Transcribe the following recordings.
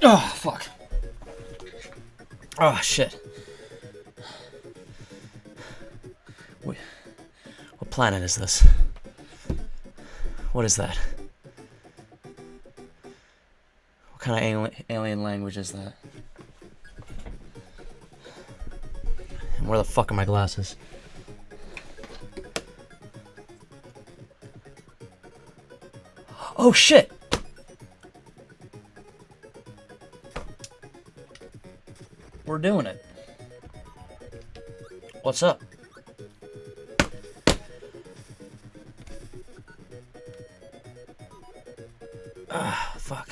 Oh, fuck. Oh, shit. Wait, what planet is this? What is that? What kind of alien language is that? And where the fuck are my glasses? Oh, shit! We're doing it. What's up? Ah, fuck.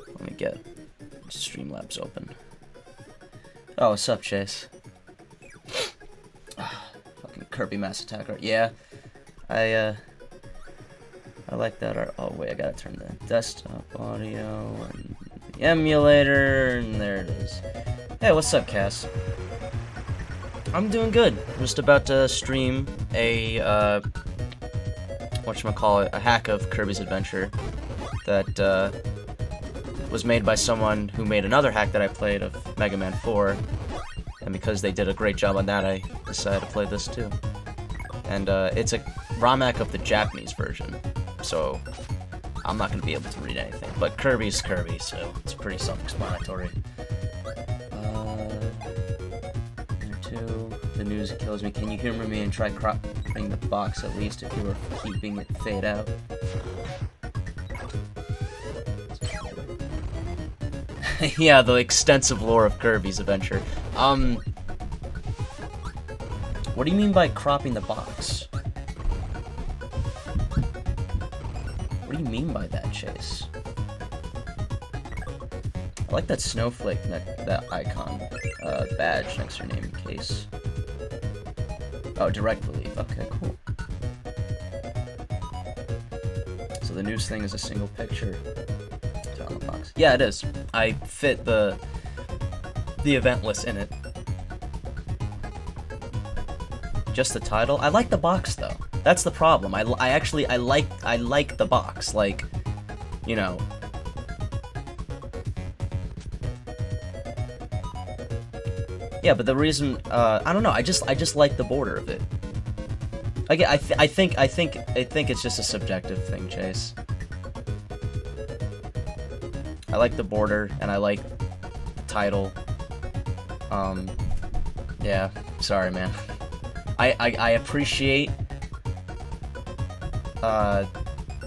Let me get Streamlabs open. Oh, what's up, Chase? Fucking Kirby Mass Attack art. Yeah, I like that art. Oh, wait, I gotta turn the desktop audio and the emulator, and there it is. Hey, what's up, Cass? I'm doing good. I'm just about to stream a, whatchamacallit, a hack of Kirby's Adventure that, was made by someone who made another hack that I played of Mega Man 4, and because they did a great job on that, I decided to play this too. And, it's a ROM hack of the Japanese version, so I'm not going to be able to read anything. But Kirby's Kirby, so it's pretty self-explanatory. The news kills me. Can you humor me and try cropping the box at least if you were keeping it fade out? Yeah, the extensive lore of Kirby's Adventure. What do you mean by cropping the box? What do you mean by that, Chase? I like that snowflake, that icon, badge next to your name case. Oh, direct relief. Okay, cool. So the news thing is a single picture on the box. Yeah, it is. I fit the event list in it. Just the title. I like the box though. That's the problem. I like the box. Like, you know. Yeah, but the reason, I don't know. I just like the border of it. I think it's just a subjective thing, Chase. I like the border, and I like the title. Yeah, sorry, man. I appreciate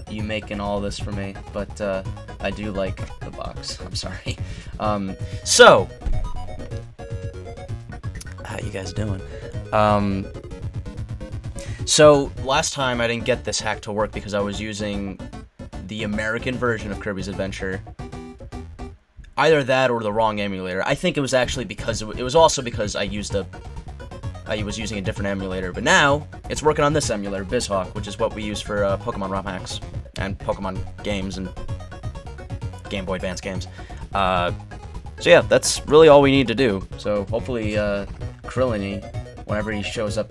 you making all this for me, but I do like the box. I'm sorry. So. How you guys doing? So last time I didn't get this hack to work because I was using the American version of Kirby's Adventure. Either that or the wrong emulator. I think it was actually because it was also because I was using a different emulator. But now it's working on this emulator, BizHawk, which is what we use for Pokemon ROM hacks and Pokemon games and Game Boy Advance games. So yeah, that's really all we need to do. So hopefully, Krilliny, whenever he shows up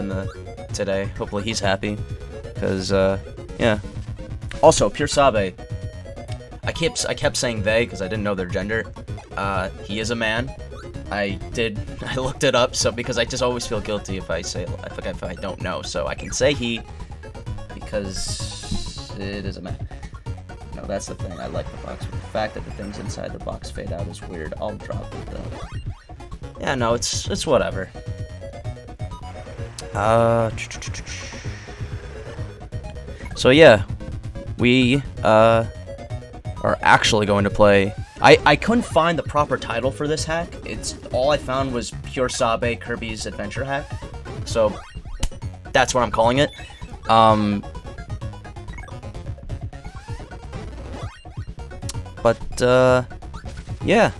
today, hopefully he's happy, because yeah. Also, Puresabe, I kept saying they because I didn't know their gender. He is a man. I looked it up, so because I just always feel guilty if I don't know, so I can say he because it is a man. No, that's the thing. I like the box. But the fact that the things inside the box fade out is weird. I'll drop it though. Yeah, no, it's whatever. So yeah, we are actually going to play. I couldn't find the proper title for this hack. It's all I found was Puresabe Kirby's Adventure hack. So that's what I'm calling it. But yeah.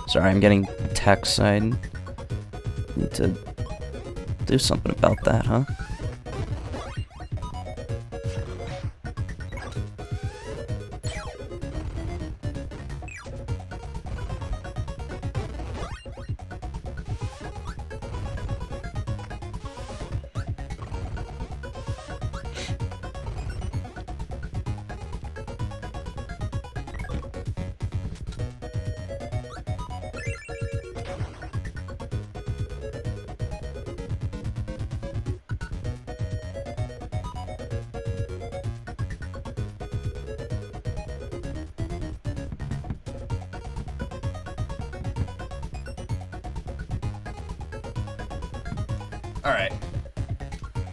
Sorry, I'm getting text. I need to do something about that, huh? Alright.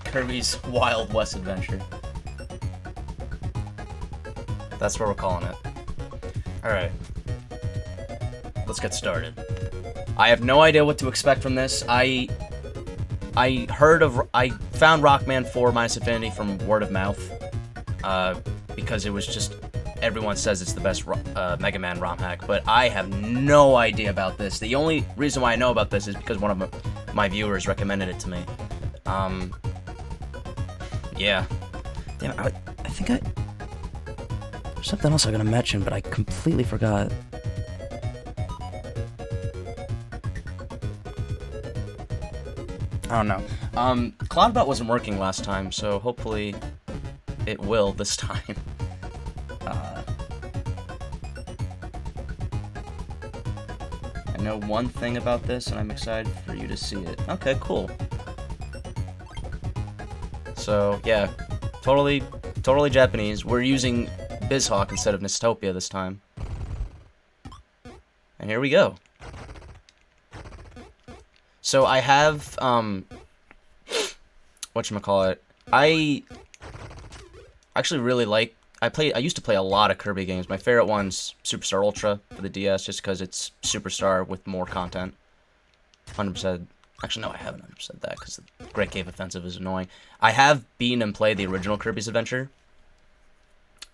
Kirby's Wild West Adventure. That's what we're calling it. Alright. Let's get started. I have no idea what to expect from this. I found Rockman 4 minus Infinity from word of mouth. Because it was just, everyone says it's the best Mega Man ROM hack, but I have no idea about this. The only reason why I know about this is because one of my viewers recommended it to me. Yeah. Damn, I think there's something else I'm gonna mention, but I completely forgot. I don't know. Cloudbot wasn't working last time, so hopefully it will this time. I know one thing about this, and I'm excited for you to see it. Okay, cool. So, yeah, totally Japanese. We're using BizHawk instead of Nystopia this time. And here we go. So I have, whatchamacallit, I actually really like, I used to play a lot of Kirby games. My favorite one's Superstar Ultra for the DS, just because it's Superstar with more content. 100%. Actually, no, I haven't 100% that, because the Great Cave Offensive is annoying. I have beaten and played the original Kirby's Adventure.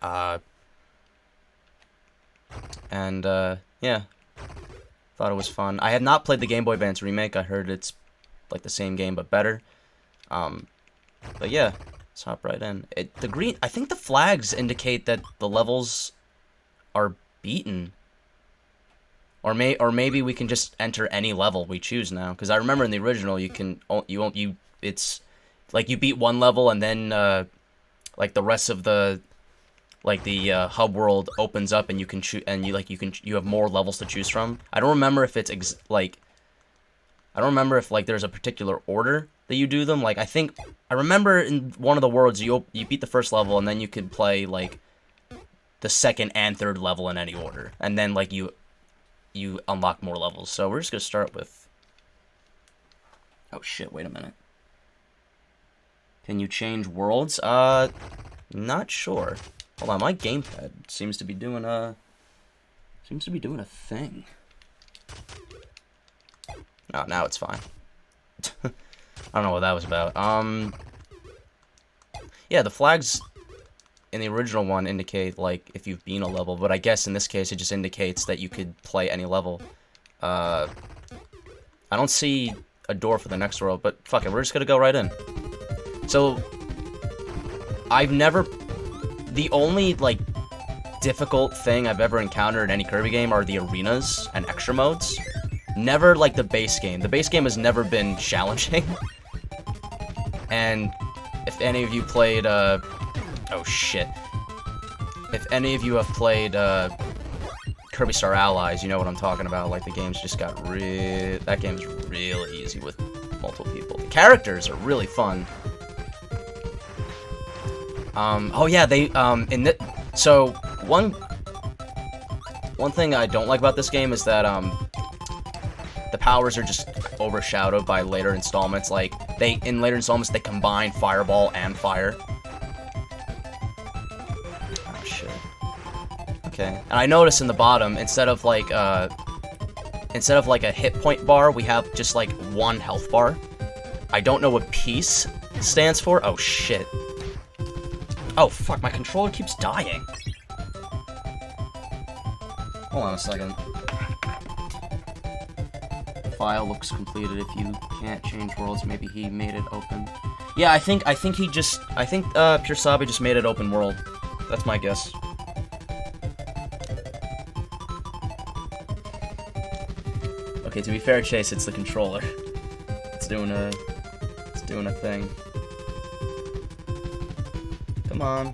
Yeah. Thought it was fun. I have not played the Game Boy Advance remake. I heard it's like the same game, but better. But yeah, let's hop right in. I think the flags indicate that the levels are beaten. Or maybe we can just enter any level we choose now. Because I remember in the original, it's like you beat one level and then like the rest of the hub world opens up and you can choose, and you have more levels to choose from. I don't remember if it's there's a particular order that you do them. Like I remember in one of the worlds you beat the first level and then you could play like the second and third level in any order, and then like you unlock more levels. So we're just gonna start with. Oh shit! Wait a minute. Can you change worlds? Not sure. Hold on, my gamepad seems to be doing a thing. Oh, now it's fine. I don't know what that was about. Yeah, the flags in the original one indicate like if you've been a level, but I guess in this case it just indicates that you could play any level. I don't see a door for the next world, but fuck it, we're just gonna go right in. So the only like difficult thing I've ever encountered in any Kirby game are the arenas and extra modes. Never like the base game. The base game has never been challenging. And if any of you played oh shit. If any of you have played Kirby Star Allies, you know what I'm talking about. Like the game's just got that game's really easy with multiple people. The characters are really fun. Oh yeah, so one thing I don't like about this game is that the powers are just overshadowed by later installments. Like in later installments they combine Fireball and Fire. Oh shit. Okay. And I noticed in the bottom, instead of like a hit point bar, we have just like one health bar. I don't know what peace stands for. Oh shit. Oh fuck, my controller keeps dying. Hold on a second. The file looks completed. If you can't change worlds, maybe he made it open. Yeah, I think Puresabe just made it open world. That's my guess. Okay, to be fair, Chase, it's the controller. It's doing a thing. Come on.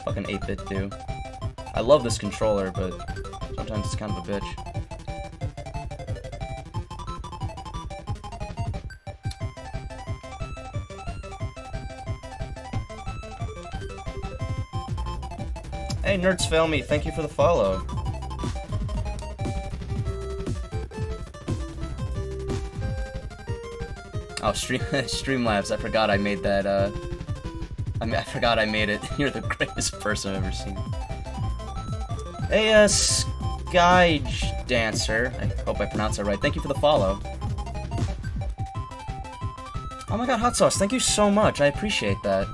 Fucking 8-bit do. I love this controller, but sometimes it's kind of a bitch. Hey, Nerds Fail Me, thank you for the follow. Oh, Streamlabs. I forgot I made that, I forgot I made it. You're the greatest person I've ever seen. Hey, Sky Dancer. I hope I pronounced that right. Thank you for the follow. Oh my god, Hot Sauce, thank you so much. I appreciate that.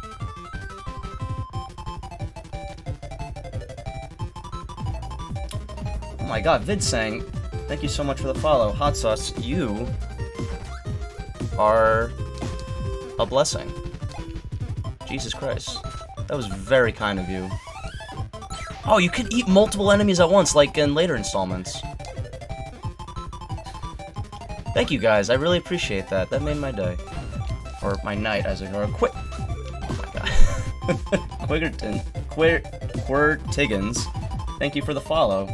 Oh my god, Vidsang, thank you so much for the follow. Hot Sauce, you are a blessing. Jesus Christ. That was very kind of you. Oh, you can eat multiple enemies at once, like in later installments. Thank you guys, I really appreciate that. That made my day. Or my night, as it were. Oh my god. Quirtiggins, thank you for the follow.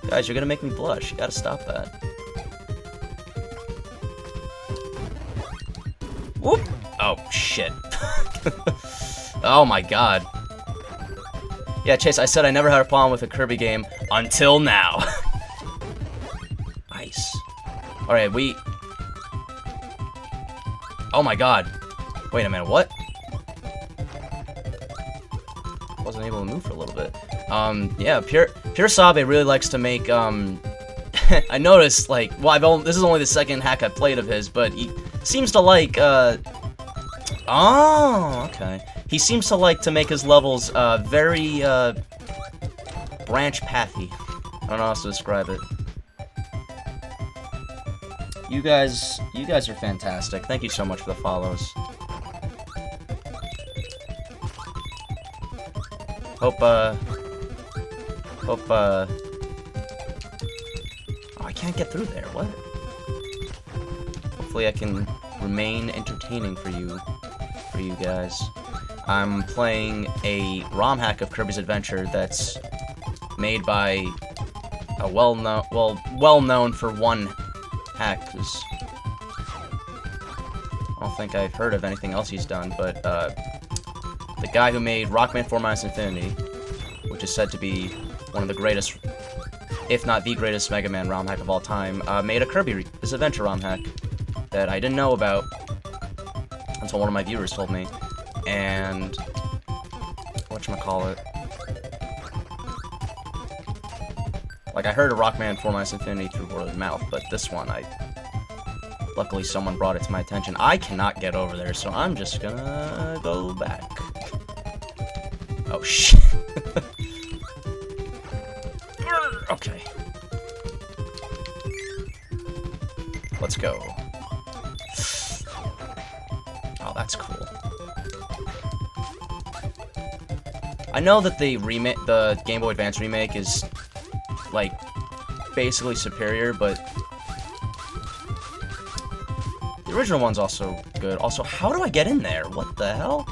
Guys, you're gonna make me blush. You gotta stop that. Whoop! Oh, shit. Oh my god. Yeah, Chase, I said I never had a problem with a Kirby game until now. Nice. Alright, Oh my god. Wait a minute, what? Wasn't able to move for a little bit. Yeah, Puresabe really likes to make, I noticed, like, well, this is only the second hack I've played of his, but he seems to like, oh, okay. He seems to like to make his levels, very, branch pathy. I don't know how else to describe it. You guys are fantastic. Thank you so much for the follows. Oh, I can't get through there, what? Hopefully I can remain entertaining for you guys. I'm playing a ROM hack of Kirby's Adventure that's made by a well-known for one hack, 'cause I don't think I've heard of anything else he's done, but the guy who made Rockman 4 Infinity, which is said to be one of the greatest, if not the greatest Mega Man ROM hack of all time, made a Kirby's Adventure ROM hack that I didn't know about until one of my viewers told me, and whatchamacallit. Like, I heard of Rockman 4 Infinity through word of mouth, but this one, luckily someone brought it to my attention. I cannot get over there, so I'm just gonna go back. Oh, shit. Okay. Let's go. Oh, that's cool. I know that the Game Boy Advance remake is, like, basically superior, but the original one's also good. Also, how do I get in there? What the hell?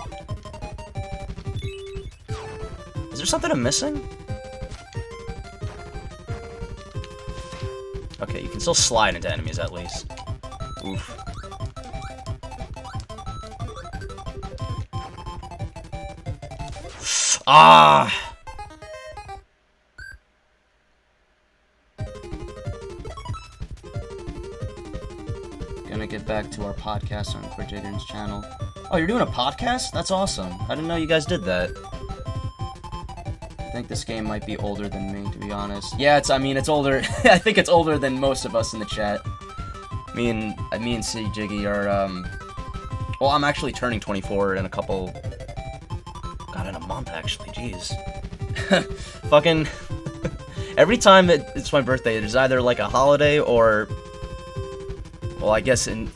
Is there something I'm missing? Okay, you can still slide into enemies at least. Oof. Ah! Gonna get back to our podcast on Quirtiggins' channel. Oh, you're doing a podcast? That's awesome. I didn't know you guys did that. I think this game might be older than me, to be honest. Yeah, it's older. I think it's older than most of us in the chat. Me and C Jiggy are, well, I'm actually turning 24 in a couple... God, in a month, actually, jeez. Fucking... Every time it's my birthday, there's either, like, a holiday or... Well, I guess in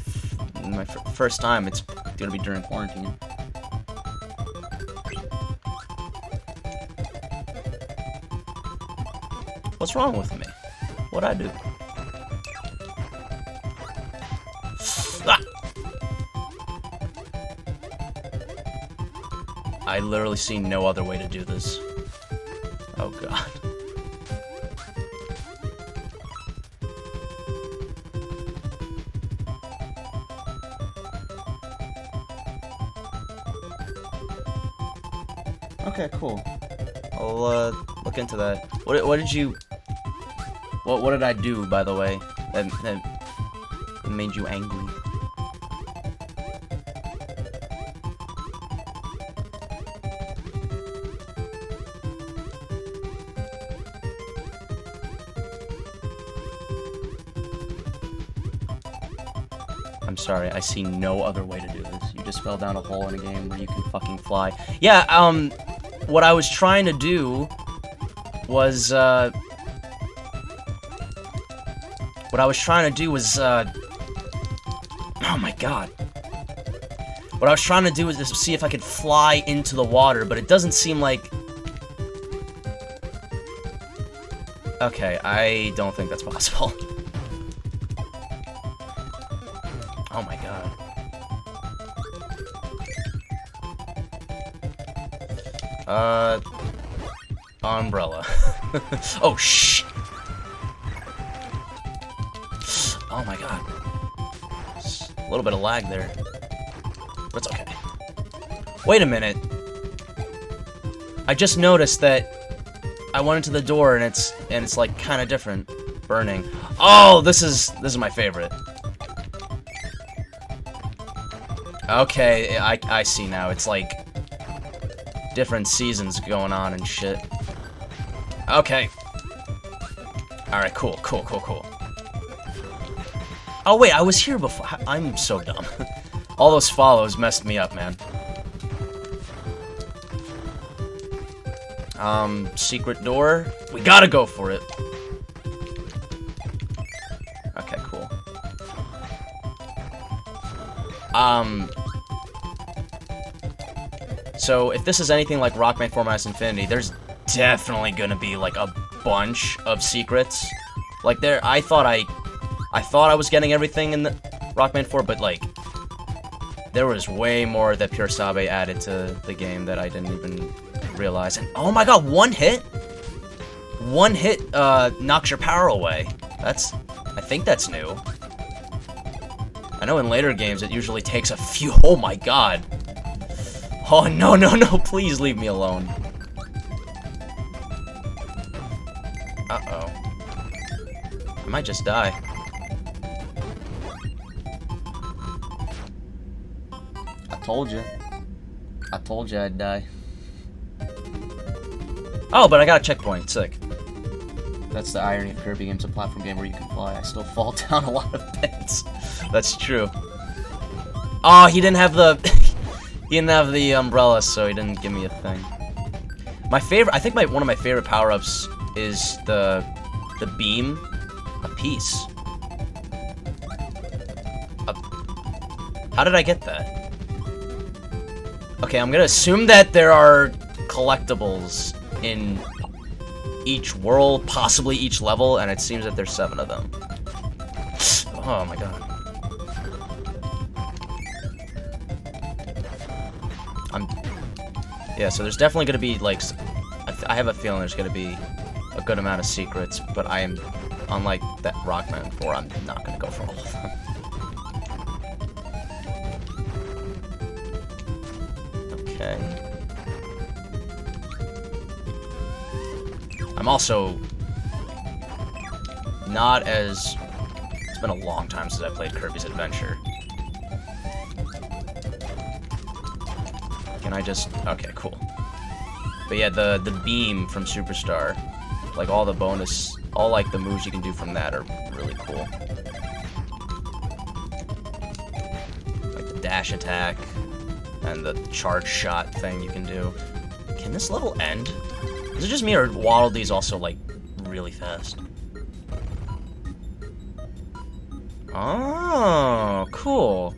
my first time, it's gonna be during quarantine. What's wrong with me? What'd I do? Ah! I literally see no other way to do this. Oh god. Okay, cool. I'll look into that. What did you... What did I do, by the way, that made you angry? I'm sorry, I see no other way to do this. You just fell down a hole in a game where you can fucking fly. Yeah, what I was trying to do was, oh my god. What I was trying to do was just see if I could fly into the water, but it doesn't seem like... Okay, I don't think that's possible. Oh my god. Umbrella. Oh, shh! Oh my god. A little bit of lag there. But it's okay. Wait a minute. I just noticed that I went into the door and it's like kind of different. Burning. Oh, this is my favorite. Okay, I see now. It's like different seasons going on and shit. Okay. Alright, cool. Oh wait, I was here before. I'm so dumb. All those follows messed me up, man. Secret door. We gotta go for it. Okay, cool. So if this is anything like Rockman 4 Minus Infinity, there's definitely gonna be like a bunch of secrets. Like I thought I was getting everything in the Rockman 4, but like there was way more that Puresabe added to the game that I didn't even realize. And oh my god, one hit knocks your power away. I think that's new. I know in later games it usually takes a few. Oh my god. Oh no, please leave me alone. Uh-oh. I might just die. I told you I'd die. Oh, but I got a checkpoint. Sick. That's the irony of Kirby games, a platform game where you can fly. I still fall down a lot of pits. That's true. Oh, he didn't have the umbrella, so he didn't give me a thing. My favorite, I think one of my favorite power-ups is the beam. A piece. How did I get that? Okay, I'm gonna assume that there are collectibles in each world, possibly each level, and it seems that there's 7 of them. Oh my god. Yeah, so there's definitely gonna be, like, I have a feeling there's gonna be a good amount of secrets, but I am, unlike that Rockman 4, I'm not gonna go for all of them. Okay. I'm also not as... It's been a long time since I played Kirby's Adventure. Can I just... Okay, cool. But yeah, the beam from Superstar, like all the bonus, all like the moves you can do from that are really cool. Like the dash attack and the charge shot thing you can do. Can this level end? Is it just me, or waddle these also, like, really fast? Oh, cool.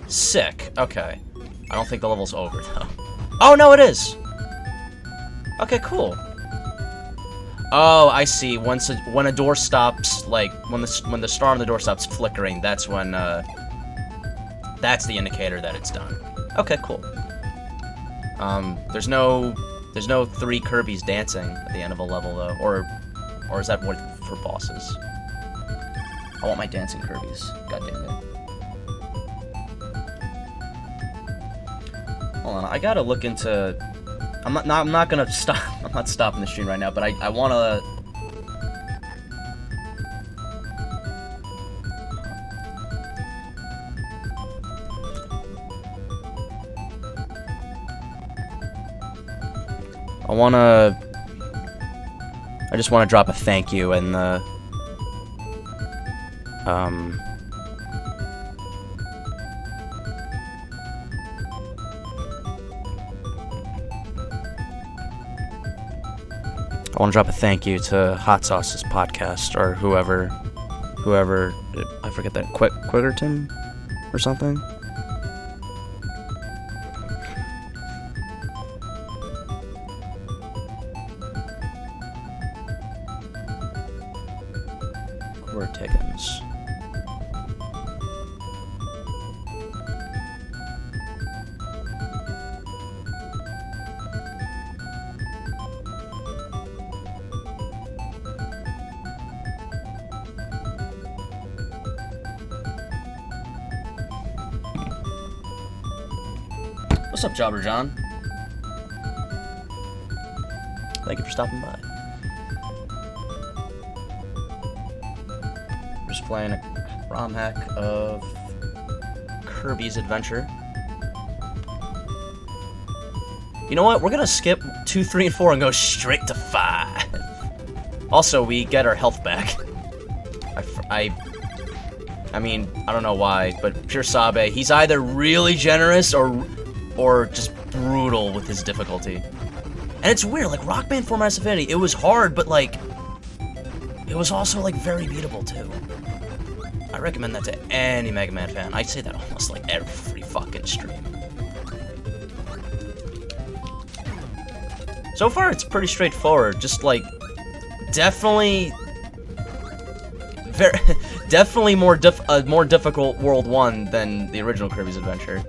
Sick. Okay. I don't think the level's over, though. Oh, no, it is! Okay, cool. Oh, I see. When a door stops, like, when the star on the door stops flickering, that's when, that's the indicator that it's done. Okay, cool. There's no 3 Kirbys dancing at the end of a level, though. Or is that more for bosses? I want my dancing Kirbys. God damn it. Hold on, I gotta look into... I'm not gonna stop... I'm not stopping the stream right now, but I wanna... I just wanna drop a thank you in the I want to drop a thank you to Hot Sauce's podcast, or whoever, I forget that, Quickerton or something? Tickens. What's up, Jobber John? Thank you for stopping by. Just playing a ROM hack of Kirby's Adventure. You know what? We're gonna skip 2, 3, and 4 and go straight to 5. Also, we get our health back. I mean, I don't know why, but Puresabe, he's either really generous or just brutal with his difficulty. And it's weird, like Rockman 4 Minus Infinity, it was hard, but like, it was also like very beatable too. I recommend that to any Mega Man fan. I say that almost like every fucking stream. So far, it's pretty straightforward. Just like, definitely more difficult World 1 than the original Kirby's Adventure.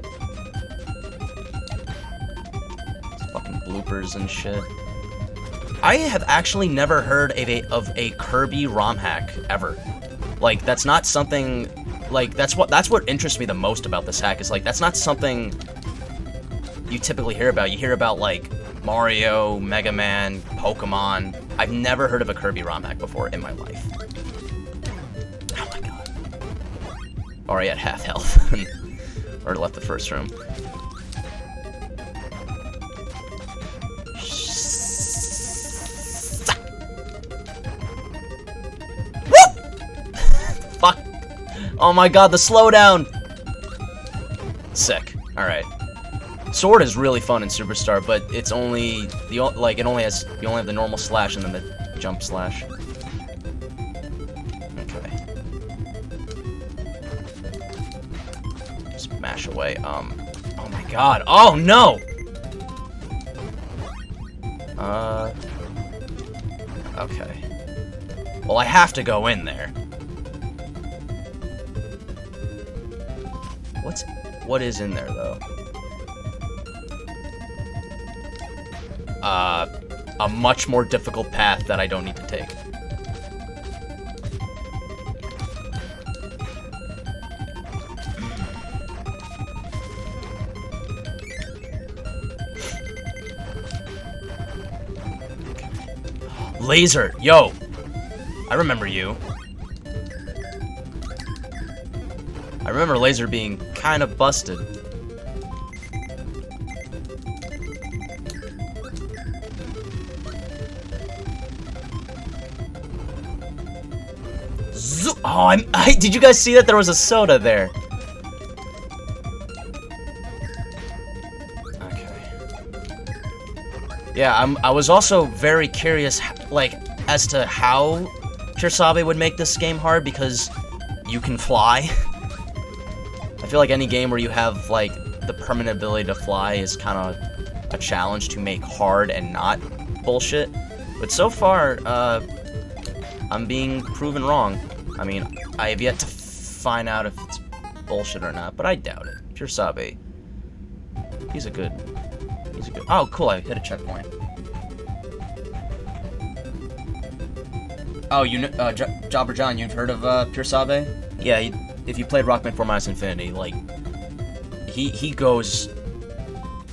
Fucking bloopers and shit. I have actually never heard of a Kirby ROM hack ever. Like, that's not something, like, that's what interests me the most about this hack, is like, that's not something you typically hear about. You hear about like Mario, Mega Man, Pokemon. I've never heard of a Kirby ROM hack before in my life. Oh my god. Already at half health. Or left the first room. Fuck. Oh my god, the slowdown. Sick. Alright. Sword is really fun in Superstar, but it's only you only have the normal slash and then the jump slash. Okay. Smash away. Oh my god. Oh no. Okay. Well, I have to go in there. What is in there though? A much more difficult path that I don't need to take. Laser, yo! I remember you. I remember Laser being kind of busted. Oh, did you guys see that there was a soda there? Okay. Yeah, I was also very curious, like, as to how Puresabe would make this game hard, because you can fly. I feel like any game where you have, like, the permanent ability to fly is kind of a challenge to make hard and not bullshit. But so far, I'm being proven wrong. I mean, I have yet to find out if it's bullshit or not, but I doubt it. Puresabe. He's a good... Oh, cool, I hit a checkpoint. Oh, you know, Jobber John, you've heard of, Puresabe? Yeah, if you played Rockman 4 Minus Infinity, like, he goes...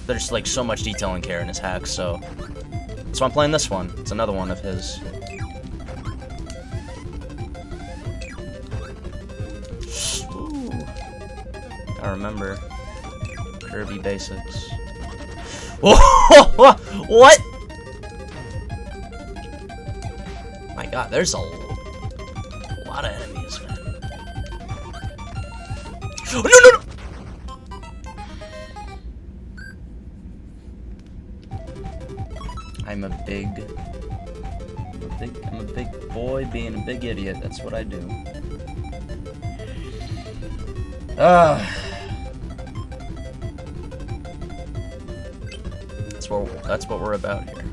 There's, like, so much detail and care in his hacks, so... So I'm playing this one. It's another one of his. I remember Kirby basics. Whoa! What? My god, there's a lot of enemies, man. No, no, no! I'm a big I'm a big boy being a big idiot. That's what I do. That's what we're about here.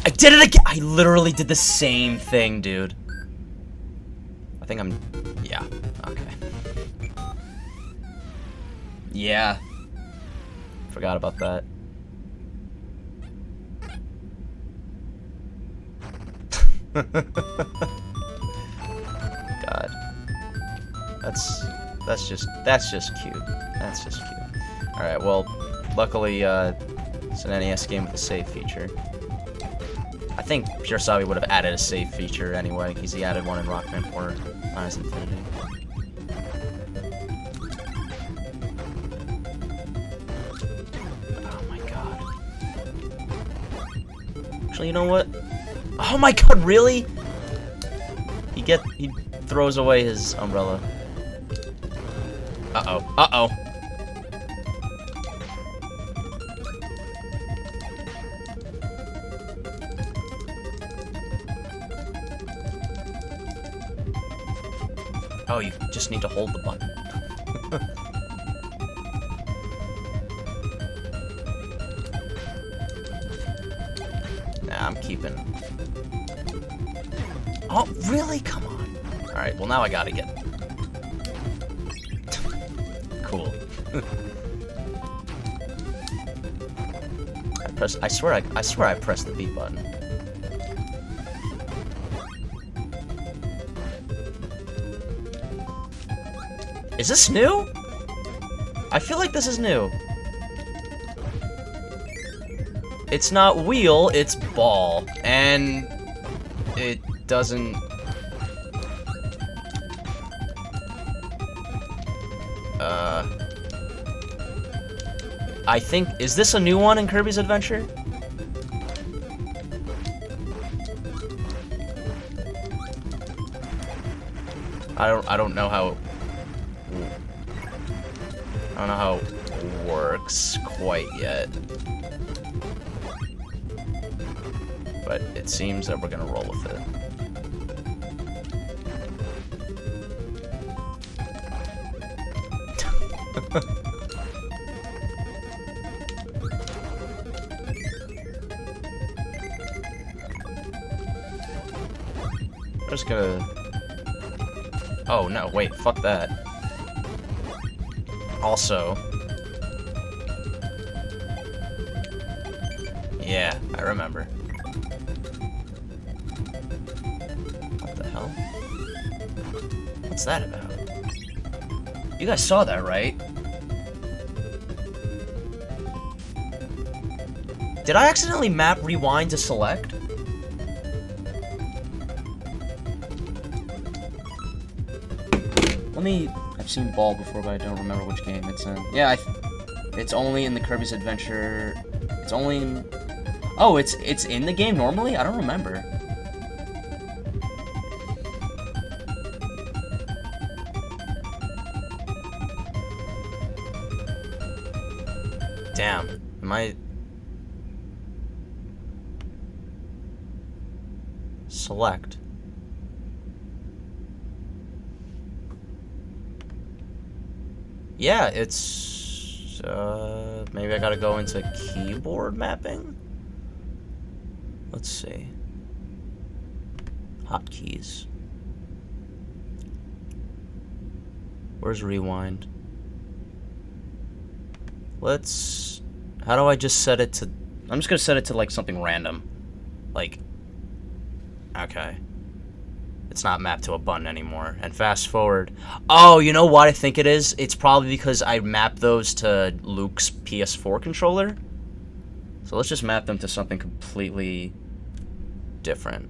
I did it again! I literally did the same thing, dude. I think I'm... yeah. Okay. Yeah. Forgot about that. God. That's just cute. That's just cute. Alright, well, luckily, it's an NES game with a save feature. I think Puresabe would have added a save feature anyway, because he added one in Rockman 4 Minus Infinity. Oh my god. Actually, you know what? Oh my god, really? He throws away his umbrella. Uh-oh. Uh-oh. Oh, you just need to hold the button. Nah, I'm keeping. Oh, really? Come on. Alright, well now I gotta get... Cool. I swear I pressed the B button. Is this new? I feel like this is new. It's not wheel, it's ball. And it doesn't... I think... Is this a new one in Kirby's Adventure? I don't know how... I don't know how it works quite yet. But it seems that we're gonna roll with it. I'm just gonna... Oh no, wait, fuck that. Also... Yeah, I remember. What the hell? What's that about? You guys saw that, right? Did I accidentally map rewind to select? I've seen ball before, but I don't remember which game it's in. Yeah, it's only in the Kirby's Adventure. It's only in... Oh, it's in the game normally? I don't remember. Damn. Am I... Select. Yeah, it's... maybe I gotta go into keyboard mapping? Let's see. Hotkeys. Where's rewind? Let's... How do I just set it to... I'm just gonna set it to, like, something random. Like... Okay. It's not mapped to a button anymore. And fast forward. Oh, you know what I think it is? It's probably because I mapped those to Luke's PS4 controller. So let's just map them to something completely different.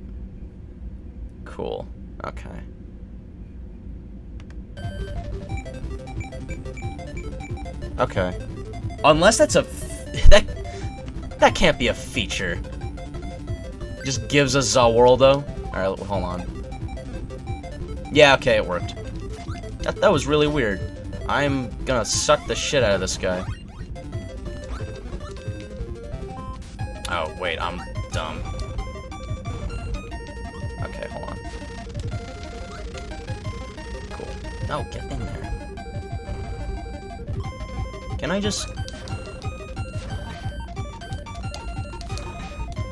Cool. Okay. Okay. Unless that's a... That can't be a feature. It just gives us Zawworldo. Alright, hold on. Yeah, okay, it worked. That was really weird. I'm gonna suck the shit out of this guy. Oh, wait, I'm dumb. Okay, hold on. Cool. No, get in there. Can I just...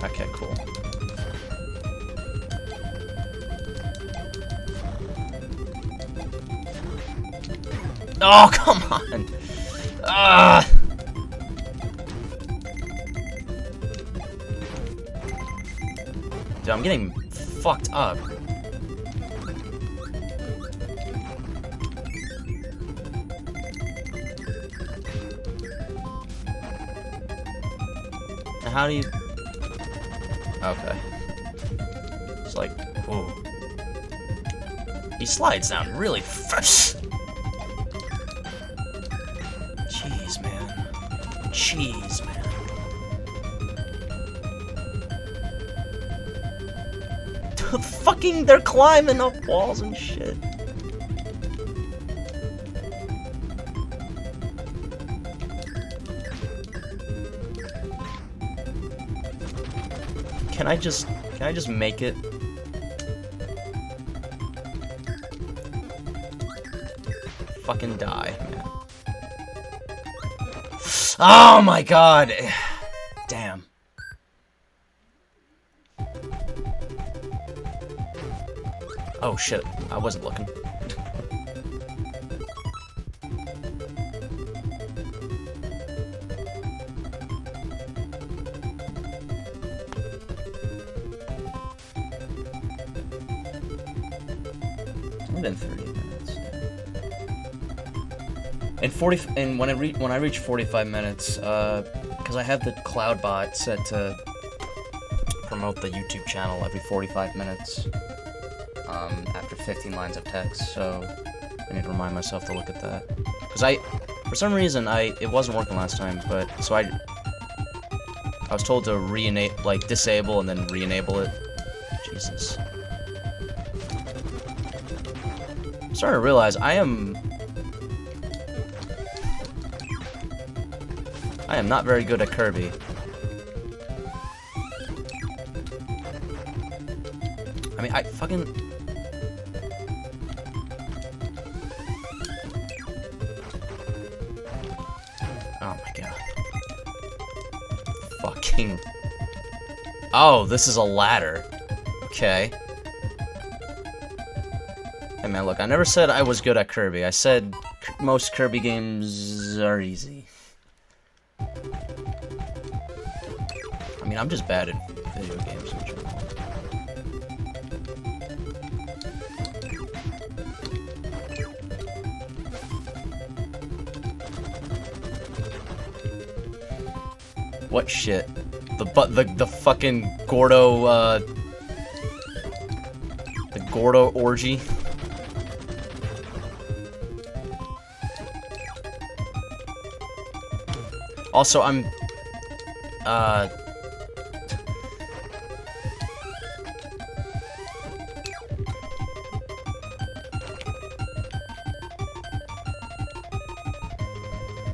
Okay, cool. Oh, come on! Dude, I'm getting fucked up. And how do you... Okay. It's like, ooh. He slides down really fast. Jeez, man. Jeez, man. Fucking, they're climbing up walls and shit. Can I just make it? Fucking die, man. Oh my god! Damn. Oh shit, I wasn't looking. It's only been 30 minutes. And when I reach 45 minutes, because I have the cloud bot set to promote the YouTube channel every 45 minutes. After 15 lines of text, so I need to remind myself to look at that. Because for some reason, it wasn't working last time, but, so I was told to disable and then re-enable it. Jesus. I'm starting to realize I am not very good at Kirby. I mean, I fucking... Oh my god. Fucking... Oh, this is a ladder. Okay. Hey man, look, I never said I was good at Kirby. I said most Kirby games are easy. I mean, I'm just bad at video games in general. What shit? The fucking Gordo, the Gordo orgy? Also, I'm,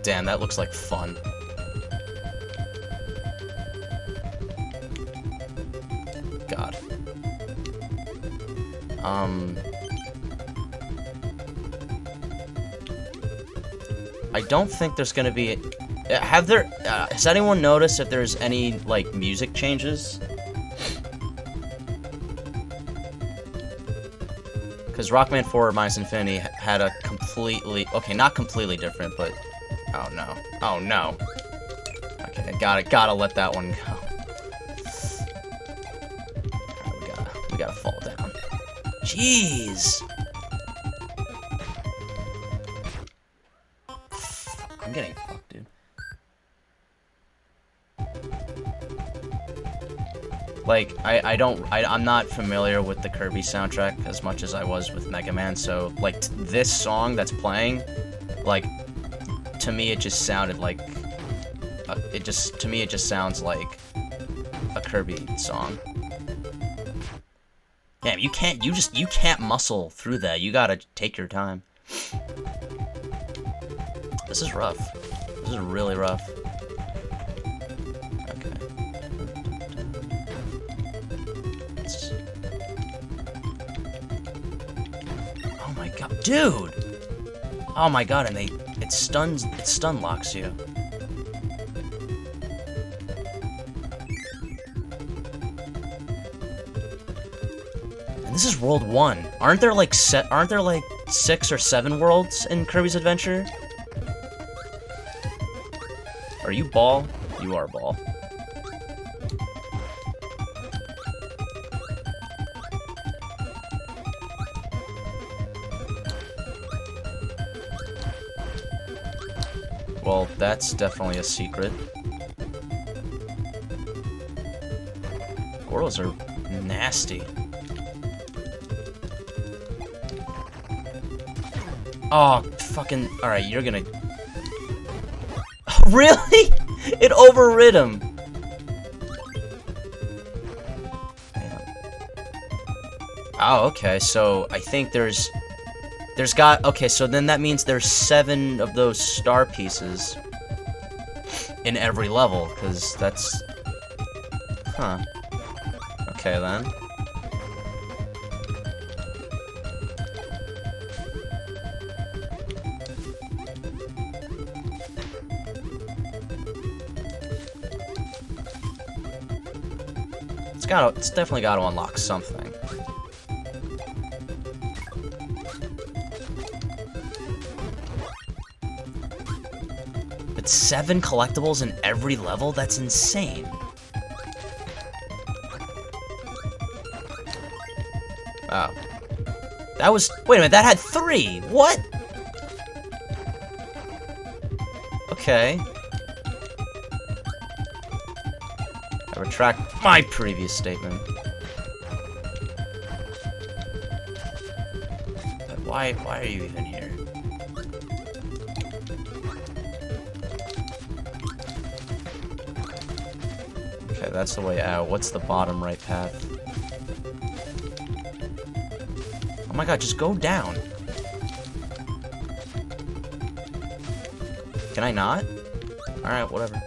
damn, that looks like fun. God. I don't think there's gonna be... has anyone noticed if there's any, like, music changes? Because Rockman 4 Minus Infinity had a completely... Okay, not completely different, but... Oh, no. Oh, no. Okay, gotta let that one go. Alright, we gotta fall down. Jeez! I'm getting fucked, dude. Like, I'm not familiar with the Kirby soundtrack as much as I was with Mega Man, so, like, this song that's playing, like, to me it just sounded like, to me it just sounds like a Kirby song. Damn, you can't muscle through that, you gotta take your time. This is rough. This is really rough. Okay. Oh my god, dude! Oh my god, and it stun locks you. And this is world 1. Aren't there like 6 or 7 worlds in Kirby's Adventure? Are you Ball? You are Ball. Well, that's definitely a secret. Gordos are nasty. Oh, fucking... Alright, you're gonna... Really? It overrid him. Damn. Oh, okay, so I think there's got... Okay, so then that means there's 7 of those star pieces in every level, because that's... Huh. Okay, then. It's definitely got to unlock something. But 7 collectibles in every level? That's insane. Oh. That was... Wait a minute, that had 3! What? Okay. I retract my previous statement. But why are you even here? Okay, that's the way out. What's the bottom right path? Oh my god, just go down. Can I not? Alright, whatever.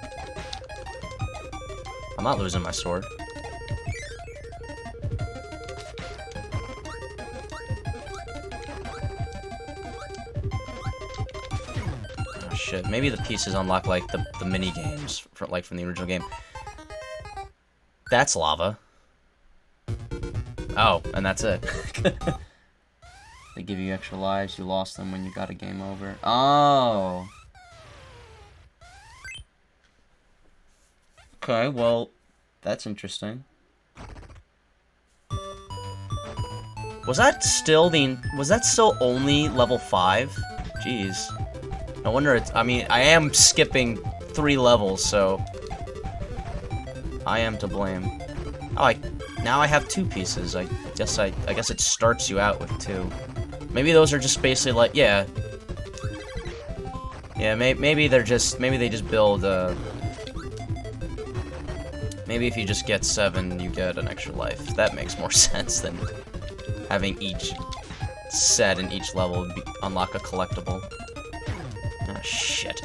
I'm not losing my sword. Oh shit, maybe the pieces unlock like the mini games from the original game. That's lava. Oh, and that's it. They give you extra lives, you lost them when you got a game over. Oh. Okay, well, that's interesting. Was that still only level 5? Jeez. No wonder it's, I mean, I am skipping 3 levels, so I am to blame. Oh, now I have 2 pieces. I guess it starts you out with 2. Maybe those are just basically like, yeah. Yeah, maybe they just build, maybe if you just get 7, you get an extra life. That makes more sense than having each set in each level unlock a collectible. Oh, shit.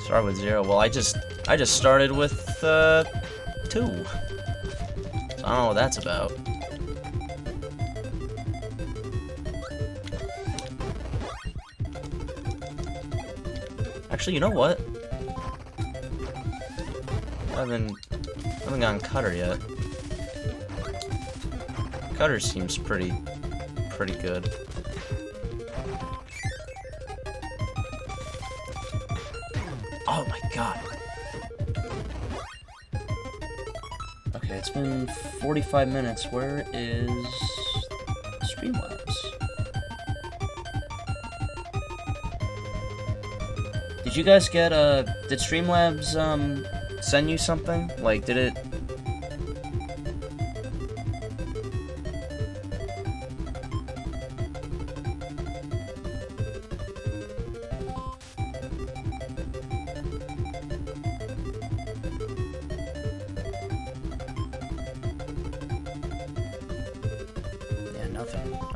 Start with 0. Well, I just started with 2. So I don't know what that's about. Actually, you know what? I haven't gotten Cutter yet. Cutter seems pretty good. Oh my god. Okay, it's been 45 minutes. Where is Streamlabs? Did you guys get did Streamlabs send you something? Like, did it?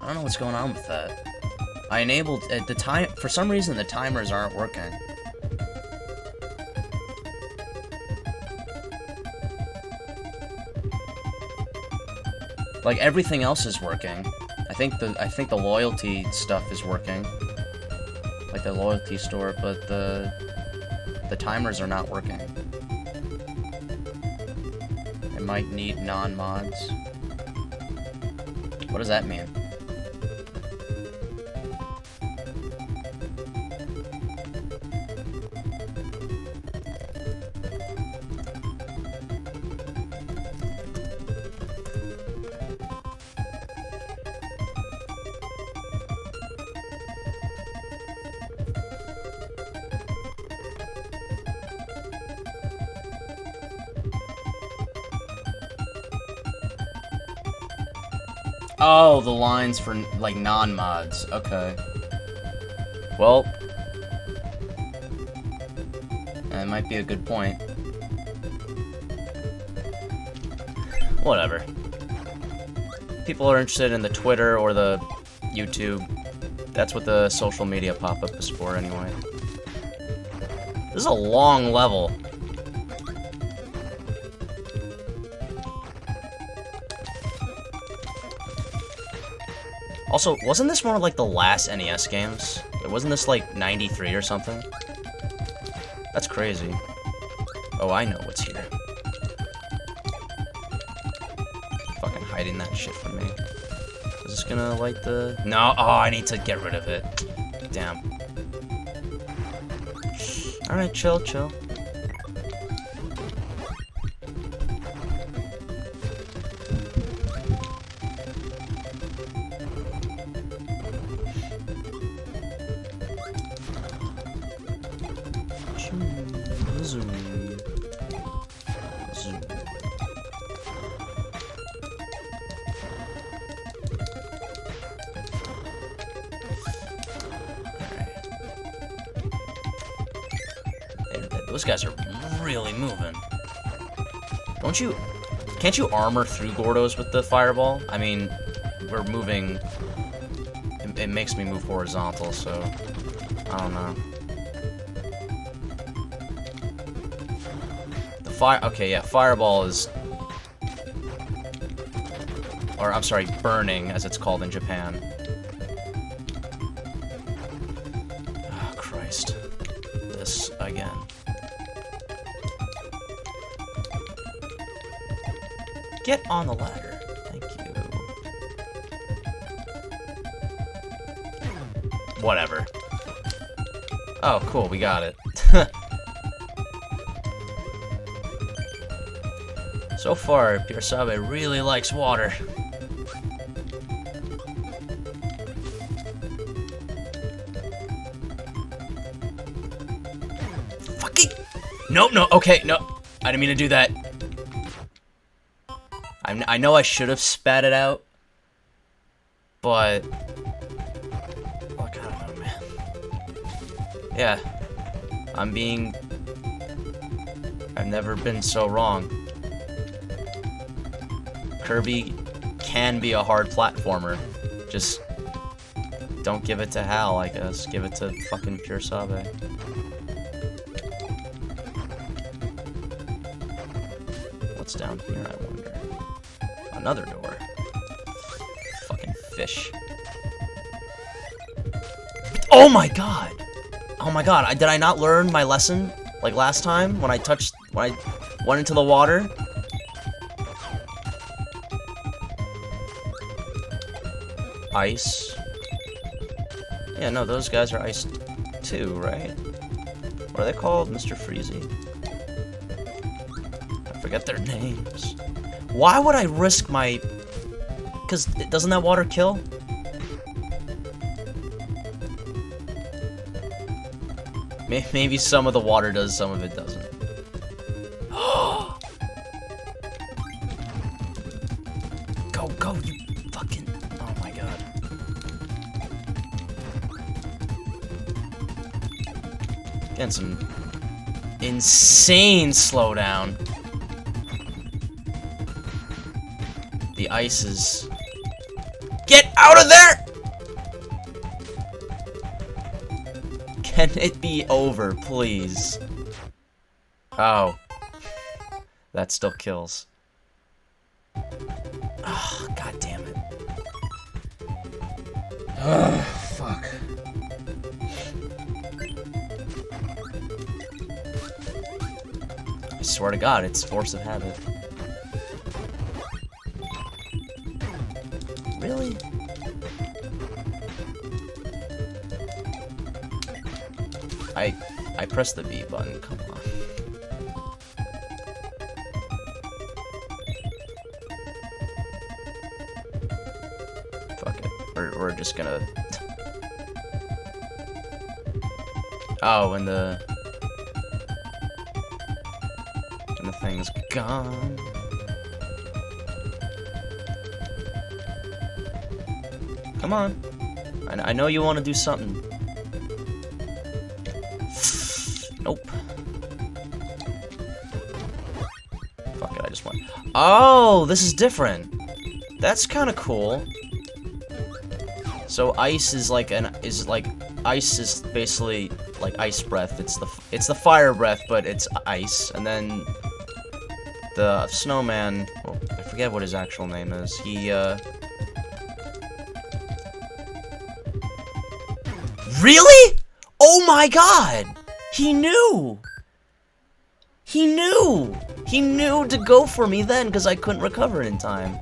I don't know what's going on with that. I enabled the time for some reason. The timers aren't working. Like everything else is working. I think the loyalty stuff is working. Like the loyalty store, but the timers are not working. It might need non-mods. What does that mean? Oh, the lines for, like, non-mods. Okay. Well, that might be a good point. Whatever. People are interested in the Twitter or the YouTube. That's what the social media pop-up is for, anyway. This is a long level. Also, wasn't this one of, like, the last NES games? Wasn't this, like, 93 or something? That's crazy. Oh, I know what's here. Fucking hiding that shit from me. Is this gonna light the... No! Oh, I need to get rid of it. Damn. Alright, chill, chill. Those guys are really moving. Can't you armor through Gordos with the fireball? I mean, we're moving, it makes me move horizontal, so, I don't know. Okay, yeah, fireball is, or I'm sorry, burning, as it's called in Japan. Oh, Christ. This again. Get on the ladder. Thank you. Whatever. Oh, cool, we got it. So far, Puresabe really likes water. Fucking... No, no, okay, no. I didn't mean to do that. I know I should have spat it out, but... Look, I don't know, man. Yeah. I've never been so wrong. Kirby can be a hard platformer. Just don't give it to Hal, I guess. Give it to fucking Puresabe. What's down here, I wonder? Another door. Fucking fish. Oh my god! Oh my god, did I not learn my lesson? Like last time, when I went into the water? Ice. Yeah, no, those guys are ice too, right? What are they called? Mr. Freezy? I forget their names. Why would I risk my... Because doesn't that water kill? Maybe some of the water does, some of it doesn't. Go, go, you fucking... Oh my god. Getting some insane slowdown. The ice is... Get out of there! Can it be over, please? Oh. That still kills. Oh, god damn it. Ugh, fuck. I swear to god, it's force of habit. Really? I pressed the B button, come on. Fuck it. We're just gonna... Oh, and the thing's gone. Come on. I know you want to do something. Nope. Fuck it, I just went. Oh, this is different. That's kind of cool. So ice is like ice is basically like ice breath. It's the fire breath, but it's ice. And then the snowman, well, I forget what his actual name is. He Really? Oh my god! He knew! He knew! He knew to go for me then, because I couldn't recover in time.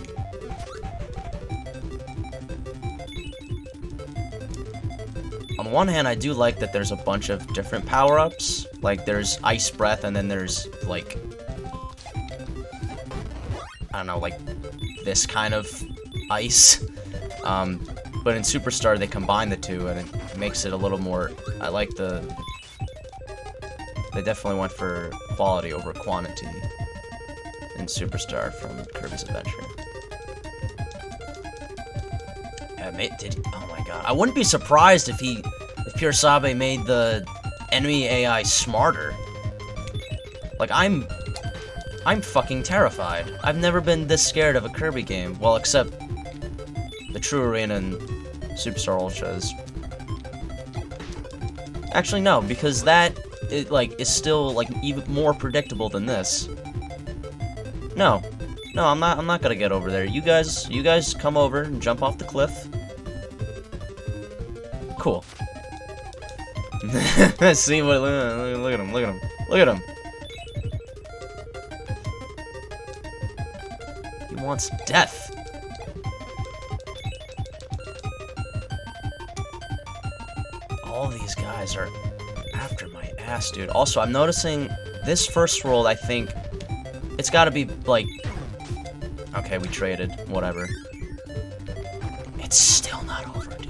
On one hand, I do like that there's a bunch of different power-ups. Like, there's Ice Breath, and then there's, like... I don't know, like, this kind of ice. But in Superstar, they combine the two, and it makes it a little more... I like the... They definitely went for quality over quantity in Superstar from Kirby's Adventure. Oh my god. I wouldn't be surprised if Puresabe made the enemy AI smarter. Like, I'm fucking terrified. I've never been this scared of a Kirby game. Well, except the True Arena and Superstar Ultra is... Actually, no, because that... is still, like, even more predictable than this. No, I'm not gonna get over there. You guys come over and jump off the cliff. Cool. See what? Look at him! Look at him! Look at him! He wants death. All these guys are after my ass, dude. Also, I'm noticing this first world, I think it's gotta be, like... Okay, we traded. Whatever. It's still not over, dude.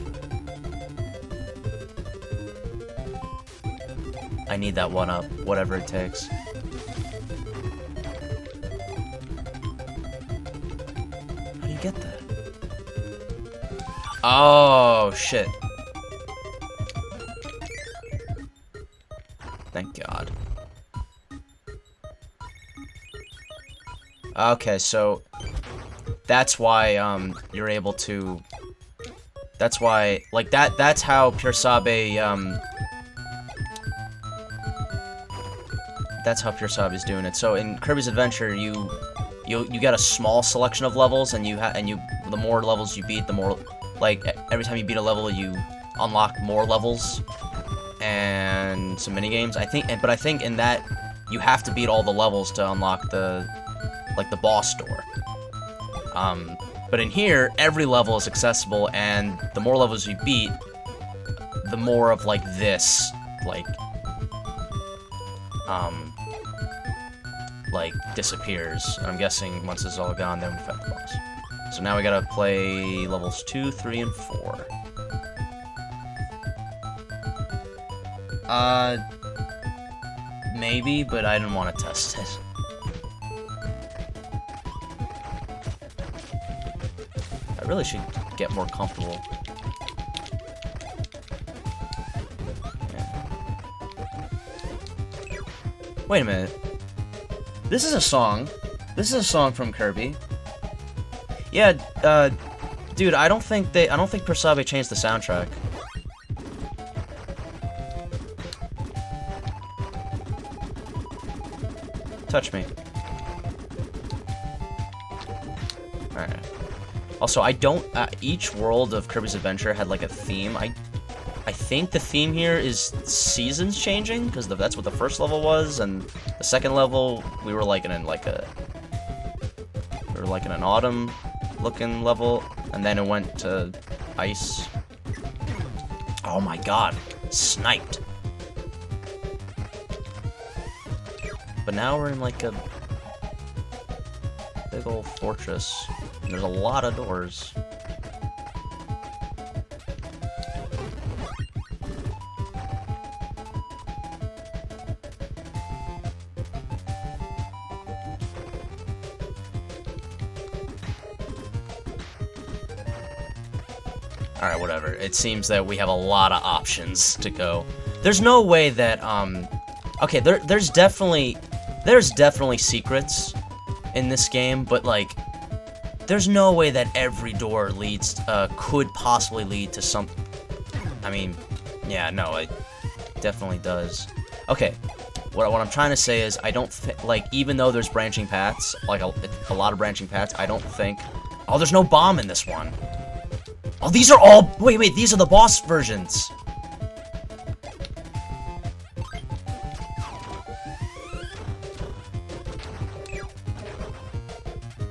I need that one up, whatever it takes. How do you get that? Oh, shit. Thank God. Okay, so that's why you're able to. That's why, like that's how Puresabe that's how Puresabe's doing it. So in Kirby's Adventure, you get a small selection of levels, and the more levels you beat, the more, like, every time you beat a level, you unlock more levels and some mini games. But I think in that you have to beat all the levels to unlock the boss door. But in here, every level is accessible, and the more levels you beat, the more of, like, this, like, disappears. And I'm guessing once this is all gone, then we fight the boss. So now we gotta play levels 2, 3, and 4. Maybe, but I didn't want to test it. I really should get more comfortable. Yeah. Wait a minute. This is a song. This is a song from Kirby. Yeah, dude, I don't think Puresabe changed the soundtrack. touch me. Alright. Also, I don't... each world of Kirby's Adventure had, like, a theme. I think the theme here is seasons changing, because that's what the first level was, and the second level, we were, like, in an autumn-looking level, and then it went to ice. Oh my god. Sniped. But now we're in, like, a big old fortress. And there's a lot of doors. Alright, whatever. It seems that we have a lot of options to go. There's no way that, okay, there's definitely secrets in this game, but, like, there's no way that every door leads, could possibly lead to some... I mean, yeah, no, it definitely does. Okay, what I'm trying to say is, I don't think, like, even though there's branching paths, like, a lot of branching paths, I don't think... Oh, there's no bomb in this one. Oh, these are all... Wait, these are the boss versions.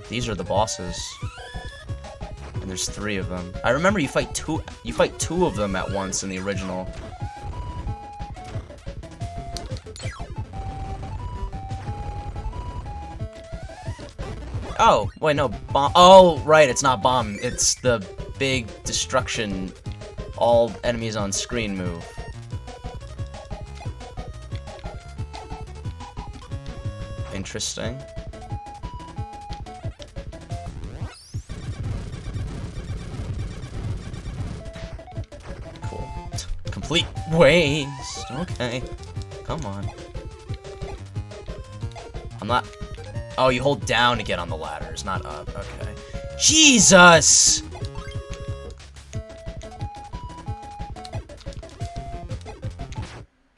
These are the bosses. And there's 3 of them. I remember you fight two of them at once in the original. Oh, wait, no, bomb. Oh, right, it's not bomb. It's the big destruction, all enemies on screen move. Interesting. Cool. Complete waste. Okay. Come on. I'm not... Oh, you hold down to get on the ladders, not up. Okay. Jesus!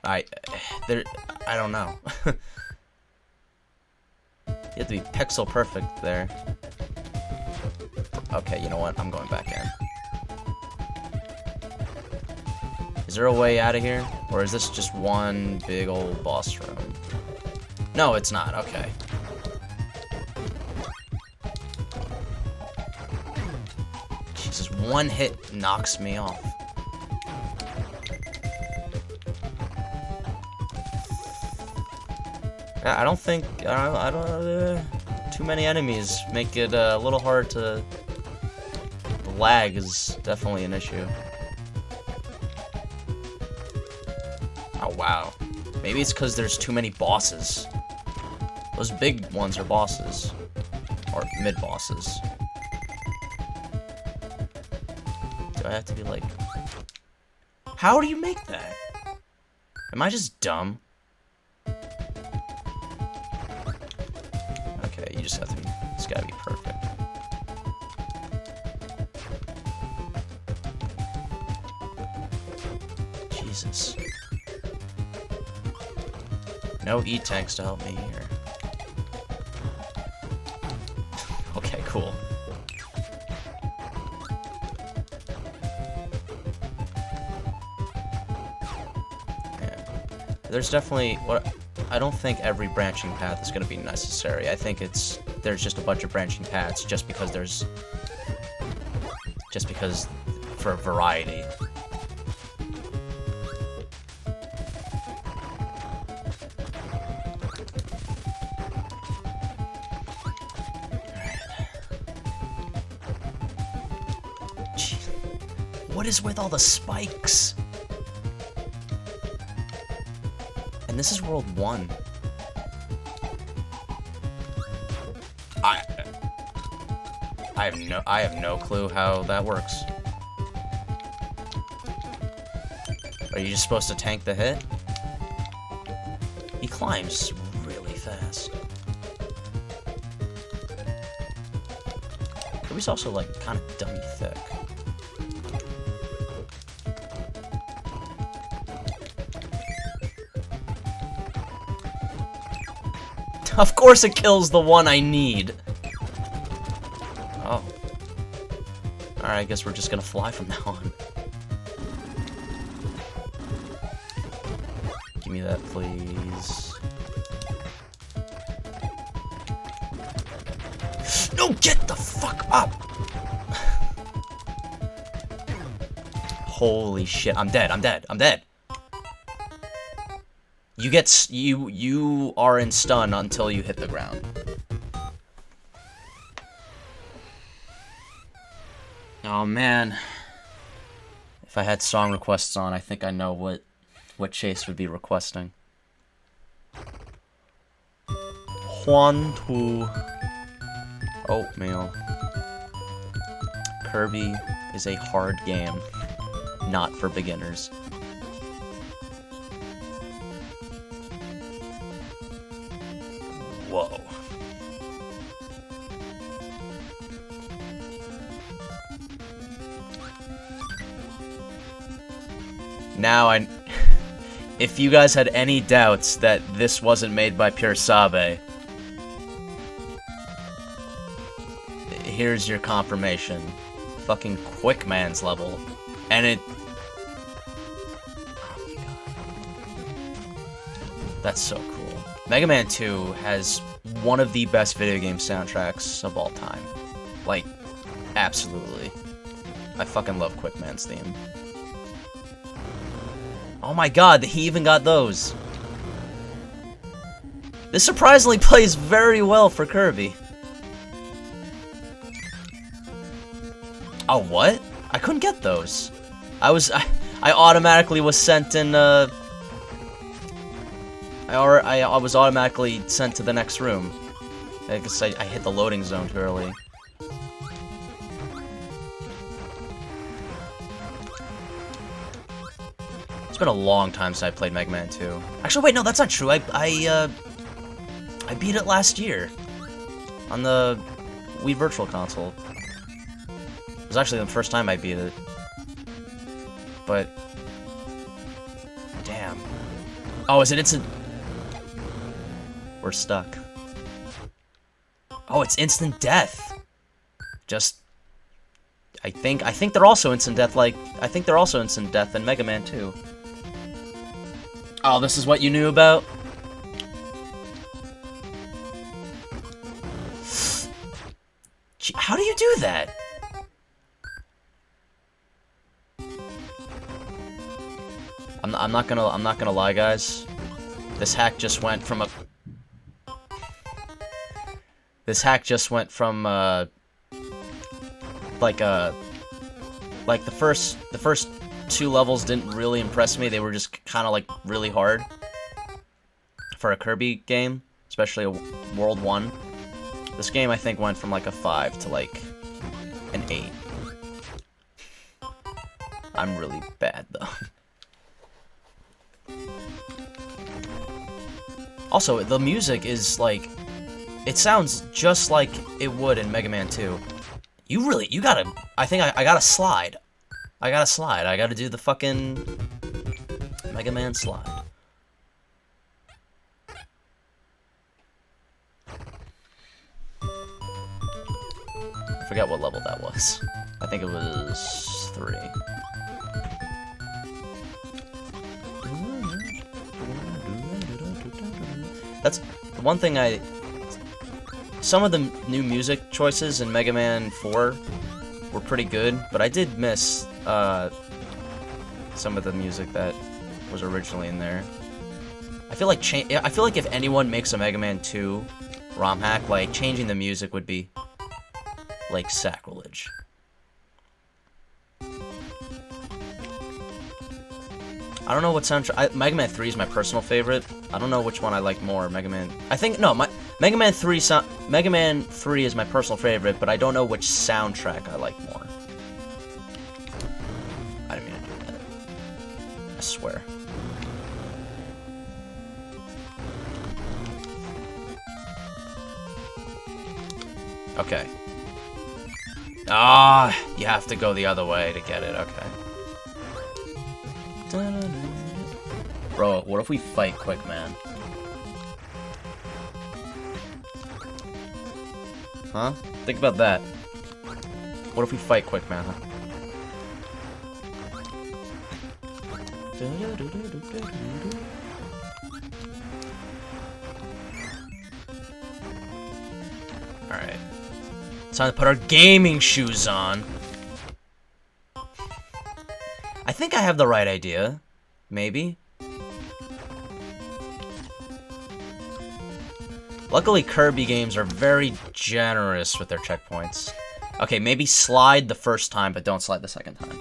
I don't know. You have to be pixel perfect there. Okay, you know what? I'm going back in. Is there a way out of here? Or is this just one big old boss room? No, it's not. Okay. Jesus, one hit knocks me off. I don't think, too many enemies make it a little hard to... The lag is definitely an issue. Oh, wow. Maybe it's because there's too many bosses. Those big ones are bosses. Or mid-bosses. Do I have to be like... How do you make that? Am I just dumb? Okay, you just have to be... It's gotta be perfect. Jesus. No E-tanks to help me here. Okay, cool. Yeah. There's definitely... I don't think every branching path is going to be necessary. I think there's just a bunch of branching paths just because for variety. What is with all the spikes? And this is World 1. I have no clue how that works. Are you just supposed to tank the hit? He climbs really fast. Kirby's also like kind of dummy thick. Of course it kills the one I need. Oh. Alright, I guess we're just gonna fly from now on. Give me that, please. No, get the fuck up! Holy shit, I'm dead, I'm dead, I'm dead. You are in stun until you hit the ground. Oh man. If I had song requests on, I think I know what Chase would be requesting. Huantu Oatmeal. Kirby is a hard game, not for beginners. Whoa. Now if you guys had any doubts that this wasn't made by Puresabe, here's your confirmation. Fucking Quick Man's level. And it... Oh my god. That's so cool. Mega Man 2 has one of the best video game soundtracks of all time. Like, absolutely. I fucking love Quick Man's theme. Oh my god, he even got those. This surprisingly plays very well for Kirby. Oh, what? I couldn't get those. I automatically was sent in, I was automatically sent to the next room. I guess I hit the loading zone too early. It's been a long time since I played Mega Man 2. Actually, wait, no, that's not true. I beat it last year on the Wii Virtual Console. It was actually the first time I beat it. But damn. Oh, is it instant? We're stuck. Oh, it's instant death. Just I think they're also instant death in Mega Man 2. Oh, this is what you knew about? Gee, how do you do that? I'm not gonna lie, guys. This hack just went from like the first two levels didn't really impress me. They were just kind of like really hard for a Kirby game, especially a World 1. This game, I think, went from like a 5 to like an 8. I'm really bad though. Also, the music is like, it sounds just like it would in Mega Man 2. You gotta, I think I gotta slide. I gotta do the fucking Mega Man slide. I forget what level that was. I think it was 3. That's the one thing some of the new music choices in Mega Man 4 were pretty good, but I did miss some of the music that was originally in there. I feel like if anyone makes a Mega Man 2 ROM hack, like changing the music would be like sacrilege. I don't know what soundtrack. Mega Man 3 is my personal favorite. I don't know which one I like more. Mega Man. Mega Man 3 is my personal favorite, but I don't know which soundtrack I like more. I didn't mean to do that. I swear. Okay. Ah, you have to go the other way to get it. Okay. Bro, what if we fight Quick Man? Huh? Think about that. What if we fight quick, man? Huh? Alright. It's time to put our gaming shoes on. I think I have the right idea. Maybe. Luckily, Kirby games are very generous with their checkpoints. Okay, maybe slide the first time, but don't slide the second time.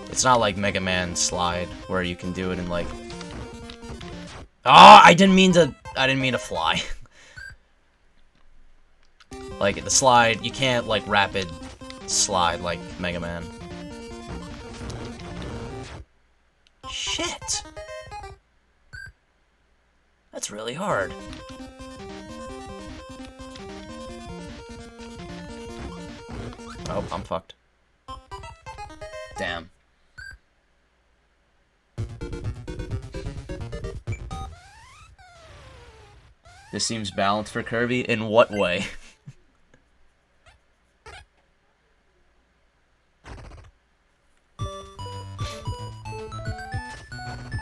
It's not like Mega Man Slide, where you can do it in like... Ah, I didn't mean to fly. Like, the slide, you can't, like, rapid slide like Mega Man. Shit! That's really hard. Oh, I'm fucked. Damn. This seems balanced for Kirby? In what way?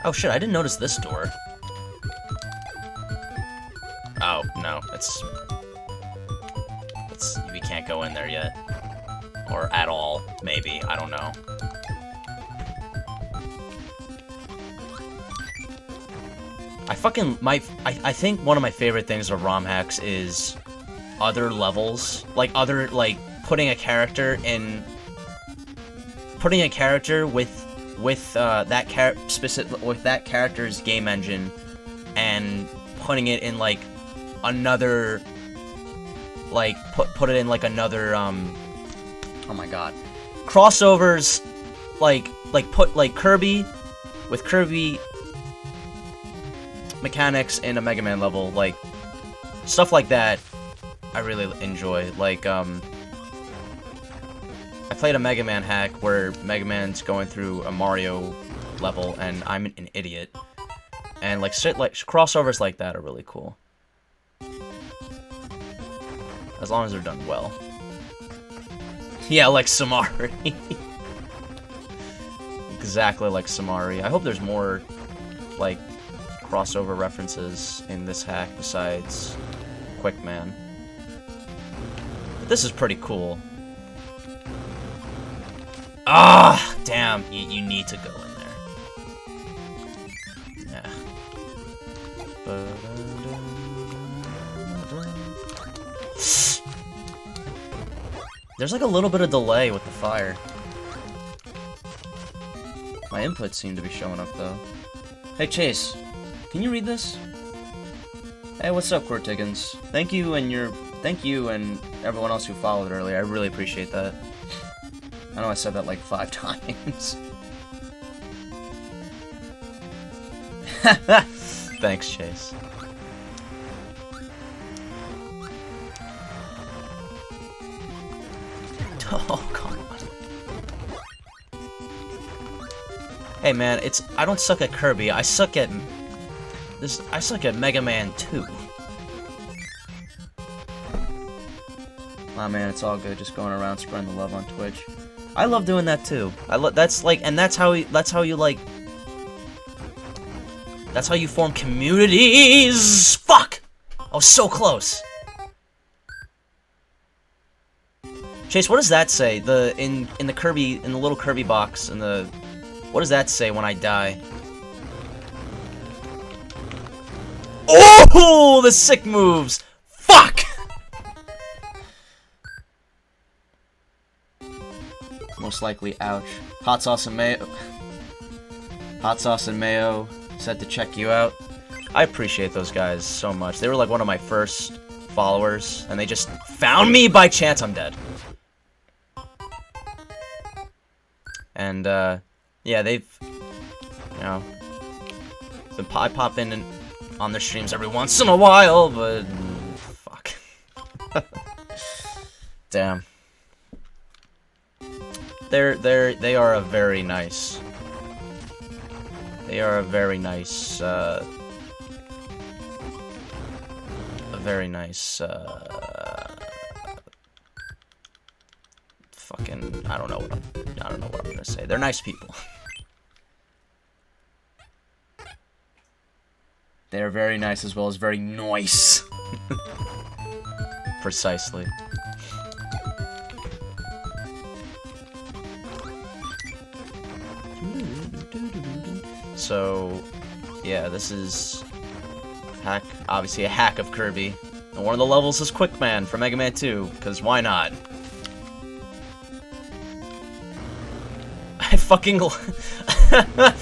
Oh shit, I didn't notice this door. Oh, no, we can't go in there yet. Or at all, maybe, I don't know. I think one of my favorite things of ROM hacks is other levels. Like, putting a character with that character's game engine and putting it in like another put it in like another oh my god, crossovers, put like Kirby with Kirby mechanics in a Mega Man level, like stuff like that I really enjoy. Like I played a Mega Man hack where Mega Man's going through a Mario level and I'm an idiot. And like crossovers like that are really cool. As long as they're done well. Yeah, like Samari. Exactly like Samari. I hope there's more like crossover references in this hack besides Quick Man. But this is pretty cool. Ah, damn, you need to go in there. Yeah. There's like a little bit of delay with the fire. My inputs seem to be showing up though. Hey Chase, can you read this? Hey, what's up, Cortiggins? Thank you and everyone else who followed earlier. I really appreciate that. I know I said that like 5 times. Thanks, Chase. Oh, come on. Hey man, I don't suck at Kirby, I suck at Mega Man 2. Aw man, it's all good, just going around spreading the love on Twitch. I love doing that too. That's how you form communities. Fuck! I was so close. Chase, what does that say? In the little Kirby box what does that say when I die? Oh, the sick moves. Fuck! Most likely, ouch. Hot sauce and mayo. Hot sauce and mayo said to check you out. I appreciate those guys so much. They were like one of my first followers, and they just found me by chance. I'm dead. And, yeah, they've, you know, I pop in on their streams every once in a while, but, fuck. Damn. They are a very nice They are a very nice, fucking, I don't know what I'm gonna say. They're nice people. They're very nice as well as very nice. Precisely. So, yeah, this is obviously a hack of Kirby. And one of the levels is Quickman from Mega Man 2, because why not? I fucking... I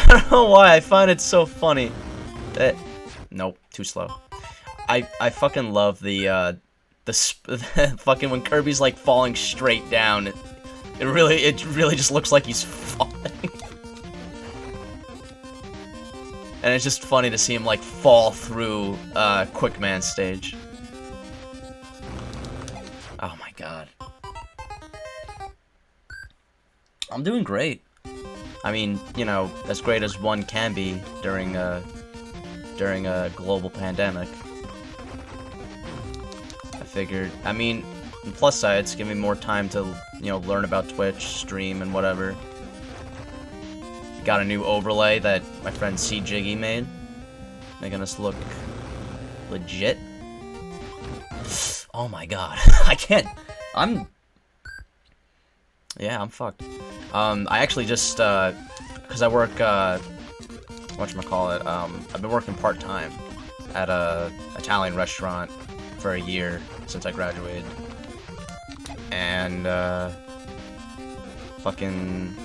don't know why, I find it so funny. Nope, too slow. I fucking love the fucking when Kirby's like falling straight down. It really just looks like he's falling. And it's just funny to see him like fall through Quickman stage. Oh my god. I'm doing great. I mean, you know, as great as one can be during a global pandemic. I figured, I mean, on the plus side, it's giving me more time to, you know, learn about Twitch, stream, and whatever. Got a new overlay that my friend C Jiggy made, making us look legit. Oh my god, I can't. Yeah, I'm fucked. I actually just cause I work whatchamacallit, I've been working part-time at a Italian restaurant for a year since I graduated, and fucking.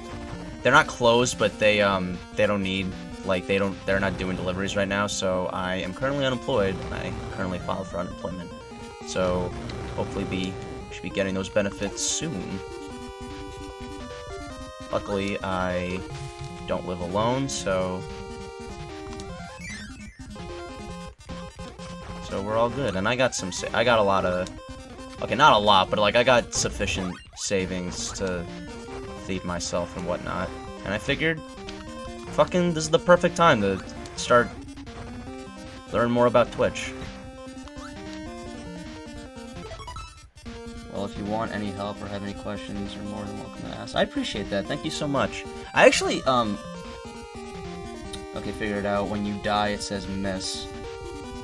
They're not closed, but they don't need, like, they're not doing deliveries right now, so I am currently unemployed, and I currently filed for unemployment. So, hopefully should be getting those benefits soon. Luckily, I don't live alone, so we're all good. And I got a lot of, okay, not a lot, but like I got sufficient savings to feed myself and whatnot, and I figured, fucking, this is the perfect time to start learn more about Twitch. Well, if you want any help or have any questions, you're more than welcome to ask. I appreciate that. Thank you so much. I actually, okay, figured it out. When you die, it says miss.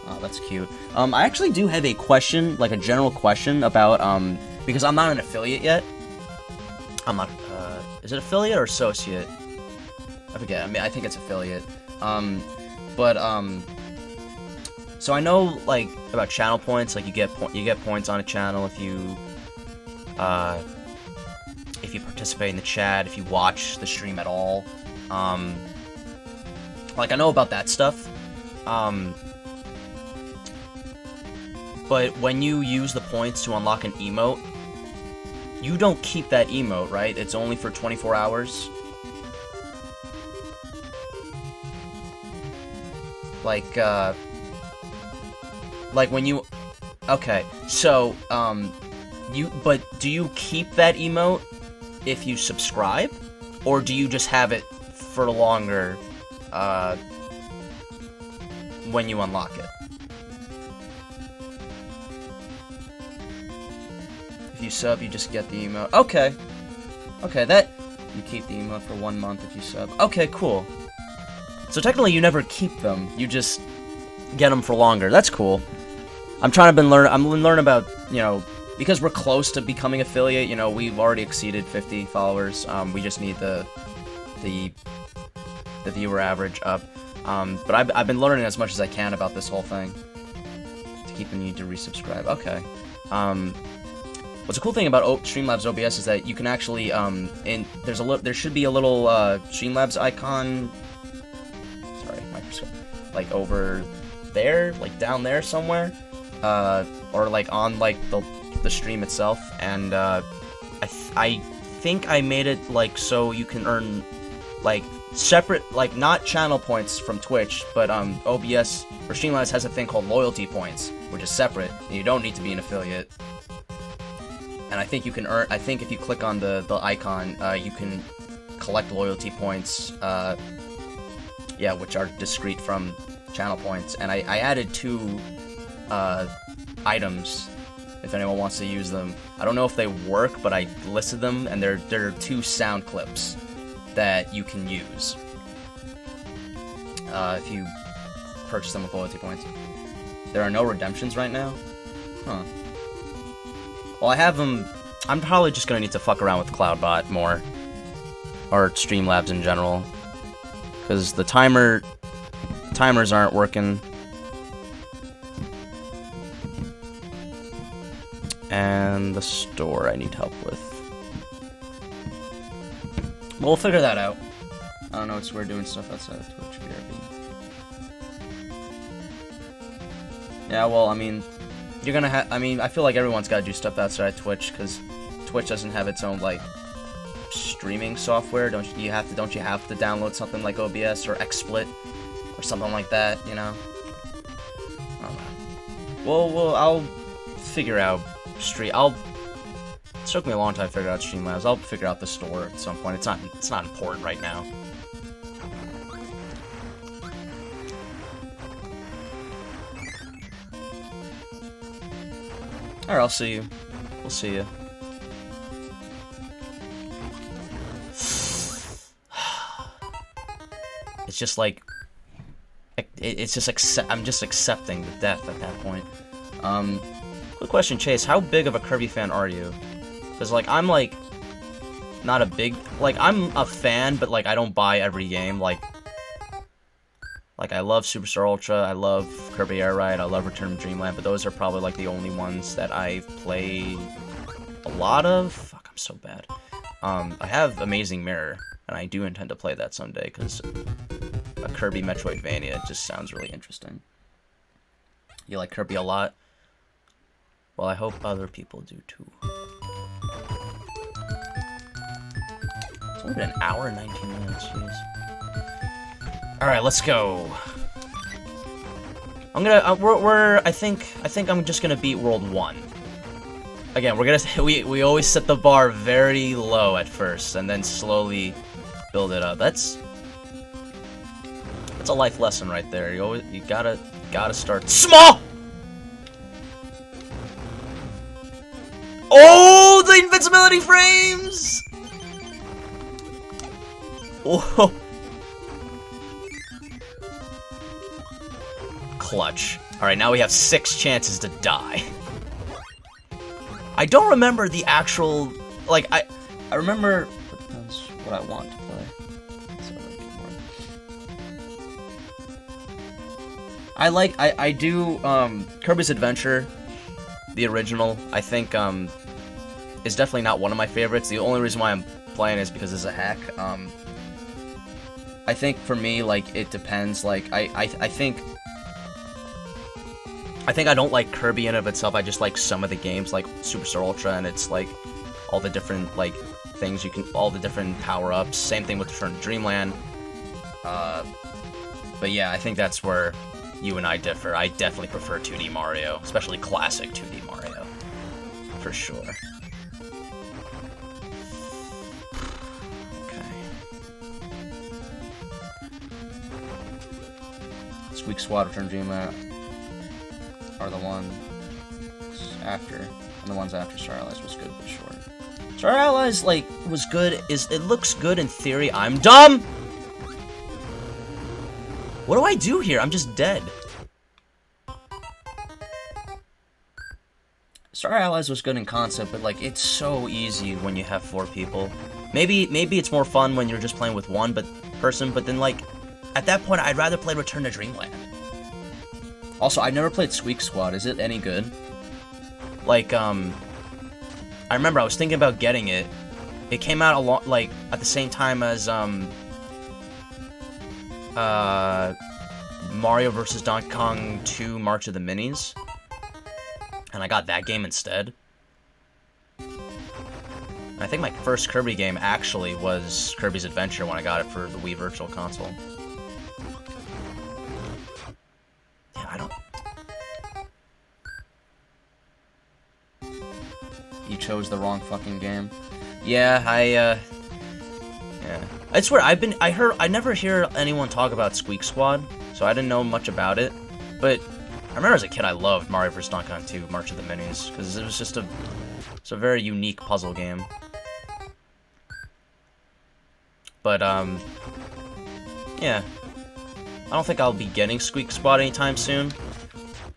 Oh, that's cute. I actually do have a question, like a general question about, because I'm not an affiliate yet. I'm not, is it affiliate or associate? I forget. I mean, I think it's affiliate. So I know, like, about channel points. Like, you get points on a channel if you participate in the chat, if you watch the stream at all. Like, I know about that stuff. But when you use the points to unlock an emote, you don't keep that emote, right? It's only for 24 hours. Like when you... Okay, so, but do you keep that emote if you subscribe? Or do you just have it for longer, when you unlock it? If you sub, you just get the emote. Okay. Okay, you keep the emote for 1 month if you sub. Okay, cool. So technically you never keep them, you just get them for longer. That's cool. I'm learning about, you know, because we're close to becoming affiliate, you know, we've already exceeded 50 followers. We just need the viewer average up. But I've been learning as much as I can about this whole thing to keep the need to resubscribe. Okay. What's a cool thing about Streamlabs OBS is that you can actually there should be a little Streamlabs icon. Sorry, microscope. Like over there, like down there somewhere, or like on like the stream itself. And I think I made it like so you can earn like separate, like not channel points from Twitch, but OBS or Streamlabs has a thing called loyalty points, which is separate, and you don't need to be an affiliate. And I think you can earn, I think if you click on the icon, you can collect loyalty points Yeah, which are discrete from channel points. And I added 2 items, if anyone wants to use them. I don't know if they work, but I listed them, and they're 2 sound clips that you can use if you purchase them with loyalty points. There are no redemptions right now? Huh. Well, I have them. I'm probably just gonna need to fuck around with Cloudbot more. Or Streamlabs in general. Because the timers aren't working. And the store I need help with. We'll figure that out. I don't know, it's weird doing stuff outside of Twitch, BRB. Yeah, well, I mean, you're gonna have. I mean, I feel like everyone's gotta do stuff outside Twitch, because Twitch doesn't have its own, like, streaming software. Don't you have to download something like OBS or XSplit or something like that, you know? I don't know. Well, I'll figure out it took me a long time to figure out Streamlabs. I'll figure out the store at some point. It's not important right now. Alright, I'll see you. We'll see you. It's just like, it's just I'm just accepting the death at that point. Quick question, Chase, how big of a Kirby fan are you? Because, like, I'm, like, not a big, like, I'm a fan, but, like, I don't buy every game, like, I love Superstar Ultra, I love Kirby Air Ride, I love Return to Dreamland, but those are probably, like, the only ones that I've played a lot of. Fuck, I'm so bad. I have Amazing Mirror, and I do intend to play that someday, because a Kirby Metroidvania just sounds really interesting. You like Kirby a lot? Well, I hope other people do too. It's only been an hour and 19 minutes, jeez. Alright, let's go. I'm gonna, I think I'm just gonna beat World 1. Again, we always set the bar very low at first, and then slowly build it up. That's a life lesson right there. You gotta start small! Oh, the invincibility frames! Oh. Clutch. Alright, now we have 6 chances to die. I don't remember the actual, like, I remember, it depends what I want to play. I do, Kirby's Adventure, the original, I think, is definitely not one of my favorites. The only reason why I'm playing is because it's a hack. I think for me, like, it depends. Like, I think I don't like Kirby in and of itself. I just like some of the games, like Superstar Ultra, and it's like all the different like things you can, all the different power-ups. Same thing with Return to Dreamland. But yeah, I think that's where you and I differ. I definitely prefer 2D Mario, especially classic 2D Mario, for sure. Squeak Squad, Return to Dreamland are the ones after, and the ones after Star Allies was good but short. Star Allies, like, was good, it looks good in theory. I'm dumb! What do I do here? I'm just dead. Star Allies was good in concept, but, like, it's so easy when you have 4 people. Maybe it's more fun when you're just playing with one person, but then, like, at that point, I'd rather play Return to Dreamland. Also, I've never played Squeak Squad. Is it any good? Like, I remember I was thinking about getting it. It came out at the same time as, Mario vs. Donkey Kong 2 March of the Minis. And I got that game instead. And I think my first Kirby game actually was Kirby's Adventure when I got it for the Wii Virtual Console. Yeah, I don't... You chose the wrong fucking game. Yeah, Yeah. I swear, I never hear anyone talk about Squeak Squad, so I didn't know much about it. But I remember as a kid, I loved Mario vs. Donkey Kong 2, March of the Minis, because it was just it's a very unique puzzle game. But, yeah. I don't think I'll be getting Squeak Squad anytime soon.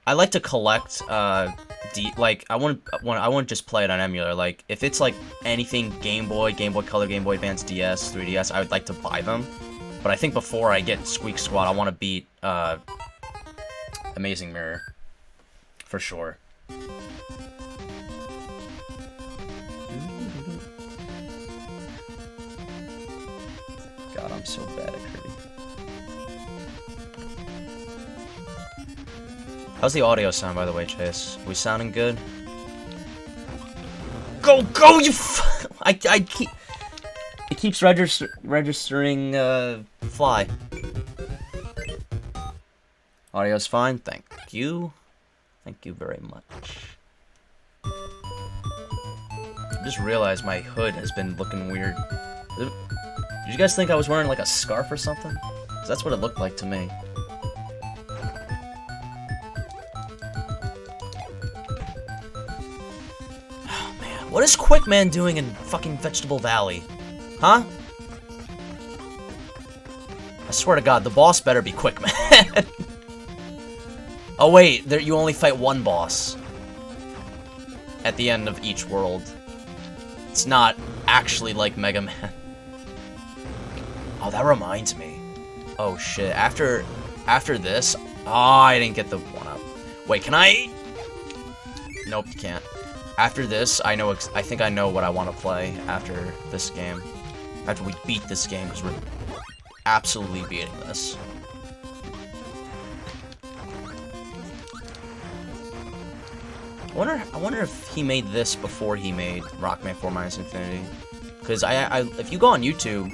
I like to collect, like, I wouldn't just play it on emulator. Like, if it's, like, anything Game Boy, Game Boy Color, Game Boy Advance, DS, 3DS, I would like to buy them. But I think before I get Squeak Squad, I want to beat, Amazing Mirror. For sure. God, I'm so bad at Kirby. How's the audio sound, by the way, Chase? We sounding good? Go, you I keep... It keeps registering, fly. Audio's fine, thank you. Thank you very much. I just realized my hood has been looking weird. Did you guys think I was wearing, like, a scarf or something? 'Cause that's what it looked like to me. What is Quickman doing in fucking Vegetable Valley? Huh? I swear to God, the boss better be Quickman. Oh wait, you only fight one boss at the end of each world. It's not actually like Mega Man. Oh, that reminds me. Oh shit, after this... Oh, I didn't get the one-up. Wait, can I... Nope, you can't. After this, I think I know what I want to play after this game. After we beat this game, because we're absolutely beating this. I wonder if he made this before he made Rockman 4 Minus Infinity. Because if you go on YouTube,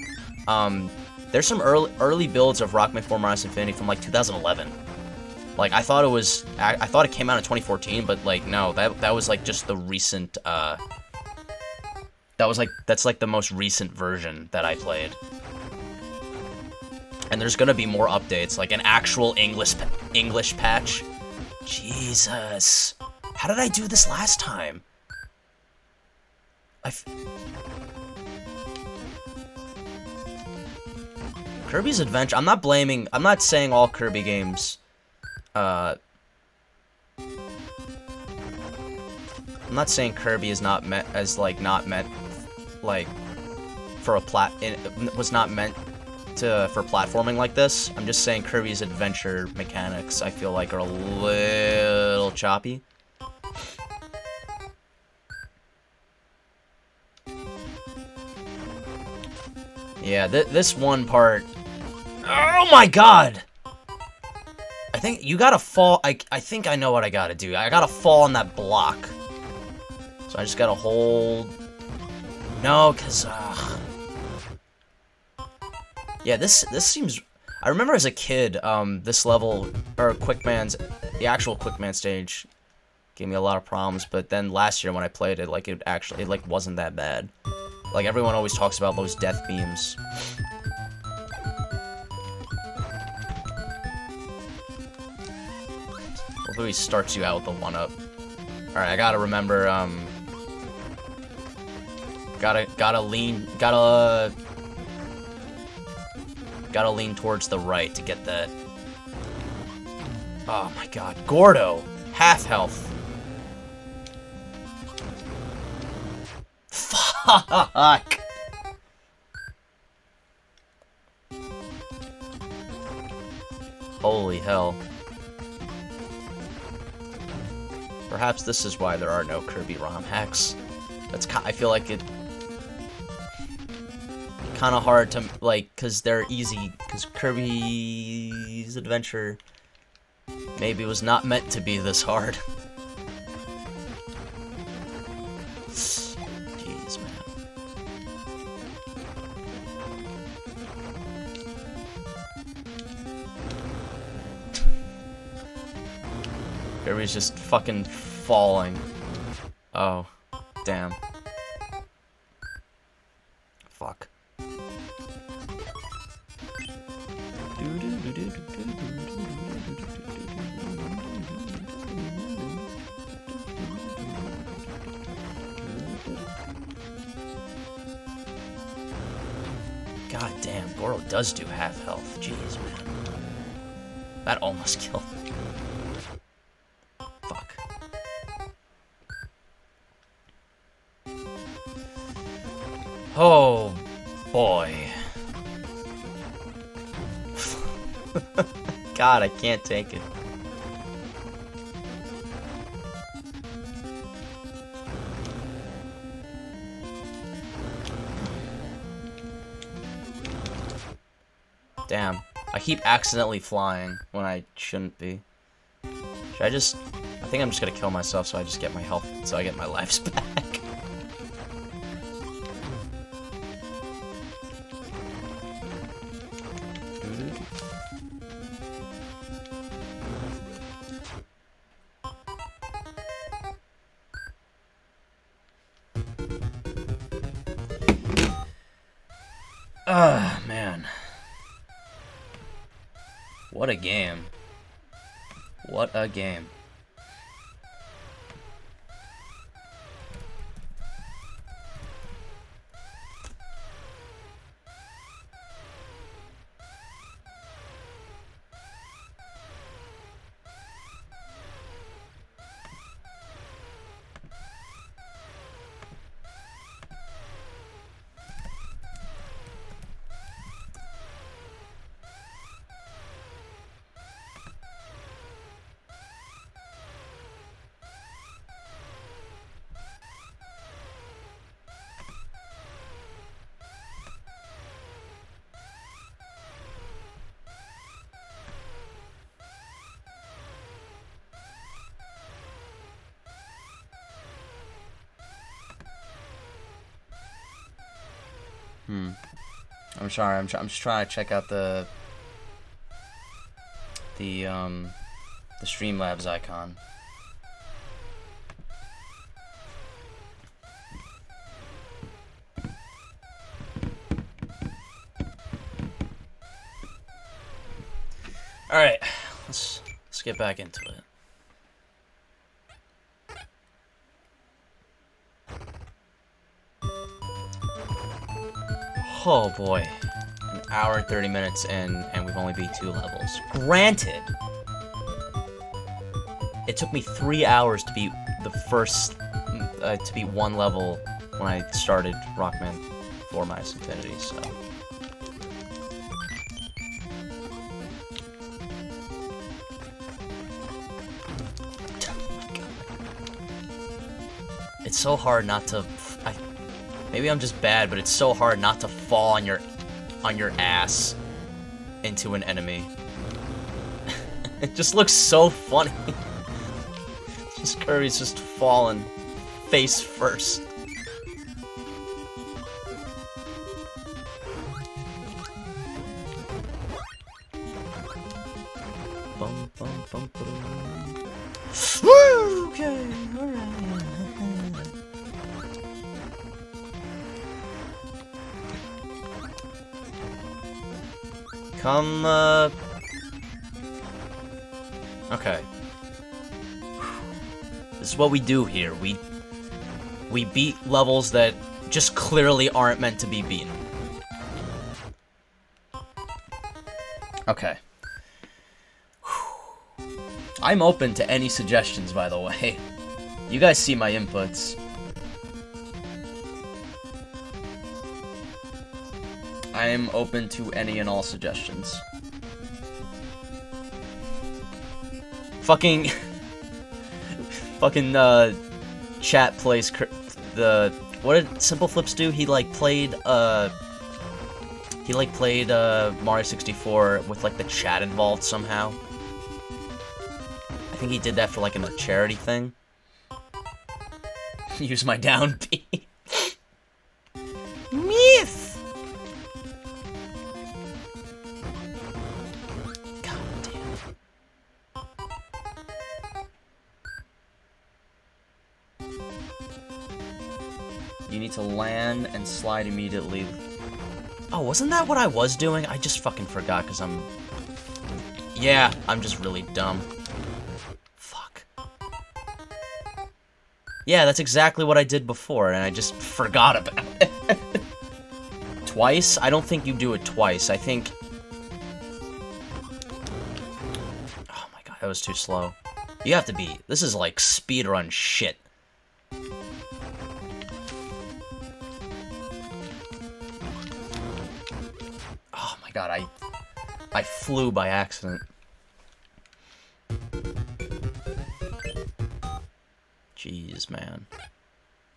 there's some early builds of Rockman 4 Minus Infinity from like 2011. Like, I thought it came out in 2014, but, like, no, that was, like, just the recent, that's, like, the most recent version that I played. And there's gonna be more updates, like, an actual English patch. Jesus. How did I do this last time? Kirby's Adventure, I'm not saying all Kirby games... I'm not saying Kirby is not meant as not meant for was not meant for platforming like this. I'm just saying Kirby's Adventure mechanics I feel like are a little choppy. Yeah, this one part. Oh my God! I think you gotta fall. I think I know what I gotta do. I gotta fall on that block. So I just gotta hold. No, cause yeah, this seems. I remember as a kid, this level or the actual Quickman stage, gave me a lot of problems. But then last year when I played it, like it wasn't that bad. Like everyone always talks about those death beams. Hopefully he starts you out with the 1-up. Alright, I gotta remember, gotta lean towards the right to get that. Oh my God, Gordo! Half health. Fuck! Holy hell. Perhaps this is why there are no Kirby ROM hacks. I feel like it kind of hard to, like, because they're easy, because Kirby's Adventure maybe was not meant to be this hard. Jeez, man. Kirby's just fucking falling. Oh, damn. Fuck. Damn, Goro does do half health. Jeez, man. That almost killed me. Fuck. Oh, boy. God, I can't take it. Damn. I keep accidentally flying when I shouldn't be. Should I just... I think I'm just gonna kill myself so I just get my health, so I get my lives back. Man. What a game. What a game. I'm sorry. I'm just trying to check out the Streamlabs icon. All right, let's get back into it. Oh boy, an hour and 30 minutes in, and we've only beat 2 levels. Granted, it took me 3 hours to beat the first, to beat 1 level when I started Rockman for my Infinity, so. It's so hard not to. Maybe I'm just bad, but it's so hard not to fall on your ass into an enemy. It just looks so funny. Just Kirby's just falling face first. Bum, bum, bum, bum. Woo! Okay, alright. Come, okay. This is what we do here. We beat levels that just clearly aren't meant to be beaten. Okay. I'm open to any suggestions, by the way. You guys see my inputs. I am open to any and all suggestions. Fucking chat plays what did Simple Flips do? He played Mario 64 with the chat involved somehow. I think he did that for a charity thing. Use my down B. Myth. You need to land and slide immediately. Oh, wasn't that what I was doing? I just fucking forgot because I'm... Yeah, I'm just really dumb. Fuck. Yeah, that's exactly what I did before, and I just forgot about it. Twice? I don't think you do it twice. I think... Oh my god, that was too slow. You have to be... This is like speedrun shit. Oh my god, I flew by accident. Jeez, man.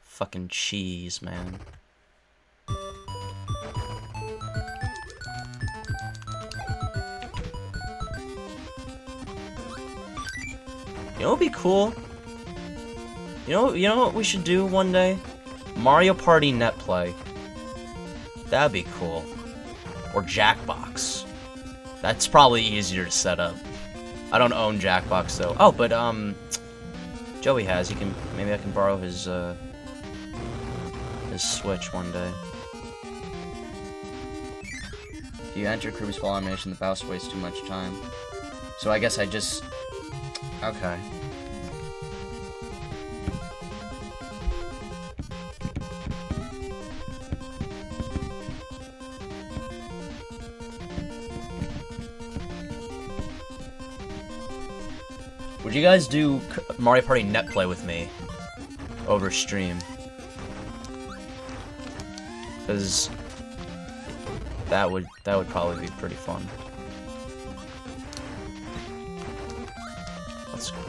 Fucking cheese, man. You know what would be cool? You know what we should do one day? Mario Party net play. That'd be cool. Or Jackbox. That's probably easier to set up. I don't own Jackbox though. Oh, but Joey has. He can. Maybe I can borrow his Switch one day. If you enter Kirby's Fall animation, the boss wastes too much time. So I guess I just. Okay. Would you guys do Mario Party net play with me over stream? Because that would probably be pretty fun. Let's go.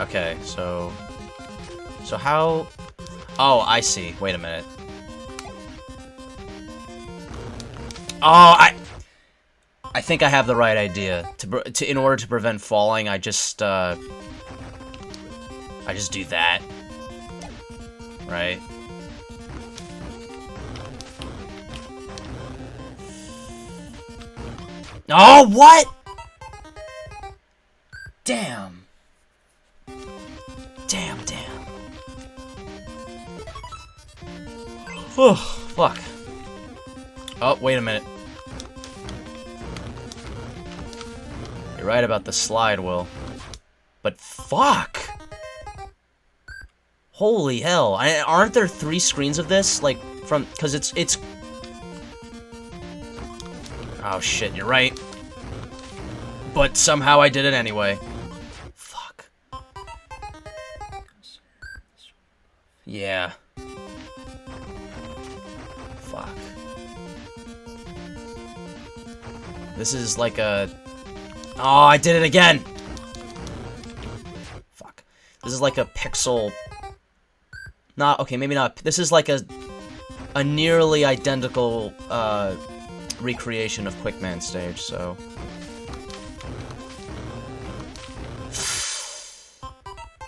Okay, so how? Oh, I see. Wait a minute. Oh, I think I have the right idea. In order to prevent falling, I just do that. Right? Oh, what? Damn. Damn. Oh, fuck. Oh, wait a minute. You're right about the slide, Will. But fuck! Holy hell. Aren't there 3 screens of this? Like, cause it's... Oh shit, you're right. But somehow I did it anyway. Fuck. Yeah. Fuck. This is like a... Oh, I did it again! Fuck. This is like a pixel... Not... Okay, maybe not. This is like a nearly identical, recreation of Quickman stage, so...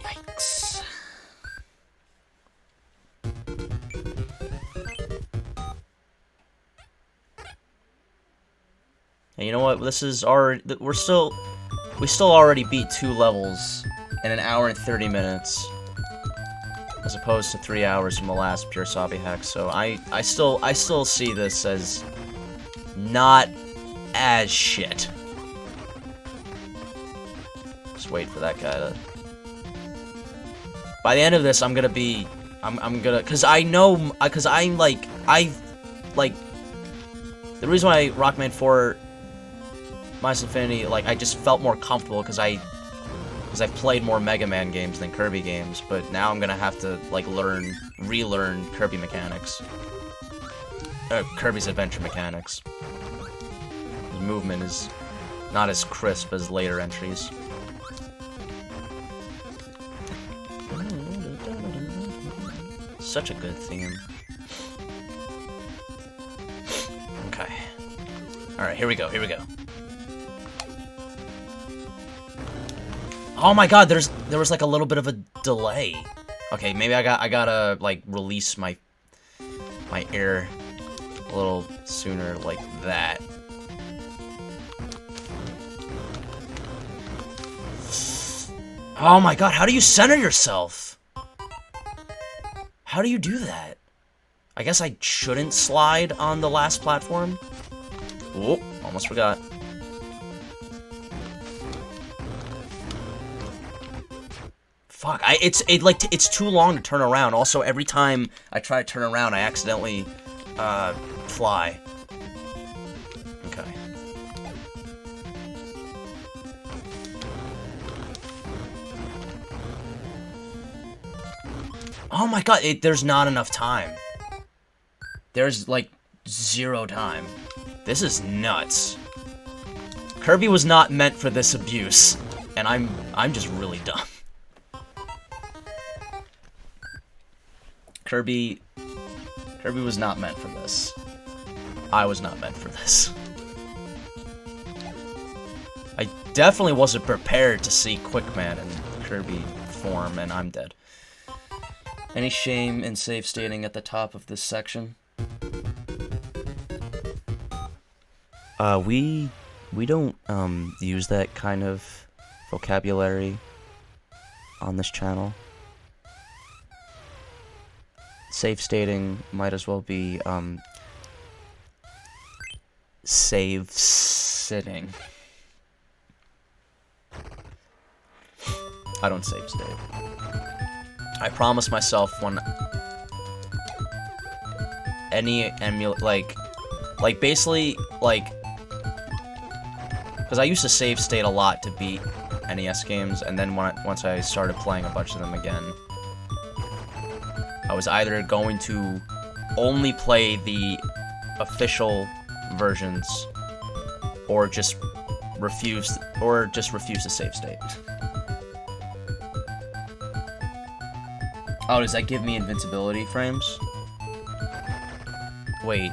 Yikes. And you know what? This is already... We still already beat 2 levels in 1 hour and 30 minutes. As opposed to 3 hours from the last Puresabe hack, so I still see this as not as shit. Just wait for that guy to... By the end of this, I'm gonna... Cause I know... Cause I'm like... The reason why Rockman 4... Minus Infinity, like, I just felt more comfortable because I've played more Mega Man games than Kirby games, but now I'm gonna have to, like, relearn Kirby mechanics. Kirby's adventure mechanics. His movement is not as crisp as later entries. Such a good theme. Okay. Alright, here we go. Oh my god, there was like a little bit of a delay. Okay, maybe I gotta like release my air a little sooner, like that. Oh my god, how do you center yourself? How do you do that? I guess I shouldn't slide on the last platform. Oh, almost forgot. Fuck, it's too long to turn around. Also, every time I try to turn around, I accidentally, fly. Okay. Oh my god, there's not enough time. There's, like, 0 time. This is nuts. Kirby was not meant for this abuse, and I'm just really dumb. Kirby was not meant for this. I was not meant for this. I definitely wasn't prepared to see Quickman in Kirby form, and I'm dead. Any shame in save stating at the top of this section? We don't, use that kind of vocabulary on this channel. Save stating might as well be, save sitting. I don't save state. I promise myself when any like basically, like, because I used to save state a lot to beat NES games, and then once I started playing a bunch of them again, I was either going to only play the official versions, or just refuse to save state. Oh, does that give me invincibility frames? Wait,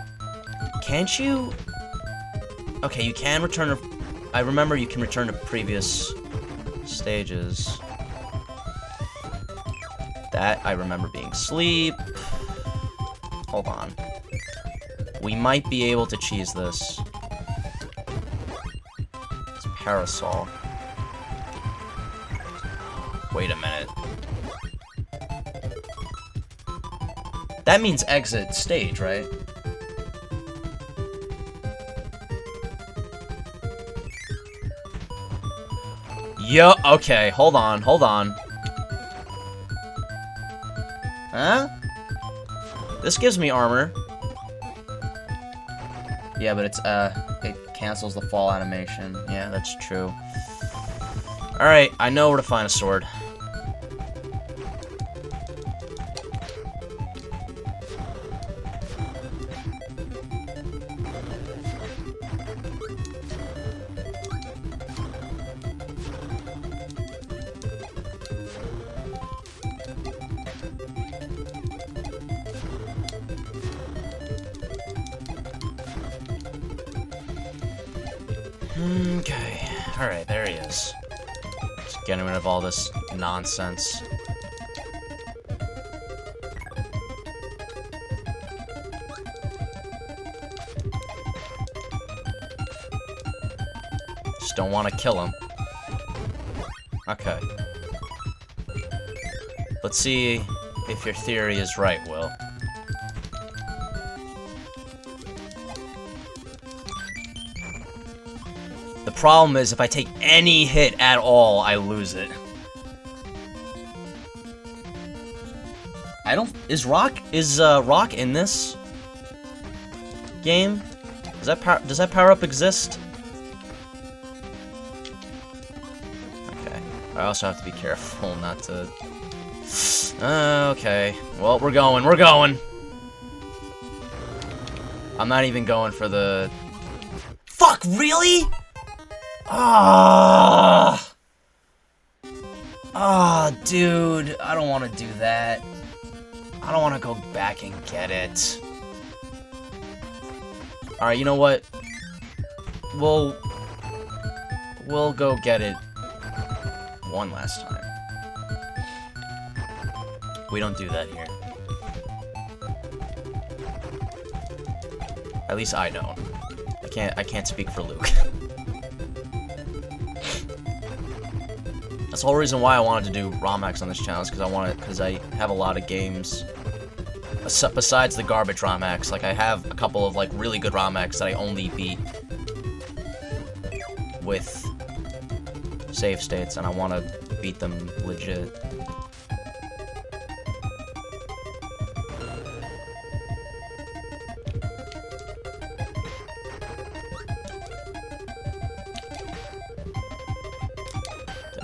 can't you? Okay, you can return to... I remember you can return to previous stages. That I remember being sleep. Hold on. We might be able to cheese this. It's parasol. Wait a minute. That means exit stage, right? Yo, okay, hold on. Huh? This gives me armor. Yeah, but it's, it cancels the fall animation. Yeah, that's true. Alright, I know where to find a sword. Okay, alright, there he is. Just getting rid of all this nonsense. Just don't want to kill him. Okay. Let's see if your theory is right, Will. The problem is, if I take any hit at all, I lose it. I don't... Is Rock in this game? Does that power-up exist? Okay. I also have to be careful not to... okay. Well, we're going. I'm not even going for the... Fuck, really? Dude, I don't want to do that. I don't want to go back and get it. Alright, you know what? We'll go get it one last time. We don't do that here. At least I don't. I can't speak for Luke. That's the whole reason why I wanted to do ROM hacks on this channel, is because I have a lot of games besides the garbage ROM hacks. Like, I have a couple of like really good ROM hacks that I only beat with save states, and I want to beat them legit.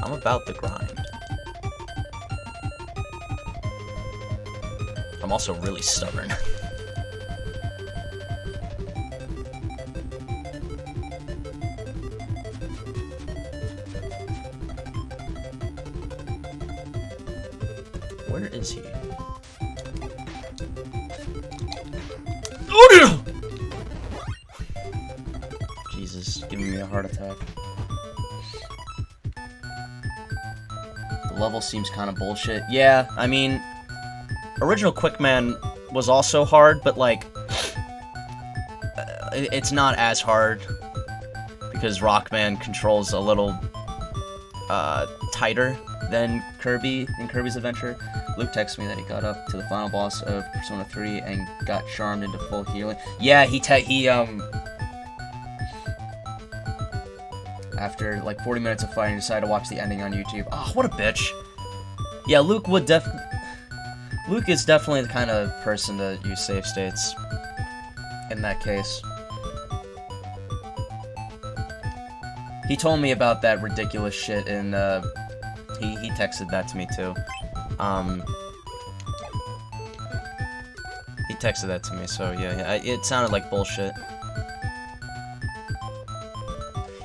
I'm about the grind. I'm also really stubborn. Where is he? Oh no! Jesus, giving me a heart attack. The level seems kind of bullshit. Yeah, I mean, original Quickman was also hard, but like, it's not as hard because Rockman controls a little tighter than Kirby in Kirby's Adventure. Luke texted me that he got up to the final boss of Persona 3 and got charmed into full healing. Yeah, after like 40 minutes of fighting, decided to watch the ending on YouTube. Oh, what a bitch. Yeah, Luke is definitely the kind of person to use save states in that case. He told me about that ridiculous shit and he texted that to me too. He texted that to me, so yeah, it sounded like bullshit.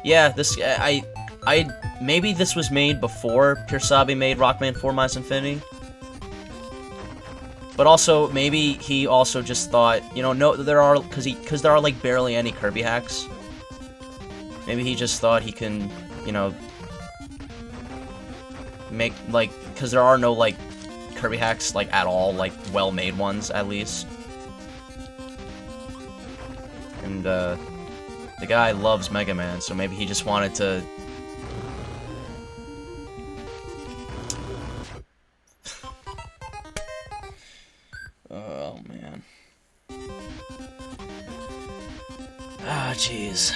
Yeah, maybe this was made before Puresabe made Rockman 4 Minus Infinity. But also, maybe he also just thought, you know, no, because there are like barely any Kirby hacks. Maybe he just thought he can, you know, make, like, because there are no, like, Kirby hacks, like, at all, like, well-made ones, at least. And, the guy loves Mega Man, so maybe he just wanted to... Oh, man. Ah, jeez.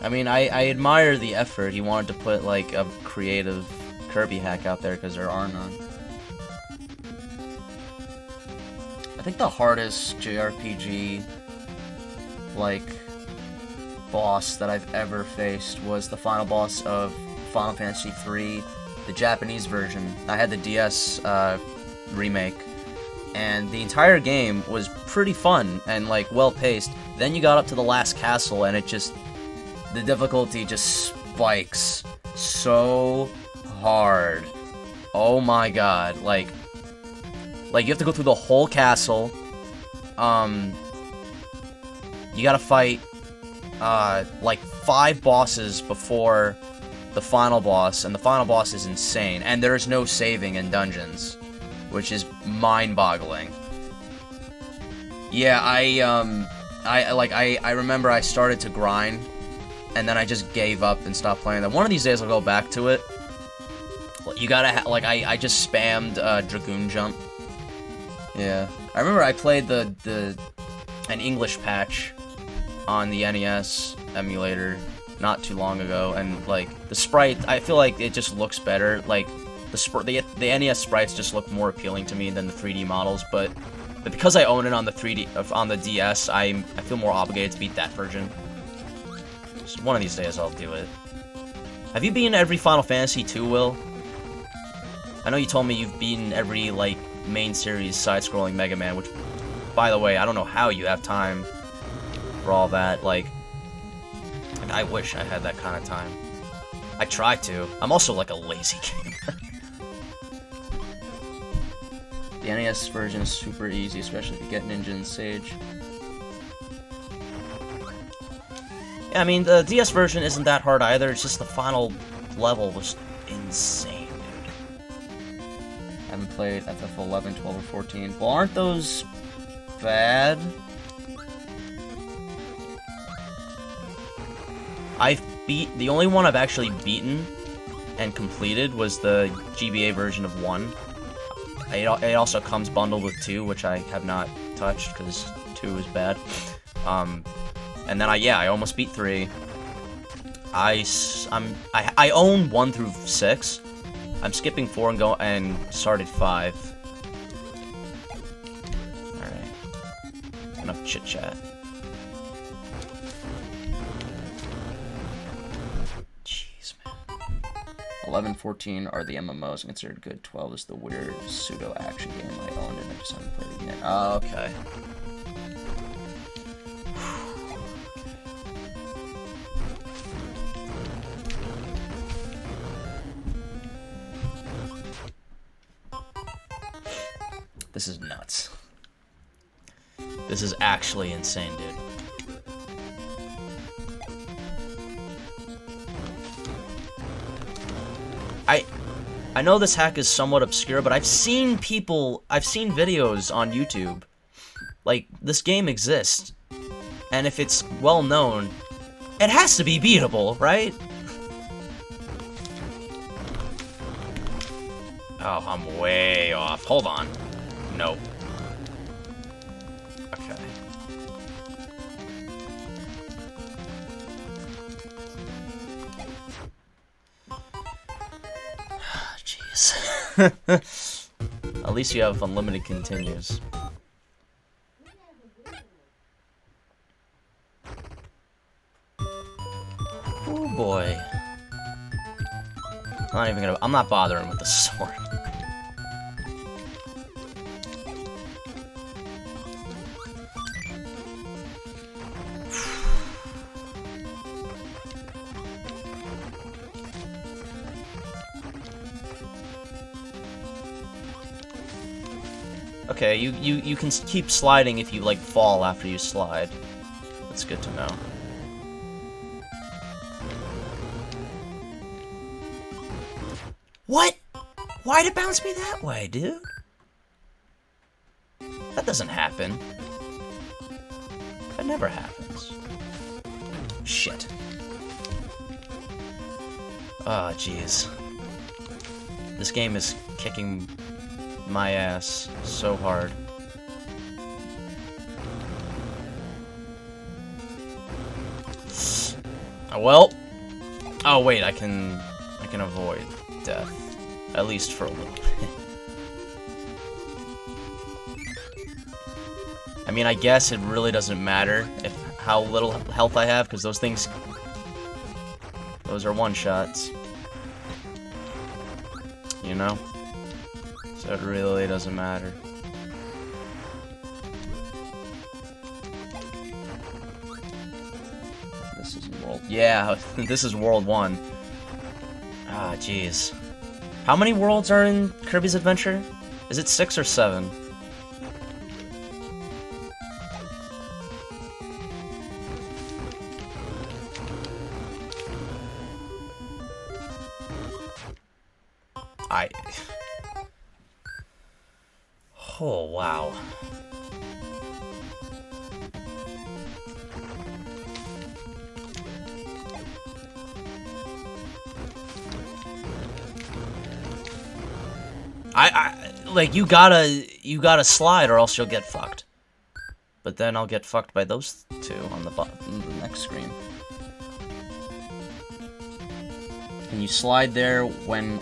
I mean, I admire the effort. He wanted to put, like, a creative Kirby hack out there, because there are none. I think the hardest JRPG, like, boss that I've ever faced was the final boss of Final Fantasy III, the Japanese version. I had the DS remake, and the entire game was pretty fun and, like, well-paced. Then you got up to the last castle, and it just... the difficulty just spikes so hard. Oh my god, like you have to go through the whole castle. You gotta fight, like 5 bosses before the final boss, and the final boss is insane, and there is no saving in dungeons, which is mind-boggling. Yeah, I remember I started to grind, and then I just gave up and stopped playing that. One of these days I'll go back to it. You gotta I just spammed Dragoon Jump. Yeah. I remember I played an English patch on the NES emulator not too long ago, and like the sprite, I feel like it just looks better. Like the NES sprites just look more appealing to me than the 3D models, but because I own it on the DS, I feel more obligated to beat that version. So one of these days I'll do it. Have you beaten every Final Fantasy 2, Will? I know you told me you've beaten every, like, main series side-scrolling Mega Man, which, by the way, I don't know how you have time for all that. Like, I wish I had that kind of time. I try to. I'm also, like, a lazy gamer. The NES version is super easy, especially if you get Ninja and Sage. Yeah, I mean, the DS version isn't that hard either, it's just the final level was insane, dude. I haven't played FF 11, 12, or 14. Well, aren't those bad? The only one I've actually beaten and completed was the GBA version of 1. It also comes bundled with 2, which I have not touched, because 2 is bad. And then I almost beat 3. I own 1 through 6. I'm skipping 4 and start at 5. Alright. Enough chit chat. Jeez, man. 11, 14 are the MMOs considered good. 12 is the weird pseudo action game I owned and I just haven't played it yet. Oh, okay. This is nuts. This is actually insane, dude. I know this hack is somewhat obscure, but I've seen videos on YouTube. Like, this game exists. And if it's well known, it has to be beatable, right? Oh, I'm way off. Hold on. Nope. Okay. Jeez. At least you have unlimited continues. Oh boy. I'm not bothering with the sword. Okay, you can keep sliding if you, like, fall after you slide. That's good to know. What? Why'd it bounce me that way, dude? That doesn't happen. That never happens. Shit. Oh, jeez. This game is kicking my ass so hard. Well, oh wait, I can avoid death, at least for a little bit. I mean, I guess it really doesn't matter if how little health I have, because those are one-shots, you know? So it really doesn't matter. This is world... Yeah, this is world 1. Ah, jeez. How many worlds are in Kirby's Adventure? Is it 6 or 7? Oh, wow. Like, you gotta slide or else you'll get fucked. But then I'll get fucked by those two on the next screen. Can you slide there when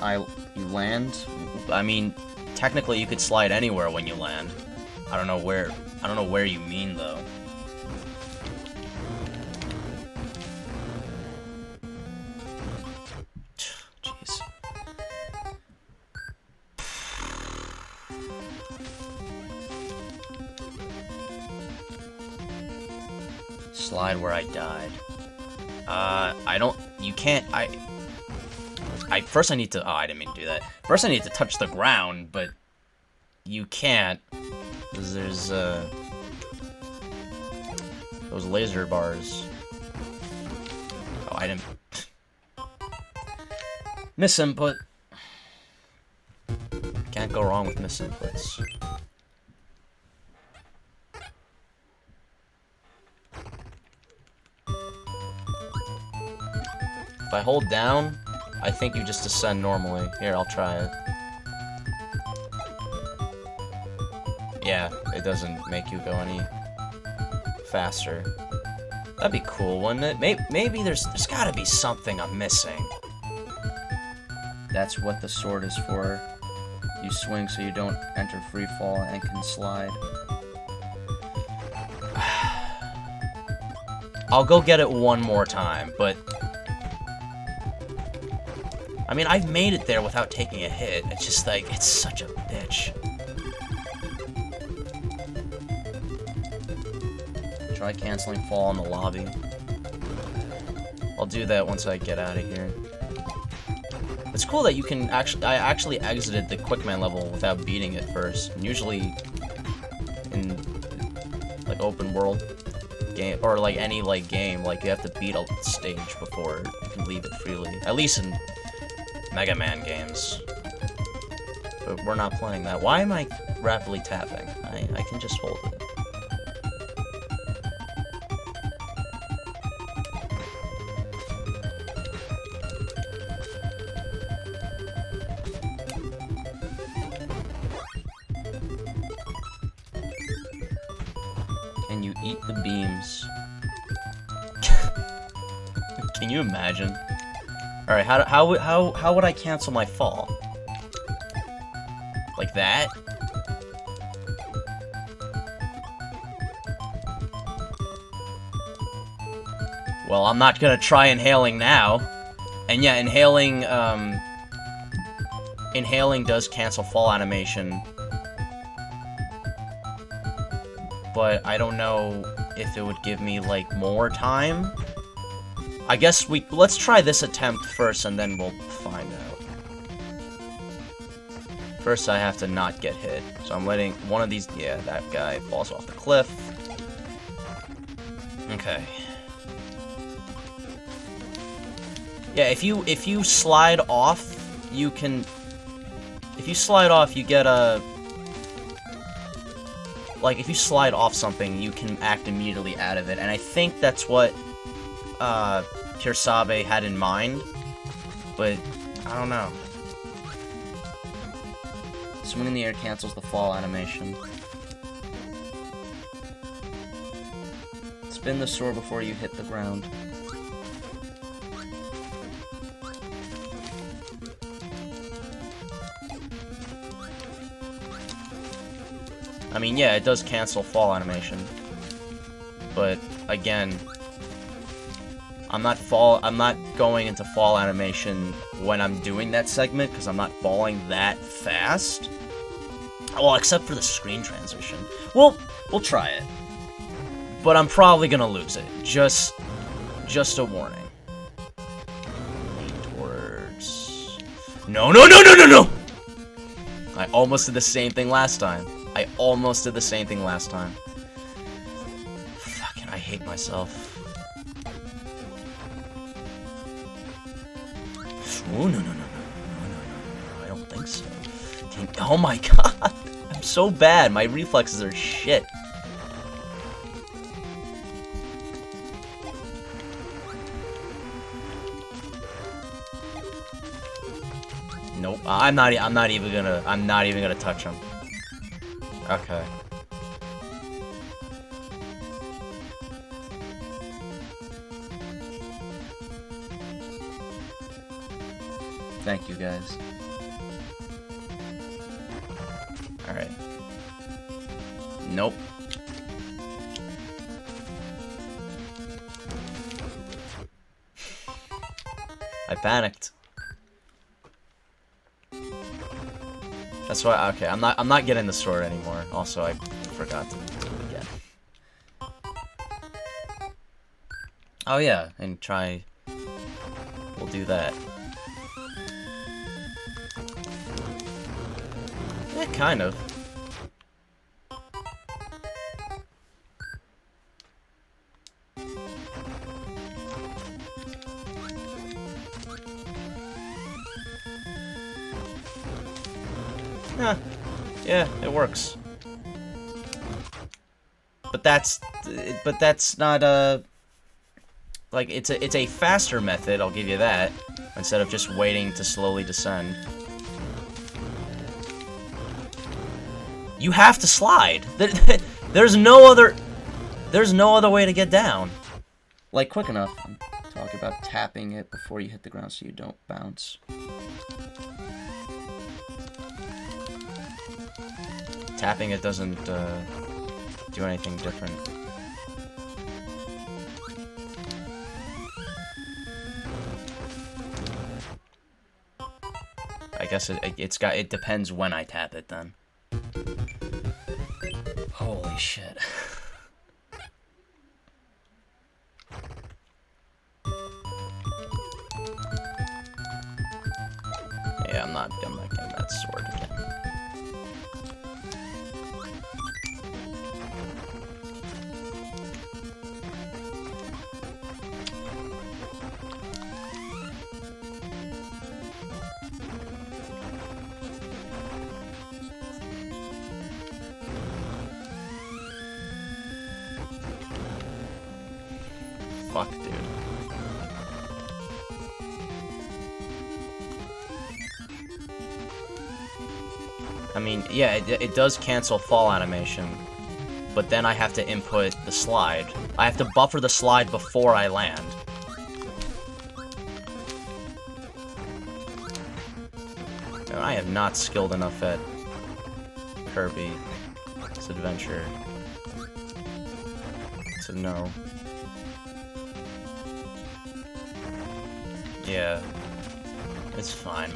you land? I mean, technically you could slide anywhere when you land. I don't know where you mean though. Jeez. Slide where I died. You can't, first I need to, oh, I didn't mean to do that. First I need to touch the ground, but you can't, because there's, those laser bars. Oh, I didn't, misinput. Can't go wrong with misinputs. If I hold down, I think you just descend normally. Here, I'll try it. Yeah, it doesn't make you go any faster. That'd be cool, wouldn't it? Maybe there's gotta be something I'm missing. That's what the sword is for. You swing so you don't enter free fall and can slide. I'll go get it one more time, but... I mean, I've made it there without taking a hit. It's just like, it's such a bitch. Try canceling fall in the lobby. I'll do that once I get out of here. It's cool that you can actually... I actually exited the Quickman level without beating it first. Usually, in, like, open world game, or, like, any, like, game, like, you have to beat a stage before you can leave it freely. At least in Mega Man games. But we're not playing that. Why am I rapidly tapping? I can just hold it. And you eat the beams. Can you imagine? Alright, how would I cancel my fall? Like that? Well, I'm not gonna try inhaling now. And yeah, inhaling does cancel fall animation. But I don't know if it would give me, like, more time. I guess let's try this attempt first, and then we'll find out. First, I have to not get hit. So I'm letting one of these... Yeah, that guy falls off the cliff. Okay. Yeah, if you slide off, you can... If you slide off, you get a... Like, if you slide off something, you can act immediately out of it. And I think that's what Puresabe had in mind. But, I don't know. Swing in the air cancels the fall animation. Spin the sword before you hit the ground. I mean, yeah, it does cancel fall animation. But, again, I'm not going into fall animation when I'm doing that segment, because I'm not falling that fast. Well, except for the screen transition. We'll try it. But I'm probably gonna lose it. Just a warning. Lean towards... No! I almost did the same thing last time. Fucking, I hate myself. Oh, no, I don't think so. Oh my god, I'm so bad. My reflexes are shit. Nope, I'm not even gonna touch him. Okay. Thank you, guys. Alright. Nope. I panicked. That's why. Okay, I'm not getting the sword anymore. Also, I forgot to do it again. Oh yeah, and try. We'll do that. Yeah, kind of. Yeah, it works. But that's not like it's a faster method, I'll give you that, instead of just waiting to slowly descend. You have to slide. There's no other way to get down. Like, quick enough. I'm talking about tapping it before you hit the ground so you don't bounce. Tapping it doesn't do anything different. I guess it depends when I tap it then. Holy shit. Yeah, I'm not getting that sword again. Fuck, dude. I mean, yeah, it does cancel fall animation, but then I have to input the slide. I have to buffer the slide before I land. And I am not skilled enough at Kirby's Adventure to know. Yeah, it's fine.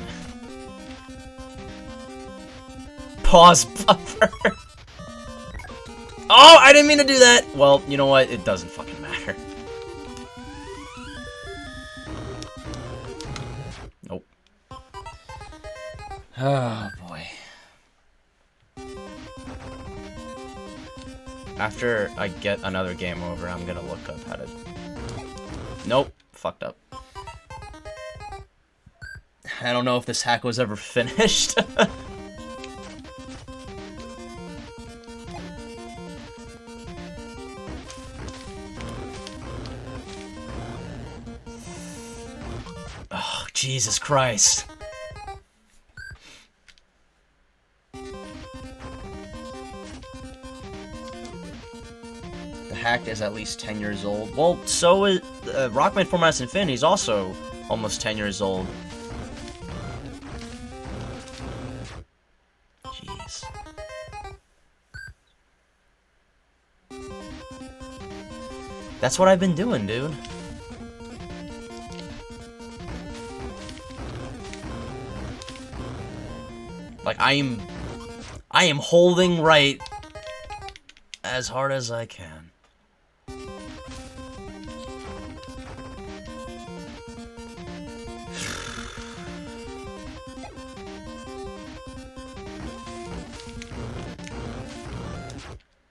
Pause buffer. Oh, I didn't mean to do that. Well, you know what? It doesn't fucking matter. Nope. Oh, boy. After I get another game over, I'm gonna look up how to... Nope. Fucked up. I don't know if this hack was ever finished. Oh, Jesus Christ. The hack is at least 10 years old. Well, so is Rockman 4 Minus Infinity is also almost 10 years old. Jeez. That's what I've been doing, dude. Like, I am holding right as hard as I can.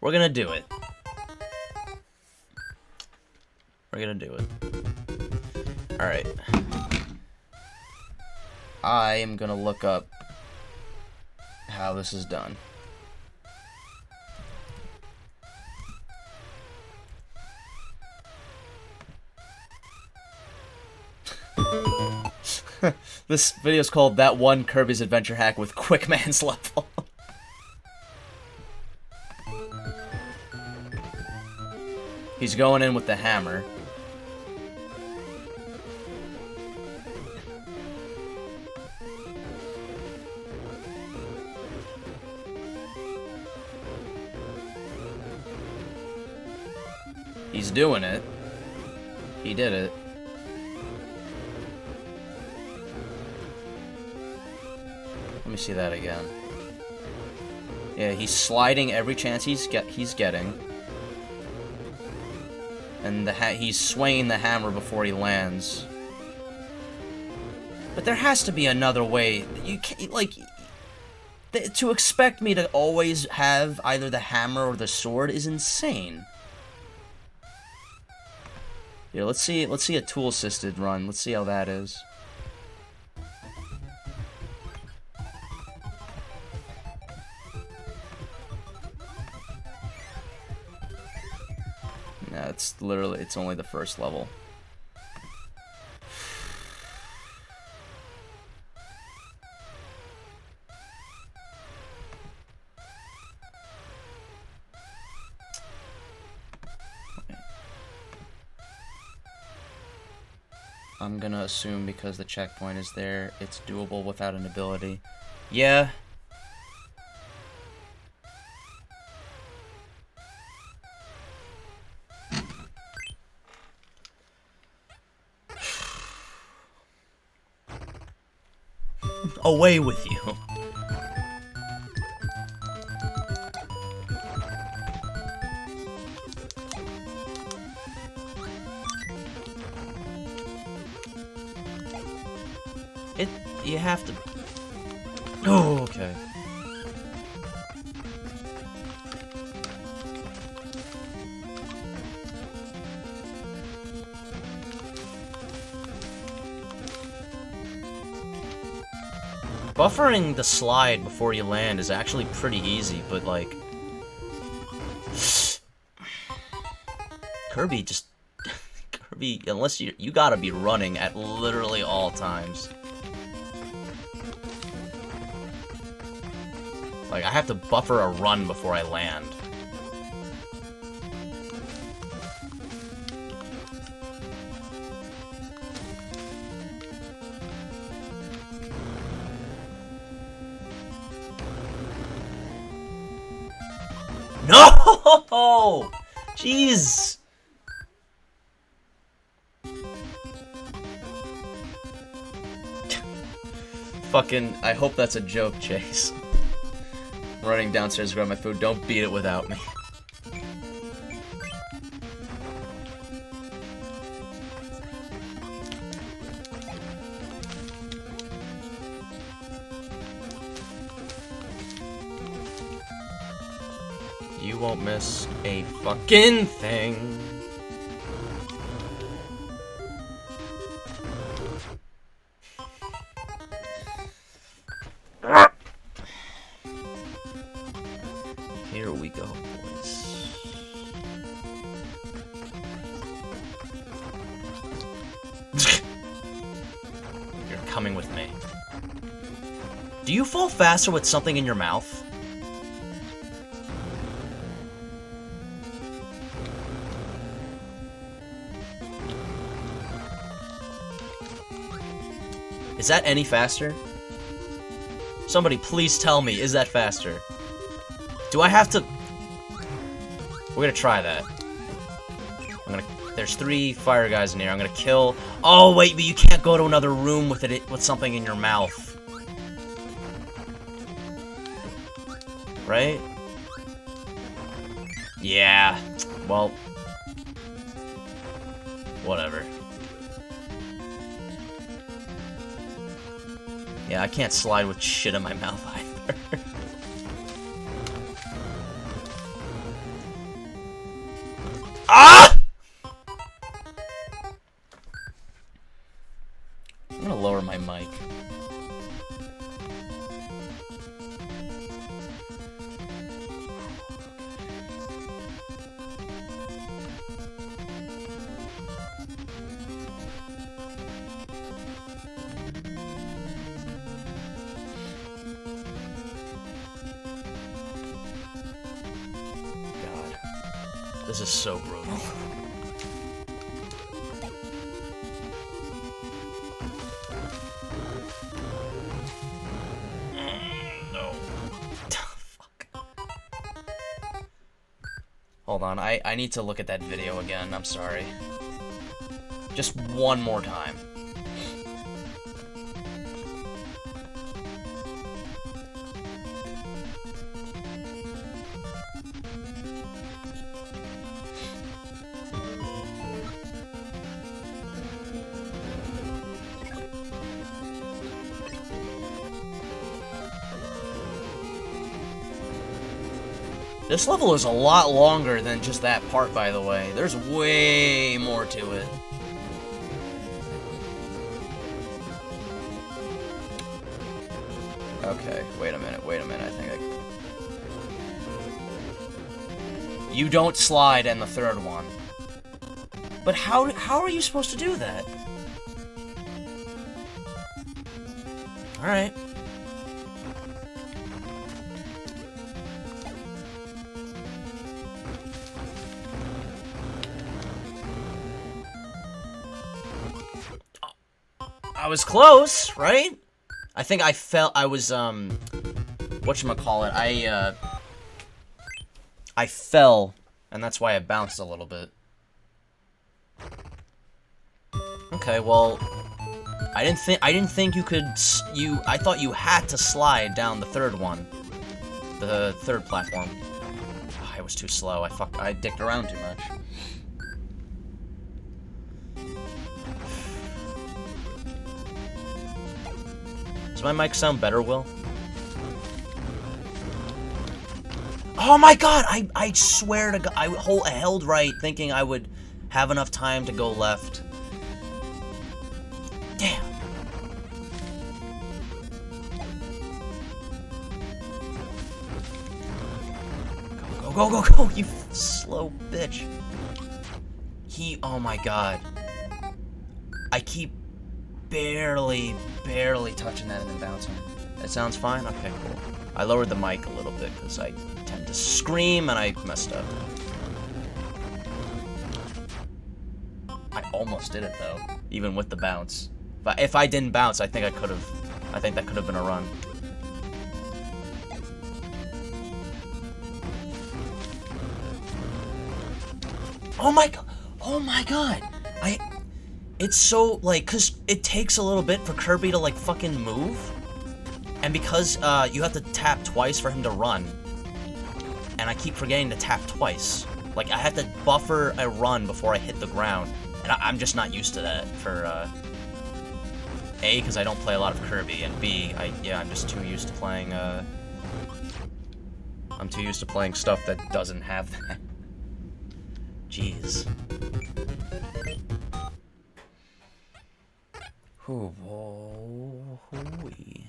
We're gonna do it. We're gonna do it. Alright. I am gonna look up how this is done. This video is called That One Kirby's Adventure Hack with Quick Man's Level. He's going in with the hammer. He's doing it. He did it. Let me see that again. Yeah, he's sliding every chance he's getting. And he's swinging the hammer before he lands. But there has to be another way. You can't, like, to expect me to always have either the hammer or the sword is insane. Yeah, let's see a tool-assisted run. Let's see how that is. Yeah, it's only the first level. I'm gonna assume because the checkpoint is there, it's doable without an ability. Yeah. Away with you. You have to... Oh, okay. Buffering the slide before you land is actually pretty easy, but like... Kirby just... Kirby, unless you gotta be running at literally all times. Like, I have to buffer a run before I land. No! Jeez! Fucking, I hope that's a joke, Chase. I'm running downstairs to grab my food. Don't beat it without me. You won't miss a fucking thing. Here we go, boys. You're coming with me. Do you fall faster with something in your mouth? Is that any faster? Somebody please tell me, is that faster? Do I have to... We're gonna try that. There's 3 fire guys in here. I'm gonna kill... Oh, wait, but you can't go to another room with with something in your mouth. Right? Yeah. Well... Whatever. Yeah, I can't slide with shit in my mouth either. Ah! I'm gonna lower my mic. This is so brutal. No. Fuck. Hold on, I need to look at that video again, I'm sorry. Just one more time. This level is a lot longer than just that part, by the way. There's way more to it. Okay, wait a minute, I think You don't slide in the third one. But how are you supposed to do that? Alright. was close, right? I think I fell. I was whatchamacallit? I fell, and that's why I bounced a little bit. Okay, well, I didn't think you could. I thought you had to slide down the third one, the third platform. Oh, I was too slow. I dicked around too much. Does my mic sound better, Will? Oh my god! I swear to God, I held right thinking I would have enough time to go left. Damn. Go, go, go, go, go, you slow bitch. Oh my god. I keep barely touching that and then bouncing. That sounds fine? Okay, cool. I lowered the mic a little bit because I tend to scream and I messed up. I almost did it though, even with the bounce. But if I didn't bounce, I think that could have been a run. Oh my god! Oh my god! It's so, like, cause it takes a little bit for Kirby to, like, fucking move. And because, you have to tap twice for him to run. And I keep forgetting to tap twice. Like, I have to buffer a run before I hit the ground. And I'm just not used to that for, A, because I don't play a lot of Kirby, and B, I'm just too used to playing, I'm too used to playing stuff that doesn't have that. Jeez. Ooh, whoa, hooey.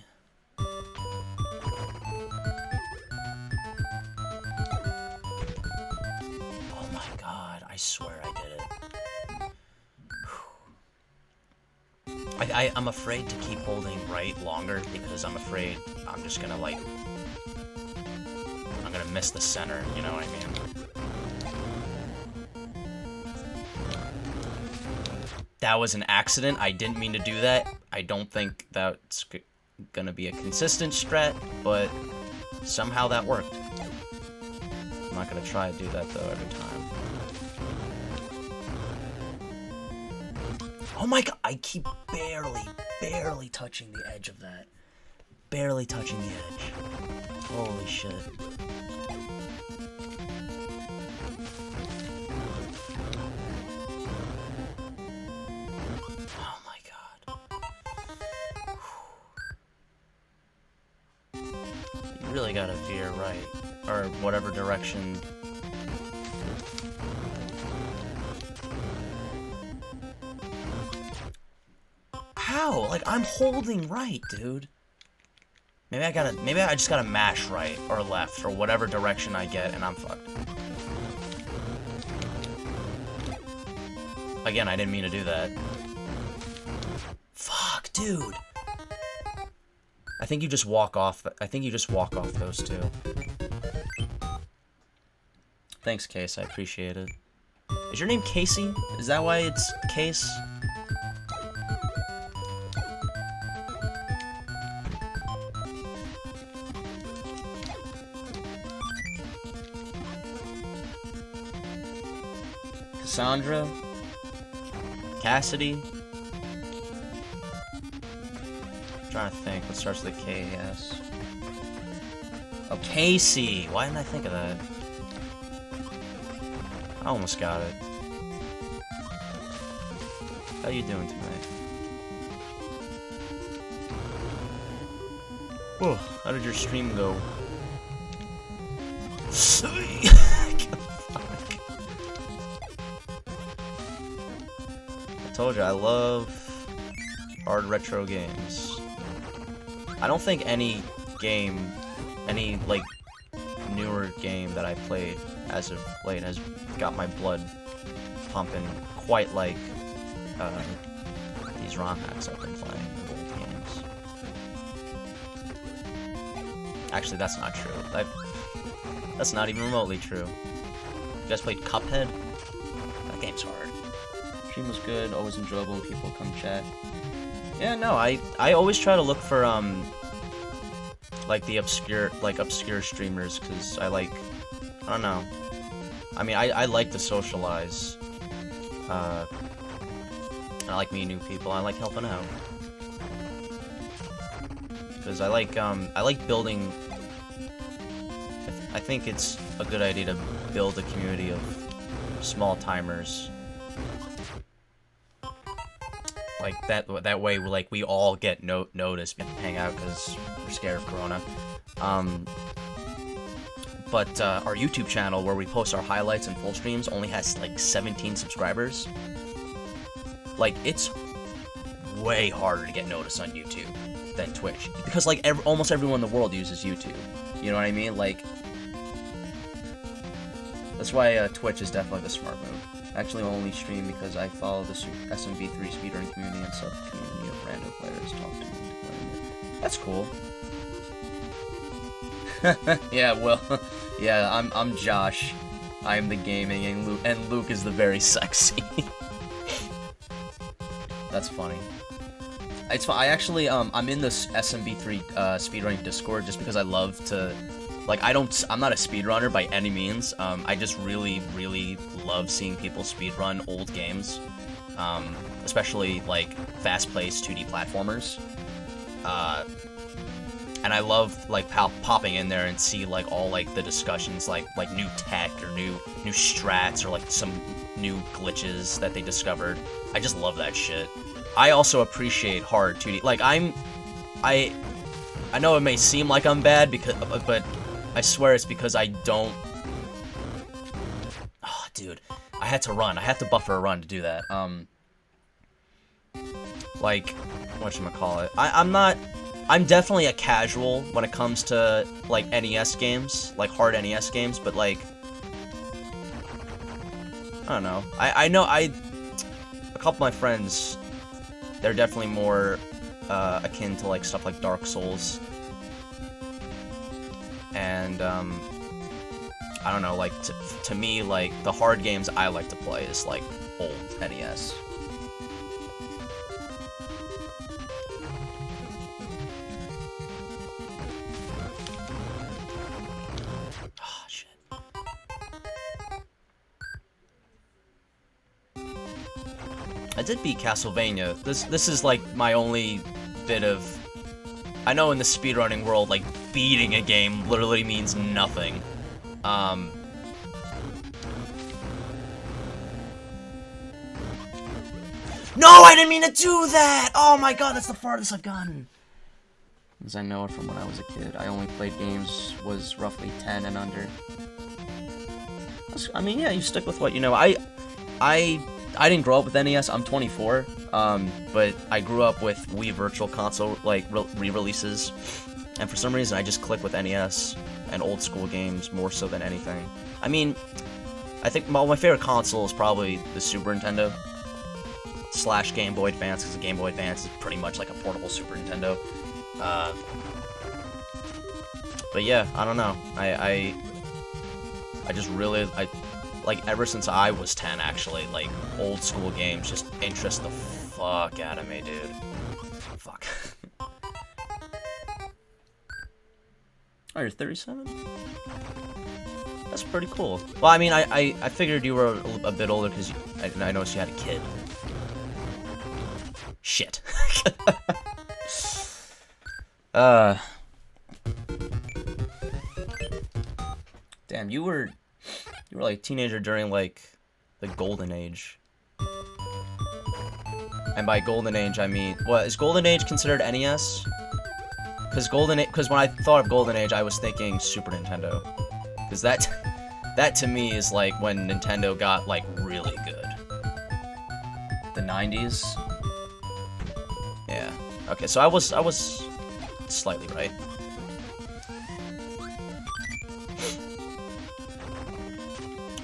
Oh my god, I swear I did it. I'm afraid to keep holding right longer because I'm afraid I'm just gonna, like, I'm gonna miss the center, you know what I mean? That was an accident. I didn't mean to do that. I don't think that's gonna be a consistent strat, but somehow that worked. I'm not gonna try to do that though every time. Oh my god, I keep barely touching the edge of that. Barely touching the edge. Holy shit. Really gotta veer right, or whatever direction. How? Like, I'm holding right, dude. Maybe I just gotta mash right, or left, or whatever direction I get, and I'm fucked. Again, I didn't mean to do that. Fuck, dude. I think you just walk off those two. Thanks, Case. I appreciate it. Is your name Casey? Is that why it's Case? Cassandra? Cassidy? Trying to think what starts with a K-S. Oh, Casey! Why didn't I think of that? I almost got it. How you doing tonight? Oh, how did your stream go? I told you I love hard retro games. I don't think any game, like, newer game that I played as of late has got my blood pumping quite like these ROM hacks I've been playing of old games. Actually, that's not true. That's not even remotely true. You guys played Cuphead? That game's hard. Stream was good, always enjoyable when people come chat. Yeah, no, I always try to look for like the obscure streamers, because I don't know. I mean, I like to socialize. I like meeting new people. I like helping out. Because I like building. I think it's a good idea to build a community of small timers. Like that way, like we all get noticed, we have to hang out because we're scared of Corona. But our YouTube channel, where we post our highlights and full streams, only has like 17 subscribers. Like, it's way harder to get noticed on YouTube than Twitch, because like almost everyone in the world uses YouTube. You know what I mean? Like, that's why Twitch is definitely the smart move. Actually, I only stream because I follow the SMB3 speedrunning community and sub-community of random players talk to me. That's cool. Yeah, well, yeah, I'm Josh. I'm the gaming, and Luke is the very sexy. That's funny. It's fun. I actually, I'm in this SMB3 speedrunning Discord just because I love to, like, I'm not a speedrunner by any means. I just really, really love seeing people speedrun old games, especially like fast-paced 2D platformers. And I love like popping in there and see like all like the discussions, like new tech or new strats or like some new glitches that they discovered. I just love that shit. I also appreciate hard 2D. Like I know it may seem like I'm bad but I swear it's because I don't. Oh, dude, I had to run. I had to buffer a run to do that. Like, whatchamacallit? I'm definitely a casual when it comes to, like, NES games, like, hard NES games, but, like, I don't know. I know a couple of my friends, they're definitely more, akin to, like, stuff like Dark Souls. And, I don't know, like, to me, like, the hard games I like to play is, like, old NES. I did beat Castlevania. This is like my only bit of. I know in the speedrunning world, like, beating a game literally means nothing. No, I didn't mean to do that! Oh my god, that's the farthest I've gotten. As I know it from when I was a kid. I only played games was roughly 10 and under. I mean, yeah, you stick with what you know. I didn't grow up with NES. I'm 24, but I grew up with Wii Virtual Console, like, re-releases, and for some reason I just click with NES and old school games more so than anything. I mean, I think my favorite console is probably the Super Nintendo / Game Boy Advance, because the Game Boy Advance is pretty much like a portable Super Nintendo. But yeah, I don't know. I just really, like, ever since I was 10, actually, like, old school games just interest the fuck out of me, dude. Fuck. Oh, you're 37? That's pretty cool. Well, I mean, I figured you were a bit older because I noticed you had a kid. Shit. Damn, you were like a teenager during, like, the golden age. And by golden age, I mean, what, is golden age considered NES? Because when I thought of golden age, I was thinking Super Nintendo. Because that to me is, like, when Nintendo got, like, really good. The 90s? Yeah. Okay, so I was slightly right.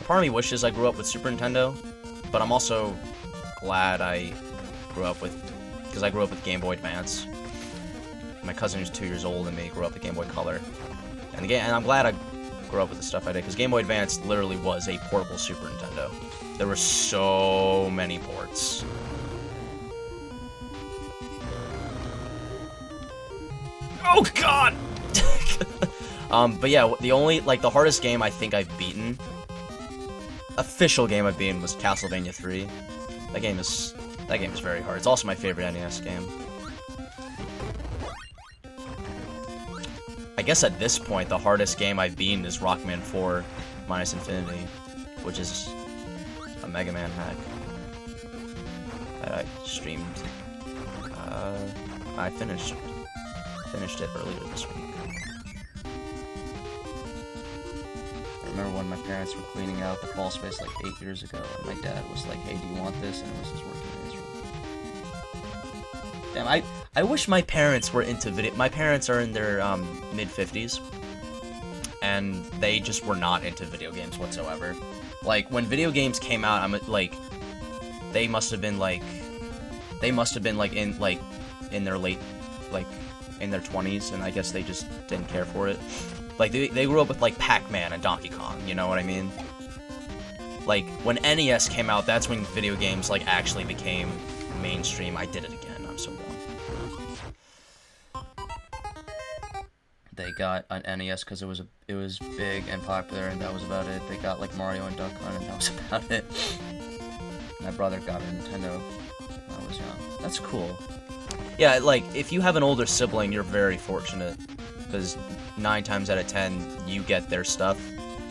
Part of me wishes I grew up with Super Nintendo, but I'm also glad I grew up with, because I grew up with Game Boy Advance. My cousin who's 2 years older than me grew up with Game Boy Color, and I'm glad I grew up with the stuff I did, because Game Boy Advance literally was a portable Super Nintendo. There were so many ports. Oh god! But yeah, the only, like, the hardest game I think I've beaten, official game I've beaten, was Castlevania 3. That game is very hard. It's also my favorite NES game. I guess at this point, the hardest game I've beaten is Rockman 4 minus Infinity, which is a Mega Man hack that I streamed. I finished it earlier this week. I remember when my parents were cleaning out the crawl space like 8 years ago, and my dad was like, "Hey, do you want this?" And it was his working days. Damn, I wish my parents were into video. My parents are in their mid-50s, and they just were not into video games whatsoever. Like, when video games came out, they must have been in their late, like, in their 20s, and I guess they just didn't care for it. Like, they grew up with, like, Pac-Man and Donkey Kong, you know what I mean? Like, when NES came out, that's when video games, like, actually became mainstream. I did it again, I'm so wrong. They got an NES because it was big and popular, and that was about it. They got, like, Mario and Duck Hunt, and that was about it. My brother got a Nintendo when I was young. That's cool. Yeah, like, if you have an older sibling, you're very fortunate, because 9 times out of 10, you get their stuff.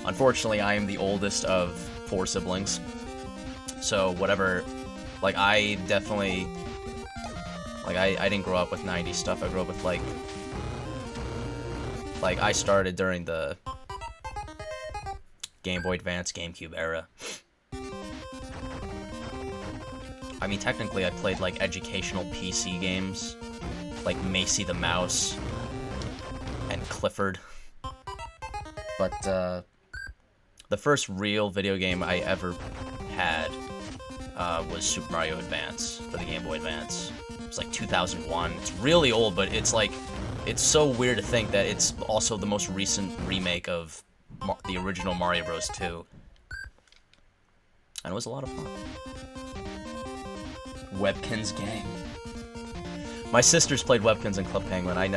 Unfortunately, I am the oldest of 4 siblings, so whatever, like, I definitely, like, I didn't grow up with 90s stuff. I grew up with, like, I started during the Game Boy Advance, GameCube era. I mean, technically, I played, like, educational PC games, like Macy the Mouse and Clifford. But, the first real video game I ever had, was Super Mario Advance for the Game Boy Advance. It was, like, 2001. It's really old, but it's, like, it's so weird to think that it's also the most recent remake of the original Mario Bros. 2. And it was a lot of fun. Webkins Gang. My sisters played Webkins and Club Penguin. I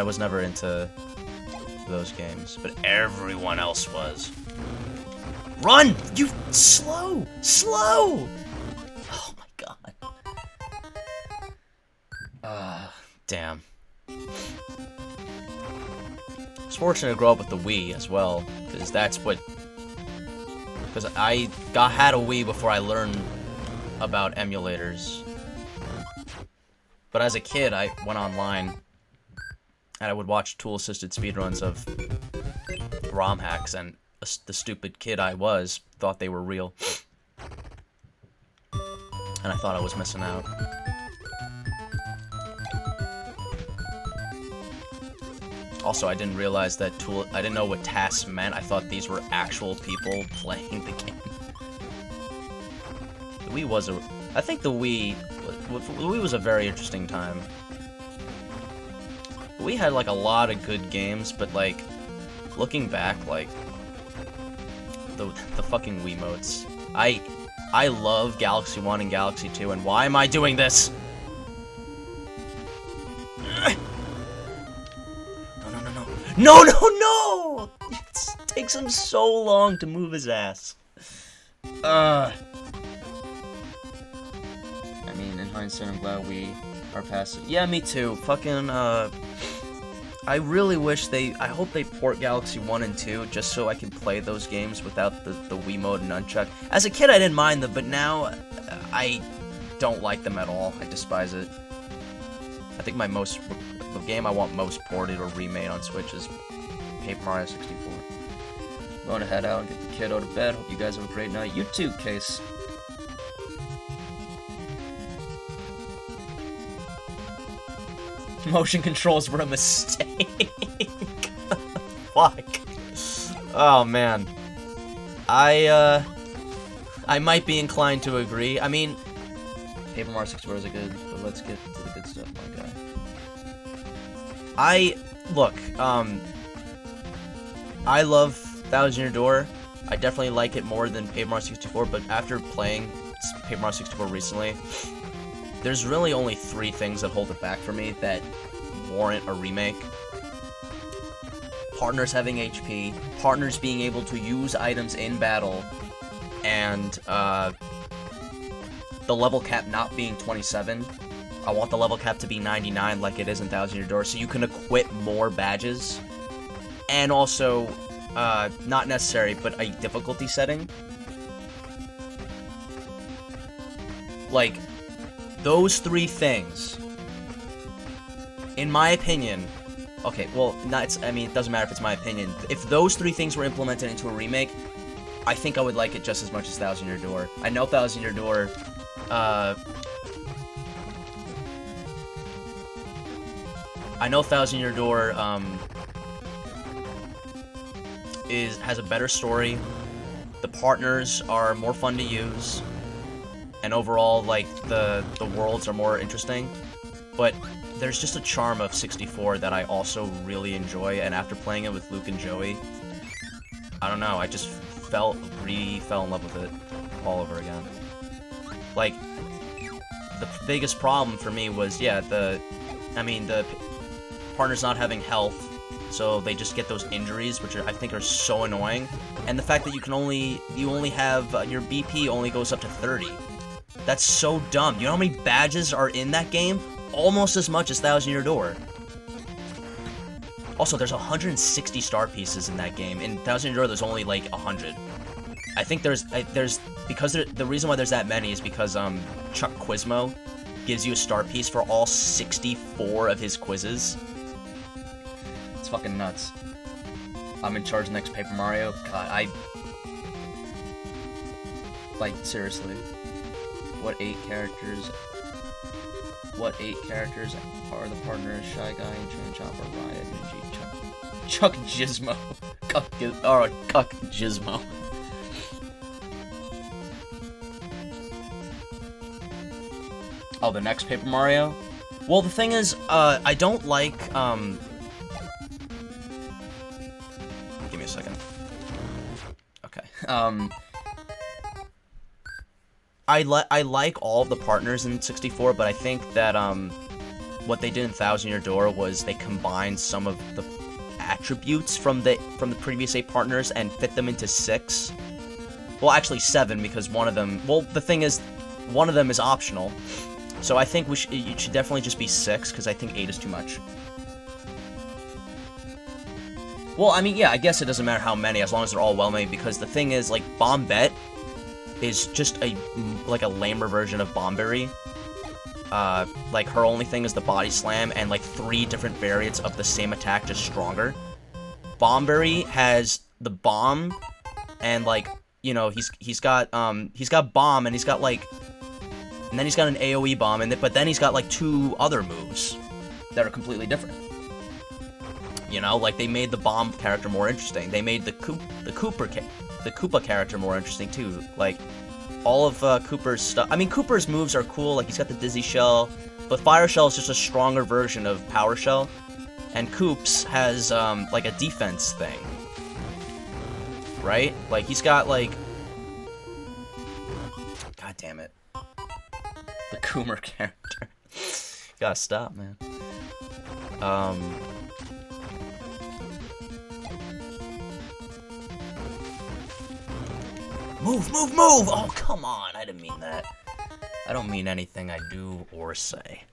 was never into those games, but everyone else was. Run! You slow! Slow! Oh my god. Damn. I was fortunate to grow up with the Wii as well, because I had a Wii before I learned about emulators. But as a kid, I went online and I would watch tool-assisted speedruns of ROM hacks, and the stupid kid I was thought they were real. And I thought I was missing out. Also, I didn't realize that I didn't know what tasks meant. I thought these were actual people playing the game. The Wii was I think the Wii was a very interesting time. The Wii had, like, a lot of good games, but, like, looking back, like, the fucking Wiimotes. I love Galaxy 1 and Galaxy 2, and why am I doing this? No! No! It takes him so long to move his ass. I mean, in hindsight, I'm glad we are past it. Yeah, me too. Fucking, I really wish I hope they port Galaxy 1 and 2 just so I can play those games without the Wiimote and Nunchuck. As a kid, I didn't mind them, but now, I don't like them at all. I despise it. I think the game I want most ported or remade on Switch is Paper Mario 64. I'm going to head out and get the kiddo to bed. Hope you guys have a great night. You too, Case. Motion controls were a mistake. Fuck. Oh, man. I might be inclined to agree. I mean, Paper Mario 64 is good, but let's get to the good stuff, my guy. I love Thousand Year Door. I definitely like it more than Paper Mario 64, but after playing Paper Mario 64 recently, there's really only 3 things that hold it back for me that warrant a remake. Partners having HP, partners being able to use items in battle, and the level cap not being 27. I want the level cap to be 99 like it is in Thousand Year Door, so you can equip more badges. And also, not necessary, but a difficulty setting. Like, those three things, in my opinion, okay, well, I mean, it doesn't matter if it's my opinion. If those three things were implemented into a remake, I think I would like it just as much as Thousand Year Door. I know Thousand Year Door, has a better story. The partners are more fun to use, and overall, like, the worlds are more interesting. But there's just a charm of 64 that I also really enjoy, and after playing it with Luke and Joey, I don't know, I just fell in love with it all over again. Like, the biggest problem for me was, yeah, the partners not having health, so they just get those injuries, which I think are so annoying. And the fact that you only have, your BP only goes up to 30. That's so dumb. You know how many badges are in that game? Almost as much as Thousand Year Door. Also, there's 160 star pieces in that game. In Thousand Year Door, there's only like 100. I think the reason why there's that many is because Chuck Quizmo gives you a star piece for all 64 of his quizzes. It's fucking nuts. I'm in charge of next Paper Mario. God, like, seriously. What eight characters are the partners? Shy Guy, Train Chopper, Riot, Ninja, Chuck Gizmo. Cuck Gizmo. Oh, the next Paper Mario? Well, the thing is, I don't like, give me a second. Okay. I like all of the partners in 64, but I think that, what they did in Thousand Year Door was they combined some of the attributes from the previous 8 partners and fit them into 6. Well, actually 7, because one of them, well, the thing is, one of them is optional. So I think it should definitely just be 6, because I think 8 is too much. Well, I mean, yeah, I guess it doesn't matter how many, as long as they're all well-made, because the thing is, like, Bombette is just a lamer version of Bomberry. Like, her only thing is the body slam, and, like, 3 different variants of the same attack, just stronger. Bomberry has the bomb, and, like, you know, he's got bomb, and he's got, like, and then he's got an AoE bomb, but then he's got, like, 2 other moves that are completely different. You know, like, they made the bomb character more interesting. They made the Koopa character more interesting, too. Like, all of Kooper's stuff. I mean, Kooper's moves are cool, like, he's got the Dizzy Shell, but Fire Shell is just a stronger version of Power Shell, and Koops has, like, a defense thing. Right? Like, he's got, like... God damn it. The Coomer character. Gotta stop, man. Move! Oh, come on! I didn't mean that. I don't mean anything I do or say.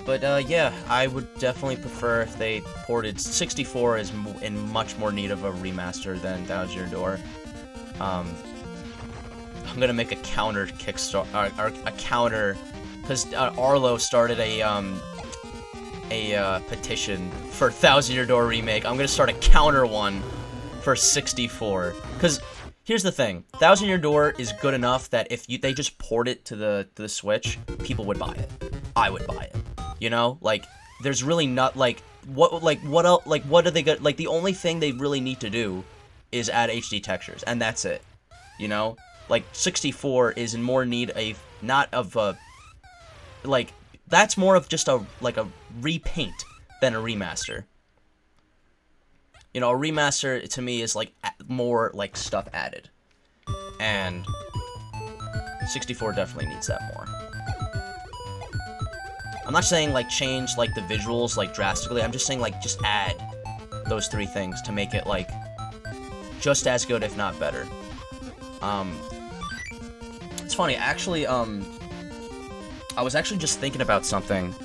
But, yeah, I would definitely prefer if they ported 64 is in much more need of a remaster than Thousand Year Door. I'm gonna make a counter Kickstarter, or a counter, because Arlo started a petition for Thousand Year Door remake. I'm gonna start a counter one for 64. Because here's the thing: Thousand Year Door is good enough that if they just port it to the Switch, people would buy it. I would buy it. You know, like, there's really not, what else, what are they gonna, the only thing they really need to do is add HD textures, and that's it. You know? Like, 64 is in more need that's more of just a repaint than a remaster. You know, a remaster to me is like more like stuff added, and 64 definitely needs that more. I'm not saying like change like the visuals like drastically. I'm just saying like just add those 3 things to make it like just as good, if not better. It's funny actually. I was actually just thinking about something.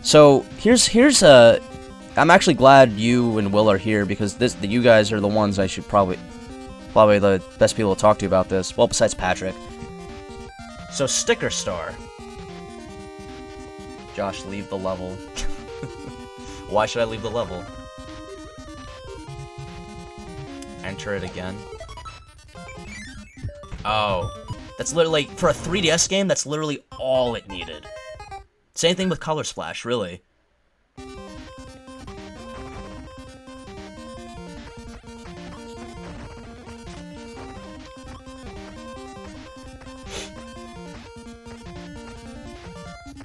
So here's I'm actually glad you and Will are here because you guys are the ones I should probably the best people to talk to about this. Well, besides Patrick. So Sticker Star. Josh, leave the level. Why should I leave the level? Enter it again. Oh, that's literally for a 3DS game. That's literally all it needed. Same thing with Color Splash, really.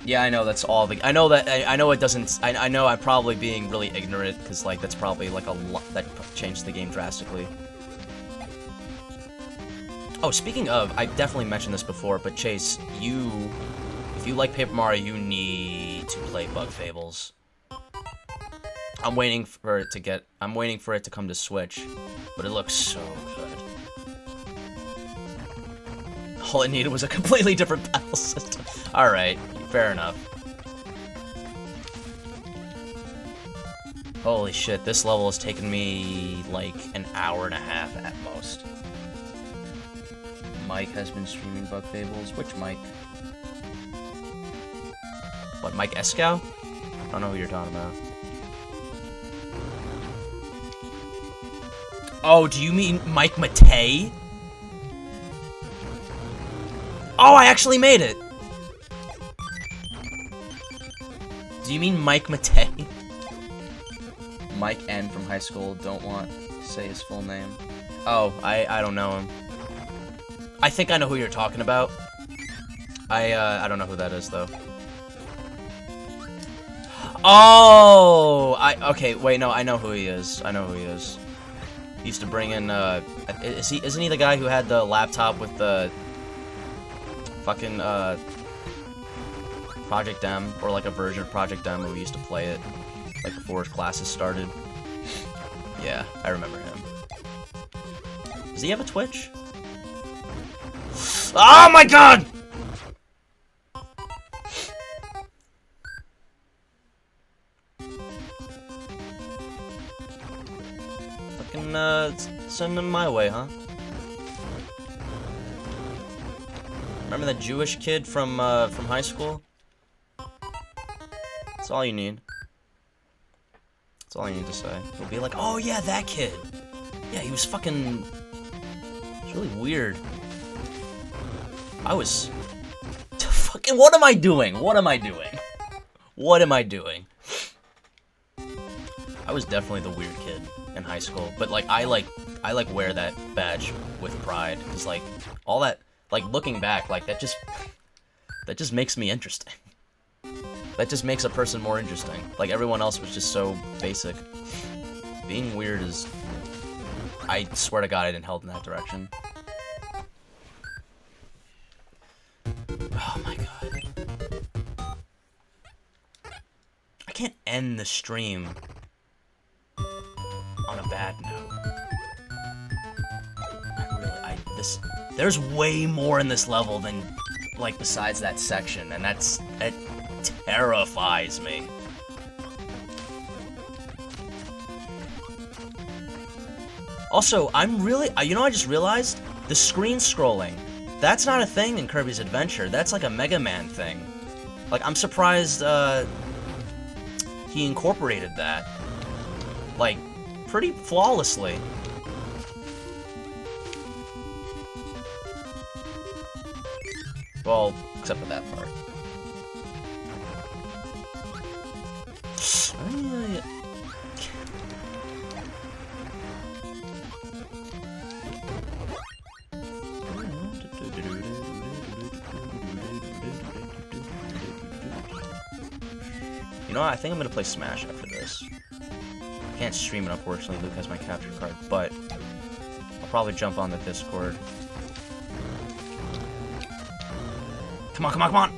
Yeah, I know that's all the. I know that. I know it doesn't. I know I'm probably being really ignorant because like that's probably like a lot that changed the game drastically. Oh, speaking of, I definitely mentioned this before, but Chase, if you like Paper Mario, you need to play Bug Fables. I'm waiting for it to come to Switch, but it looks so good. All it needed was a completely different battle system. Alright, fair enough. Holy shit, this level has taken me like an hour and a half at most. Mike has been streaming Bug Fables. Which Mike? What, Mike Escow? I don't know who you're talking about. Oh, do you mean Mike Matei? Oh, I actually made it! Do you mean Mike Matei? Mike N from high school, don't want to say his full name. Oh, I don't know him. I think I know who you're talking about. I don't know who that is, though. Oh! Okay, wait, no, I know who he is. I know who he is. He used to bring in, isn't he the guy who had the laptop with the fucking, Project M, or like a version of Project M where we used to play it, like before classes started? Yeah, I remember him. Does he have a Twitch? Oh my god! Fucking, send him my way, huh? Remember that Jewish kid from high school? That's all you need. That's all I need to say. He'll be like, oh yeah, that kid. Yeah, he was fucking... It's really weird. I was... Fucking, what am I doing? What am I doing? What am I doing? I was definitely the weird kid in high school, but like, I wear that badge with pride, because like, all that, like, looking back, like, that just makes me interesting. That just makes a person more interesting. Like, everyone else was just so basic. Being weird is... I swear to God I didn't help in that direction. Oh my god. I can't end the stream on a bad note. There's way more in this level than, like, besides that section, and that terrifies me. Also, you know, I just realized the screen scrolling. That's not a thing in Kirby's Adventure. That's like a Mega Man thing. Like, I'm surprised he incorporated that, like, pretty flawlessly. Well, except for that part. You know what? I think I'm gonna play Smash after this. I can't stream it, unfortunately. Luke has my capture card, but I'll probably jump on the Discord. Come on, come on, come on!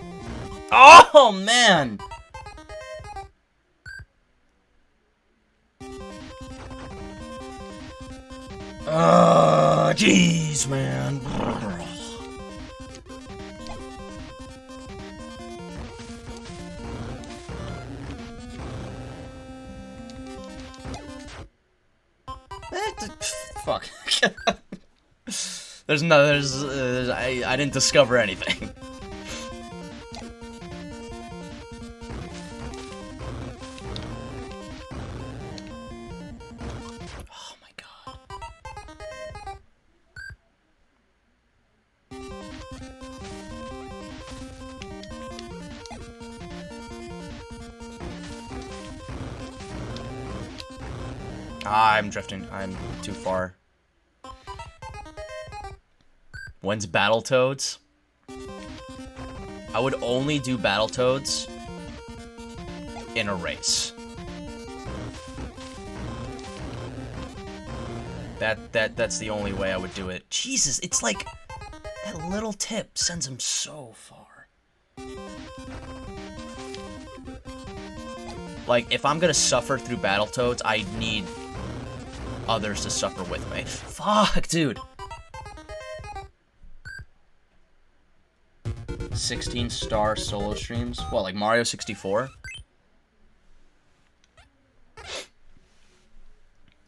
Oh, man! Jeez, man. Fuck. I didn't discover anything. Oh my god. I'm drifting. I'm too far. When's Battletoads? I would only do Battletoads in a race. That's the only way I would do it. Jesus, it's like that little tip sends him so far. Like, if I'm gonna suffer through Battletoads, I need others to suffer with me. Fuck, dude. 16-star solo streams? What, like Mario 64?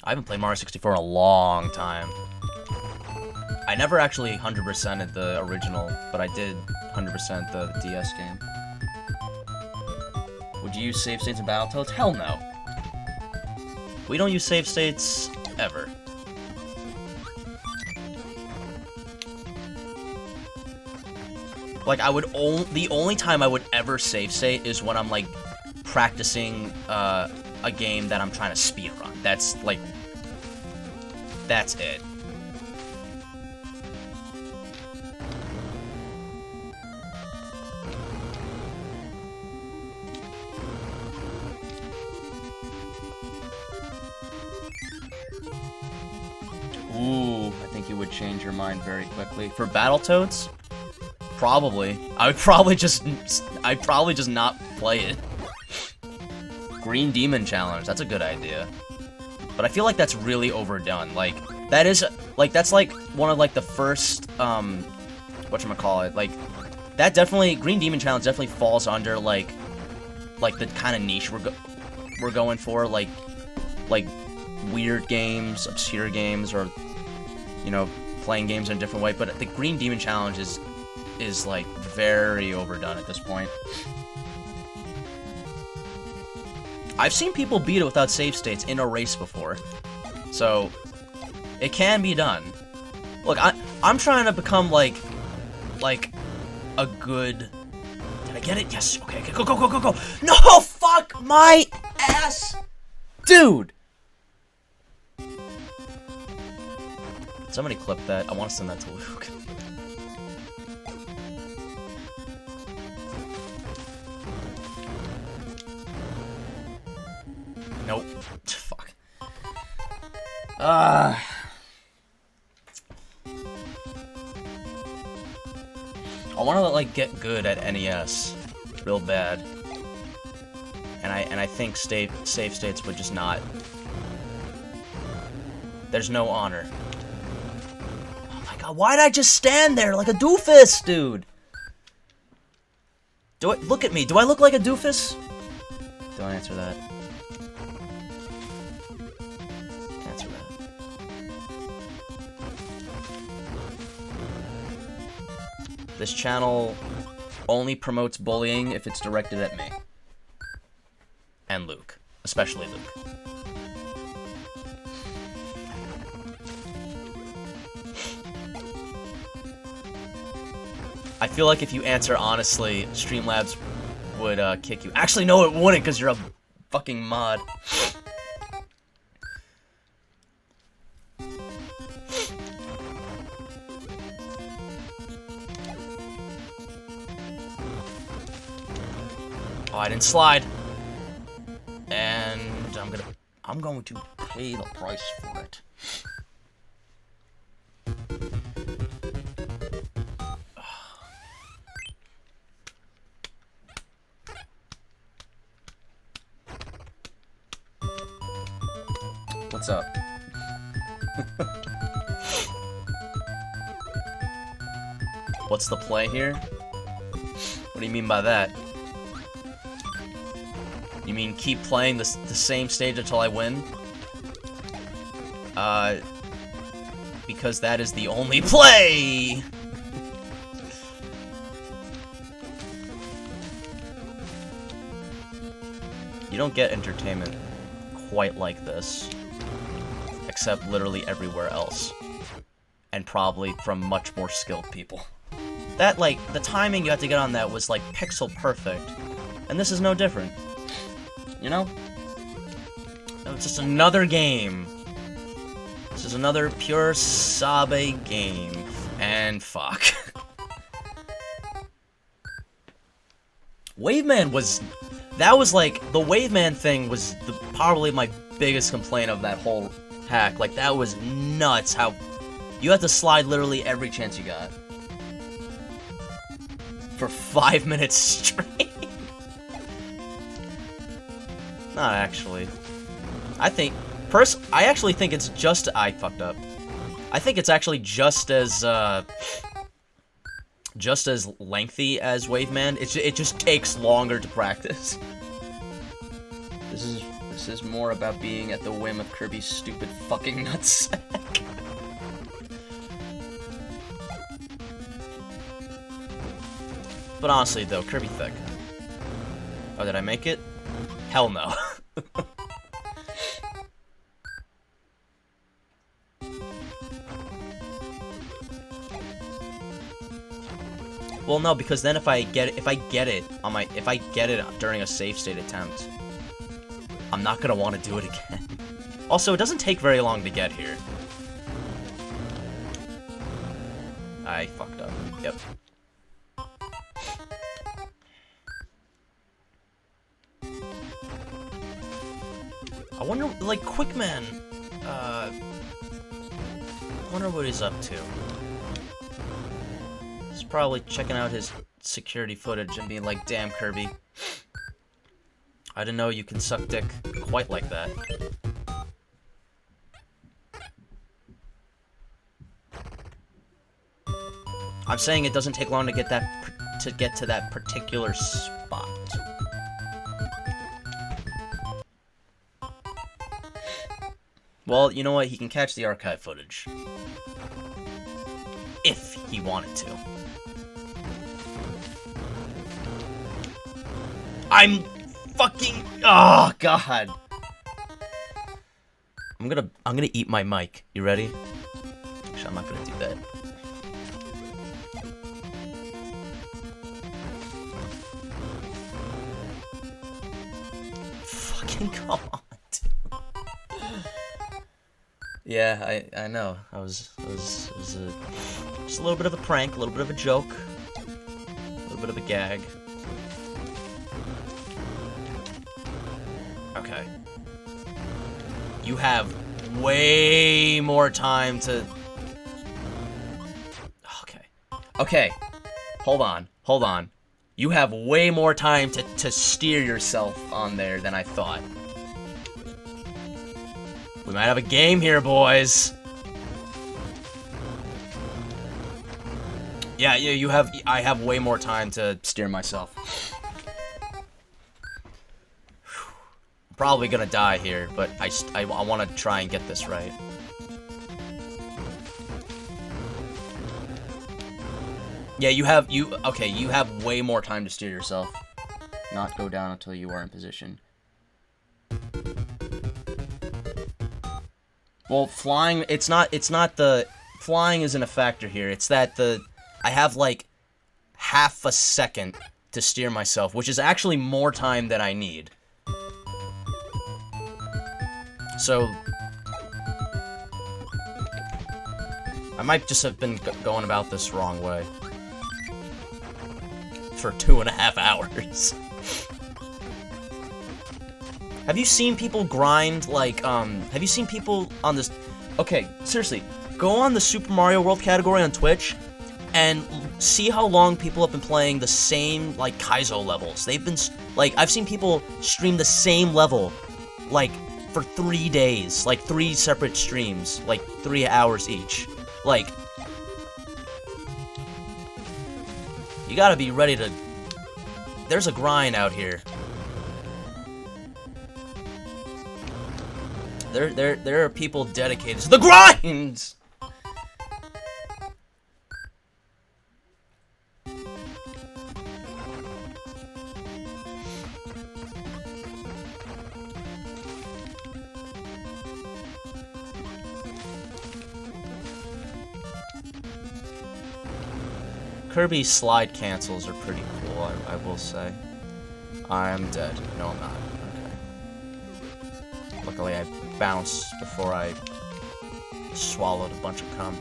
I haven't played Mario 64 in a long time. I never actually 100%ed the original, but I did 100% the DS game. Would you use save states in Battletoads? Hell no. We don't use save states ever. Like, the only time I would ever save state is when I'm, like, practicing, a game that I'm trying to speedrun. That's, like, that's it. Ooh, I think you would change your mind very quickly. For Battletoads? Probably. I'd probably just not play it. Green Demon Challenge, that's a good idea. But I feel like that's really overdone. Like, that's like one of like the first, whatchamacallit, like, that definitely, Green Demon Challenge definitely falls under like the kind of niche we're going for, like weird games, obscure games, or, you know, playing games in a different way. But the Green Demon Challenge is like very overdone at this point. I've seen people beat it without save states in a race before, so it can be done. Look, I'm trying to become like a good. Did I get it? Yes. Okay. Go. No, fuck my ass, dude. Somebody clip that. I want to send that to Luke. Nope. Fuck. I want to like get good at NES, real bad. And I think save states would just not. There's no honor. Oh my god! Why'd I just stand there like a doofus, dude? Look at me? Do I look like a doofus? Don't answer that. This channel only promotes bullying if it's directed at me. And Luke. Especially Luke. I feel like if you answer honestly, Streamlabs would kick you. Actually, no, it wouldn't, because you're a fucking mod. Oh, I didn't slide. I'm going to pay the price for it. What's up? What's the play here? What do you mean by that? You mean keep playing the same stage until I win? Because that is the only play! You don't get entertainment quite like this. Except literally everywhere else. And probably from much more skilled people. That, like, the timing you have to get on that was, like, pixel perfect. And this is no different. You know? It's just another game. This is another Puresabe game. And fuck. Waveman was... That was, like, the Waveman thing was probably my biggest complaint of that whole hack. Like, that was nuts how... You had to slide literally every chance you got. For 5 minutes straight. Not actually. I actually think it's just... I fucked up. I think it's actually just as lengthy as Waveman. It just takes longer to practice. This is more about being at the whim of Kirby's stupid fucking nutsack. But honestly, though, Kirby thick. Oh, did I make it? Hell no. Well, no, because then if I get it during a save state attempt, I'm not gonna want to do it again. Also, it doesn't take very long to get here. I fucked up. Yep. I wonder, like, Quickman, I wonder what he's up to. He's probably checking out his security footage and being like, damn, Kirby. I didn't know you can suck dick quite like that. I'm saying it doesn't take long to get to that particular spot. Well, you know what? He can catch the archive footage. If he wanted to. I'm fucking... Oh, God. I'm gonna eat my mic. You ready? Actually, I'm not gonna do that. Fucking come on. Yeah, I know. It was just a little bit of a prank, a little bit of a joke, a little bit of a gag. Okay. You have way more time to... Okay. Okay. Hold on. You have way more time to steer yourself on there than I thought. We might have a game here, boys. Yeah, I have way more time to steer myself. I'm probably gonna die here, but I want to try and get this right. Yeah, you have way more time to steer yourself. Not go down until you are in position. Well, flying, it's not the, flying isn't a factor here. It's that I have like half a second to steer myself, which is actually more time than I need. So, I might just have been going about this wrong way. For 2.5 hours. Have you seen people grind, like, have you seen people on this... Okay, seriously, go on the Super Mario World category on Twitch, and see how long people have been playing the same, like, Kaizo levels. They've been, like, I've seen people stream the same level, like, for 3 days. Like, 3 separate streams. Like, 3 hours each. Like... You gotta be ready to... There's a grind out here. There are people dedicated to the grind! Kirby slide cancels are pretty cool, I will say. I'm dead. No, I'm not. Okay. Luckily, I bounced before I swallowed a bunch of cum.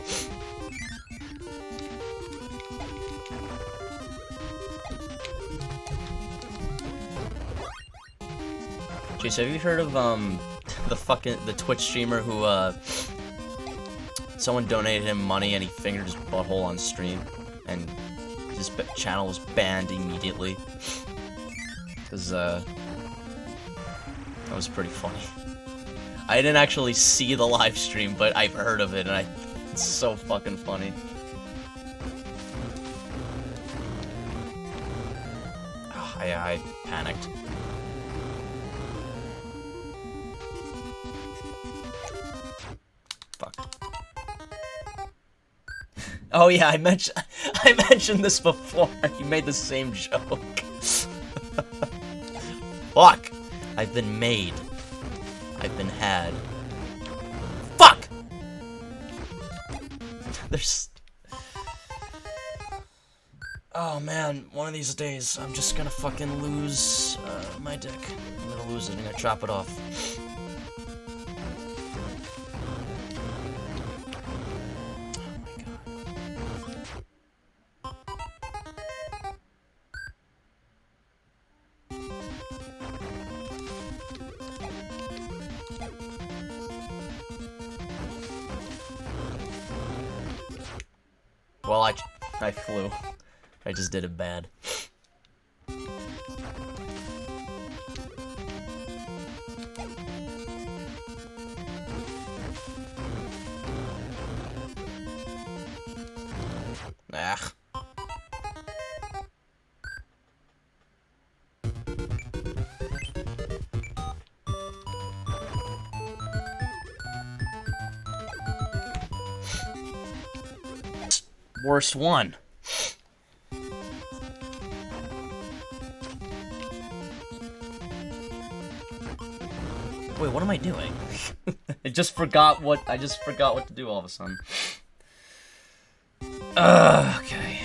Jace, have you heard of, the Twitch streamer who, someone donated him money and he fingered his butthole on stream, and his channel was banned immediately? Because, that was pretty funny. I didn't actually see the live stream, but I've heard of it, and it's so fucking funny. Oh, I panicked. Fuck. Oh yeah, I mentioned this before. You made the same joke. Fuck! I've been made. I've been had. Fuck! There's... Oh man, one of these days I'm just gonna fucking lose my dick. I'm gonna lose it, I'm gonna chop it off. Well, I flew. I just did it bad. Ah. Worst one. Wait, what am I doing? I just forgot what to do all of a sudden. Okay.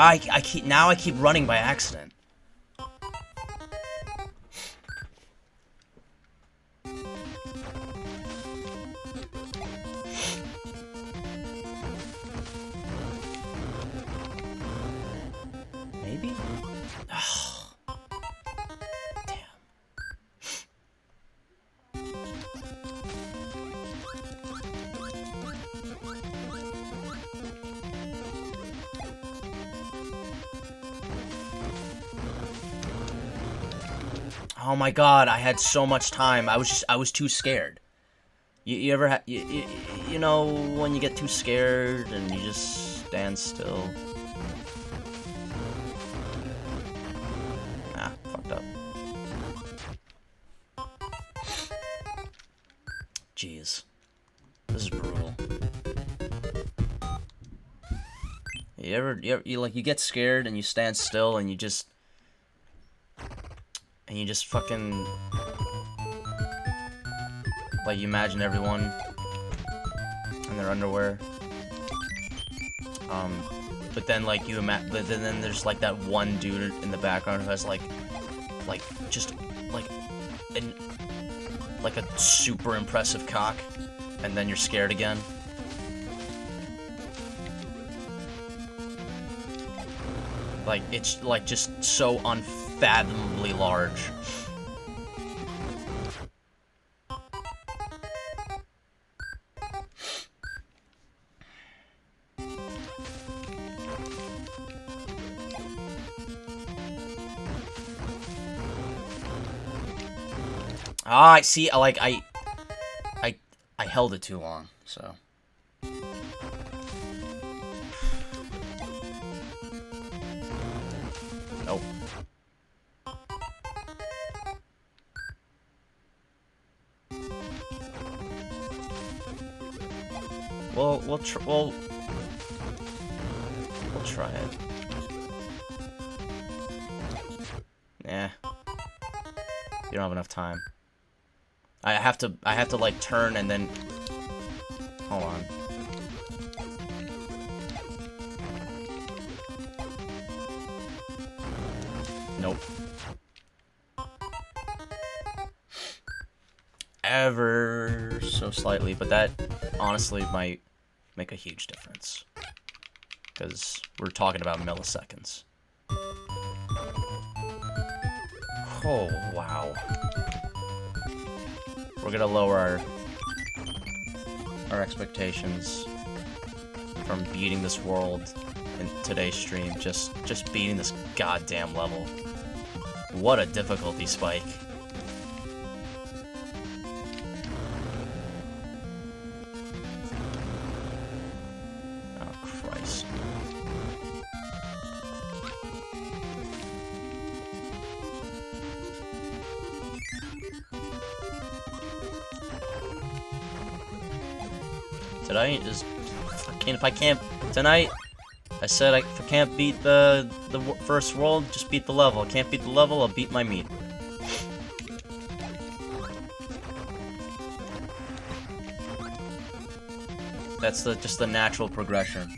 I keep running by accident. Maybe? Oh. Damn. Oh my god, I had so much time. I was too scared. You ever you know when you get too scared and you just stand still? Ah, fucked up. Jeez. This is brutal. You get scared and you stand still and you just fucking, like, you imagine everyone in their underwear, but then, like, then there's, like, that one dude in the background who has, like, just, like, like a super impressive cock, and then you're scared again. Like, it's like just so unfathomably large. Ah, I see. I held it too long, so. Nope. We'll try it. Nah. You don't have enough time. I have to like turn and then hold on. Nope. Ever so slightly, but that honestly might make a huge difference. Because we're talking about milliseconds. Oh, wow. We're gonna lower our expectations from beating this world in today's stream. Just beating this goddamn level. What a difficulty spike. Oh, Christ. Tonight is... if I can't... Tonight, I said if I can't beat the first world, just beat the level. I can't beat the level, I'll beat my meat. That's just the natural progression.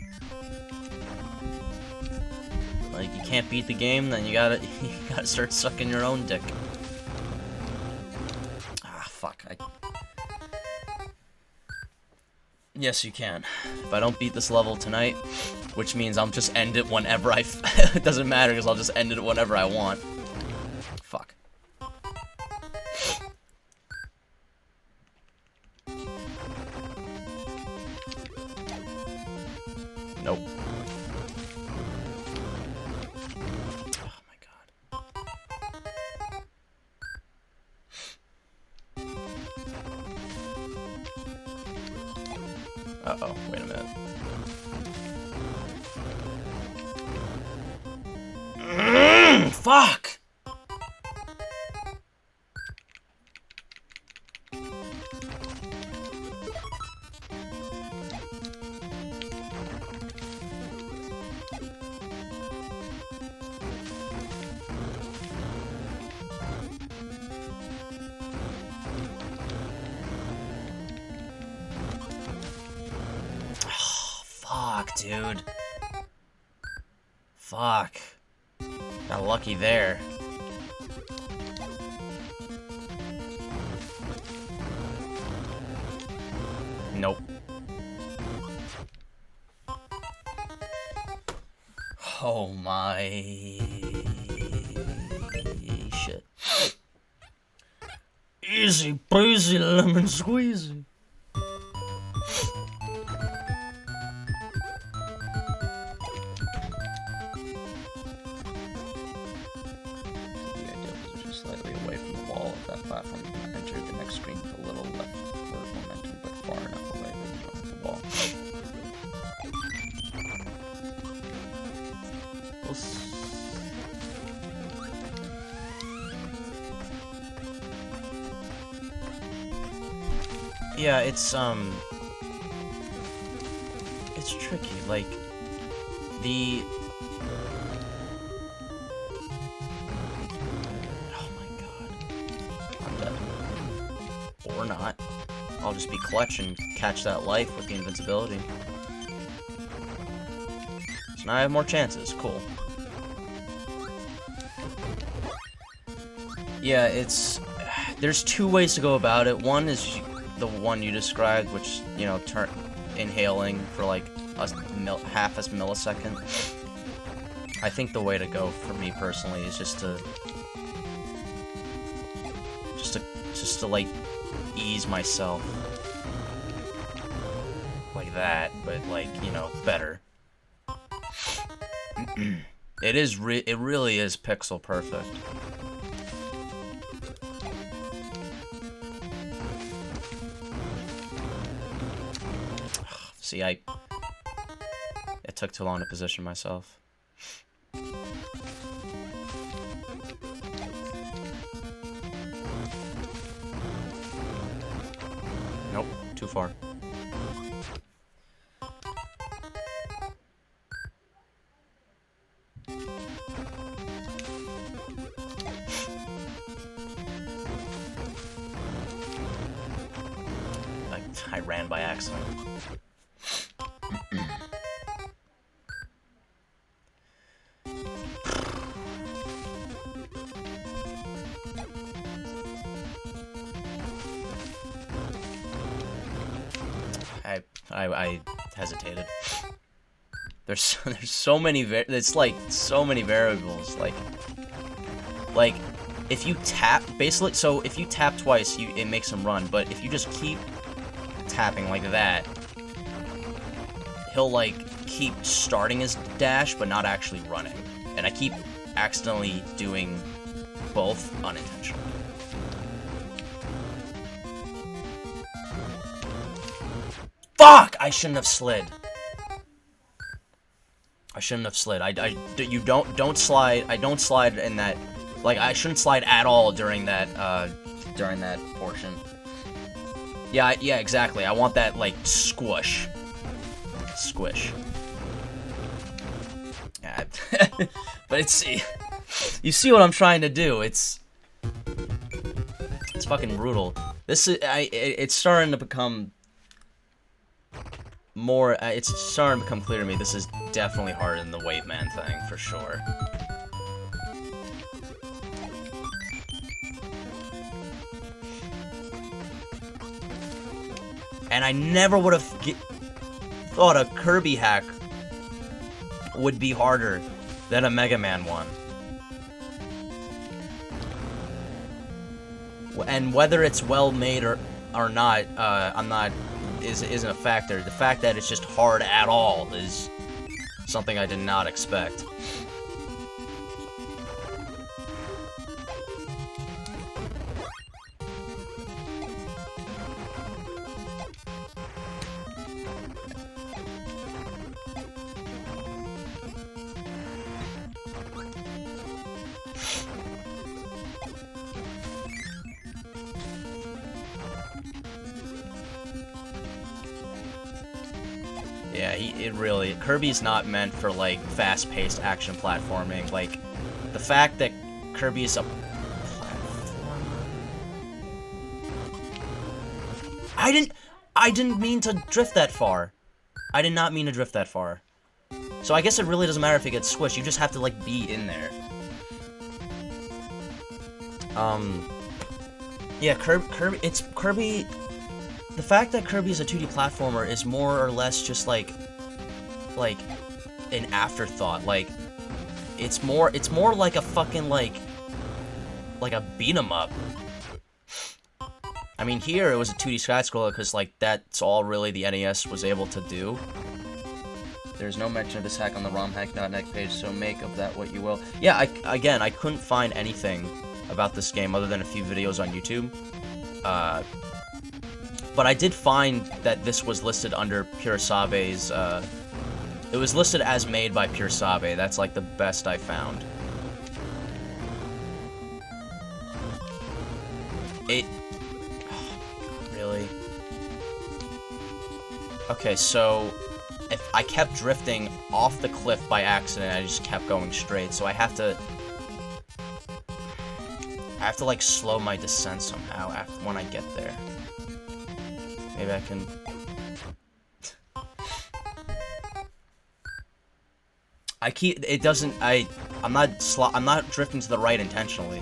Like, you can't beat the game, then you gotta start sucking your own dick. Ah, fuck. Yes, you can. If I don't beat this level tonight, which means I'll just end it whenever it doesn't matter, because I'll just end it whenever I want. Fuck. Nope. Oh my god. Uh-oh, wait a minute. Fuck! Fuck, dude. Fuck. Got lucky there. Nope. Oh my shit. Easy breezy lemon squeezy. Slightly away from the wall of that platform, you can enter the next screen with a little leftward momentum, but far enough away that you don't hit the wall. Yeah, it's tricky, like, the... Or not. I'll just be clutch and catch that life with the invincibility. So now I have more chances. Cool. Yeah, it's... There's two ways to go about it. One is the one you described, which, you know, inhaling for like half a millisecond. I think the way to go for me personally is just to like ease myself like that, but like, you know, better. It really is pixel perfect. See, it took too long to position myself. Nope, too far. I ran by accident. I hesitated. There's so many it's like so many variables. Like if you tap, basically, so if you tap twice, it makes him run. But if you just keep tapping like that, he'll like keep starting his dash but not actually running. And I keep accidentally doing both unintentionally. Fuck! I shouldn't have slid. I shouldn't have slid. You don't slide. I don't slide in that. Like, I shouldn't slide at all during that portion. Yeah, exactly. I want that, like, squish. Squish. Yeah. But it's... You see what I'm trying to do. It's fucking brutal. This is... It's starting to become... more, it's starting to become clear to me this is definitely harder than the Wave Man thing, for sure. And I never would have thought a Kirby hack would be harder than a Mega Man one. And whether it's well made or not, isn't a factor. The fact that it's just hard at all is something I did not expect. Yeah, Kirby's not meant for, like, fast-paced action platforming. Like, the fact that Kirby's a platformer... I didn't mean to drift that far. I did not mean to drift that far. So I guess it really doesn't matter if it gets squished, you just have to, like, be in there. Yeah, Kirby... The fact that Kirby is a 2D platformer is more or less just like an afterthought. Like, it's more like a fucking like a beat 'em up. I mean, here it was a 2D side scroller because like that's all really the NES was able to do. There's no mention of this hack on the romhack.net page, so make of that what you will. Yeah, I couldn't find anything about this game other than a few videos on YouTube. But I did find that this was listed under Puresabe's, it was listed as made by Puresabe. That's, like, the best I found. Really? Okay, so... if I kept drifting off the cliff by accident, I just kept going straight, so I have to, like, slow my descent somehow when I get there. Maybe I can... I'm not drifting to the right intentionally.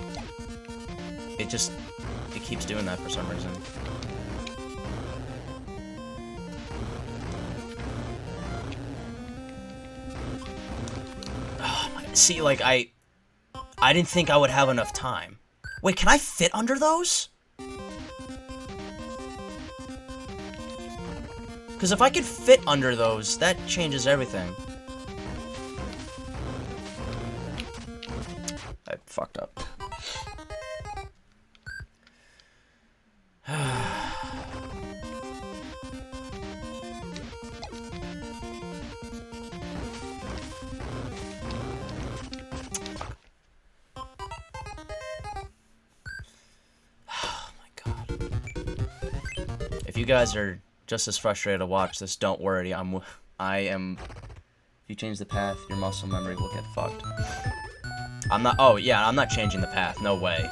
It keeps doing that for some reason. Oh my, see, like, I didn't think I would have enough time. Wait, can I fit under those? Because if I could fit under those, that changes everything. I fucked up. If you guys are just as frustrated to watch this, don't worry. I am. If you change the path, your muscle memory will get fucked. I'm not. Oh yeah, I'm not changing the path. No way.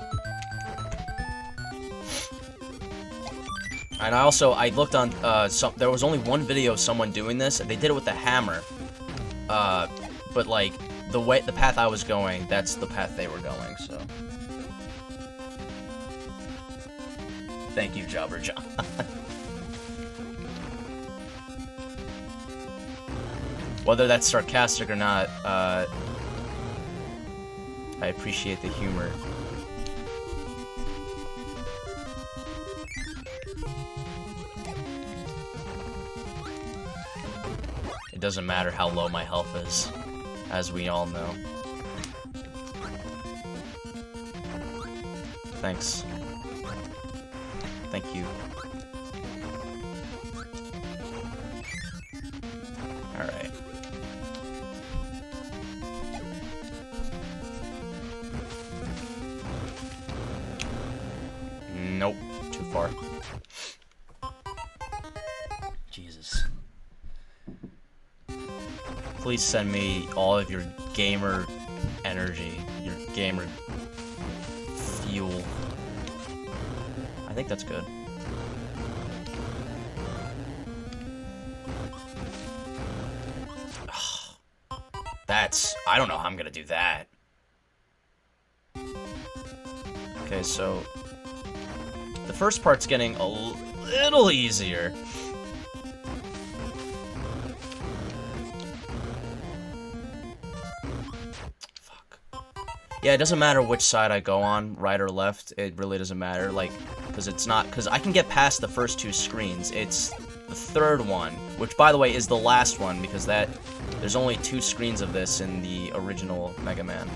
And I looked on. There was only one video of someone doing this, and they did it with a hammer. But like the path I was going, that's the path they were going. So. Thank you, Jobber John. Whether that's sarcastic or not, I appreciate the humor. It doesn't matter how low my health is, as we all know. Thanks. Thank you. Alright. Nope. Too far. Jesus. Please send me all of your gamer energy, your gamer fuel. I think that's good. I don't know how I'm gonna do that. Okay, so the first part's getting a little easier. Fuck. Yeah, it doesn't matter which side I go on, right or left. It really doesn't matter, like, because I can get past the first two screens. It's the third one, which, by the way, is the last one, because there's only 2 screens of this in the original Mega Man.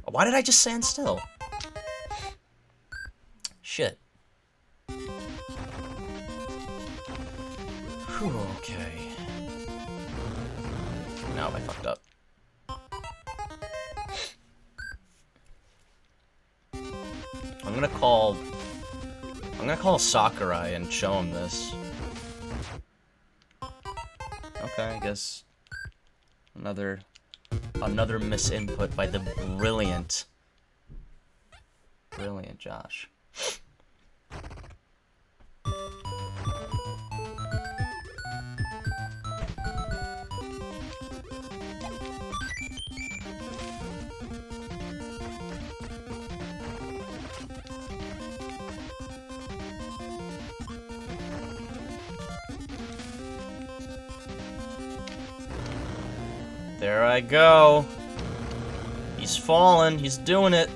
Why did I just stand still? Shit. Whew, okay. No, I fucked up. I'm gonna call Sakurai and show him this. Okay, I guess another misinput by the brilliant Josh. There I go. He's fallen. He's doing it.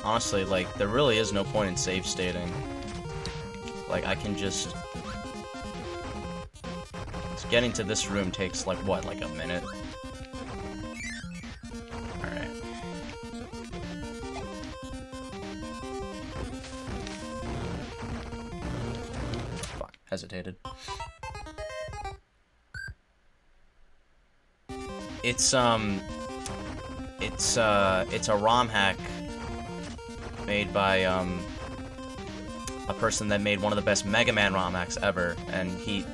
Honestly, like, there really is no point in save stating. Like, I can just... Getting to this room takes, like, what, like a minute? Alright. Fuck, hesitated. It's a ROM hack made by, a person that made one of the best Mega Man ROM hacks ever, and he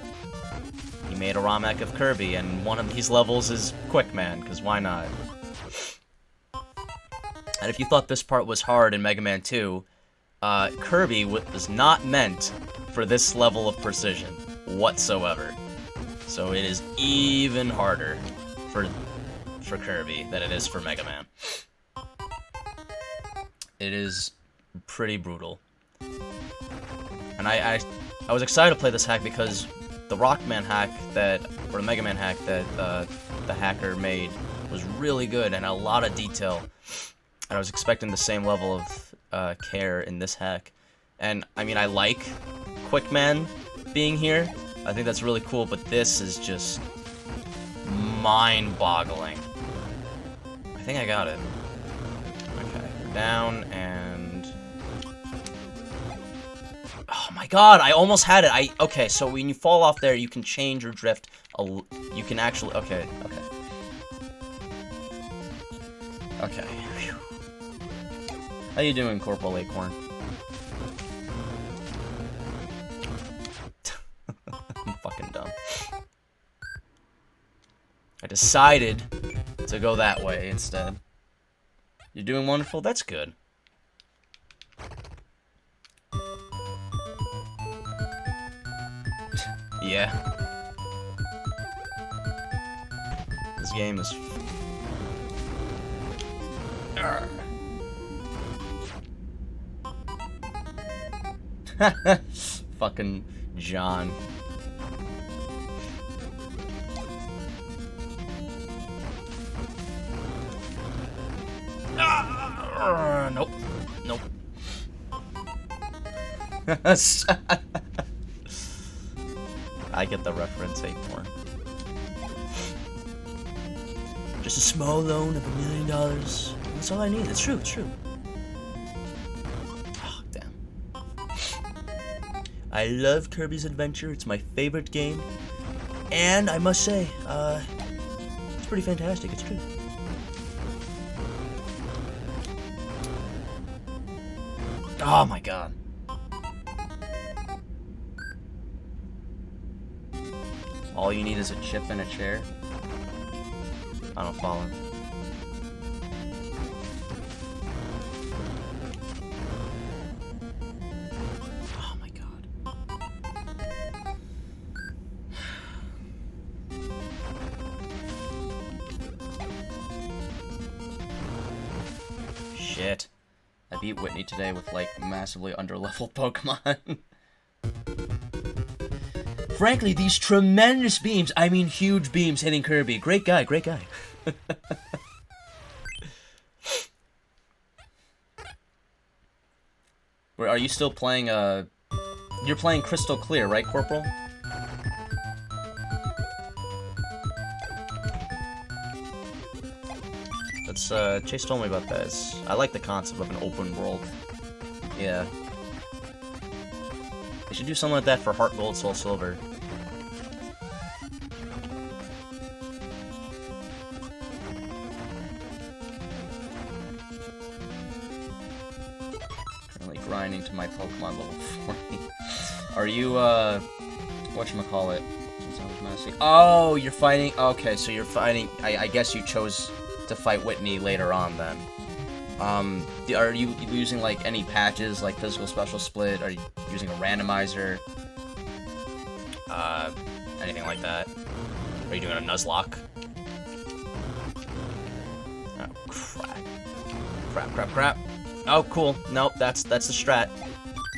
made a ROM hack of Kirby, and one of these levels is Quick Man, because why not? And if you thought this part was hard in Mega Man 2, Kirby was not meant for this level of precision whatsoever. So it is even harder for Kirby than it is for Mega Man. It is pretty brutal. And I was excited to play this hack because the Rockman hack or the Mega Man hack that the hacker made was really good and a lot of detail. And I was expecting the same level of care in this hack. And I mean, I like Quickman being here. I think that's really cool, but this is just mind-boggling. I think I got it. Okay, down and... Oh my god, I almost had it. Okay, so when you fall off there, you can change your drift. You can actually... Okay. Okay. Whew. How you doing, Corporal Acorn? I'm fucking dumb. I decided to go that way instead. You're doing wonderful? That's good. Yeah. This game is... Fucking John. Nope. Nope. I get the reference, Acorn. Just a small loan of $1 million. That's all I need. It's true. It's true. Oh, damn. I love Kirby's Adventure. It's my favorite game. And I must say, it's pretty fantastic. It's true. Oh my god. All you need is a chip and a chair. I don't follow. Oh my god. Shit. I beat Whitney today with, like, massively under-leveled Pokemon. Frankly, these tremendous beams, I mean huge beams hitting Kirby. Great guy, great guy. Where are you still playing, you're playing Crystal Clear, right, Corporal? That's, Chase told me about that. I like the concept of an open world. Yeah. They should do something like that for Heart Gold, Soul Silver. Currently grinding to my Pokemon level 40. Are you, whatchamacallit? Oh, you're fighting... Okay, so you're fighting... I guess you chose to fight Whitney later on, then. Are you using, like, any patches, like Physical Special Split? Are you using a randomizer? Anything like that? Are you doing a Nuzlocke? Oh, crap. Crap. Oh, cool. Nope, that's the strat.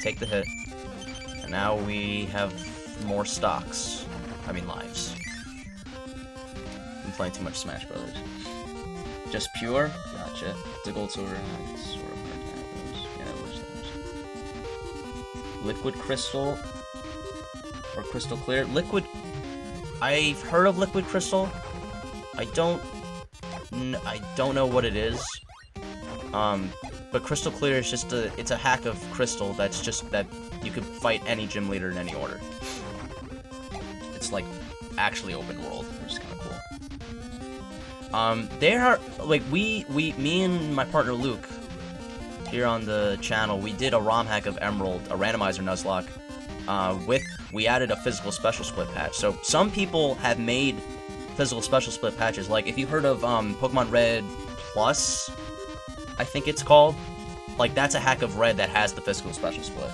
Take the hit. And now we have more stocks. I mean, lives. I'm playing too much Smash Brothers. Just pure? Gotcha. The gold, silver, Liquid Crystal or Crystal Clear. Liquid. I've heard of Liquid Crystal. I don't know what it is. But Crystal Clear is just it's a hack of Crystal that's just that you could fight any gym leader in any order. It's like actually open world, which is kind of cool. There are like me and my partner Luke here on the channel, we did a ROM hack of Emerald, a randomizer Nuzlocke, we added a Physical Special Split patch. So some people have made Physical Special Split patches. Like if you've heard of Pokemon Red Plus, I think it's called. Like that's a hack of Red that has the Physical Special Split.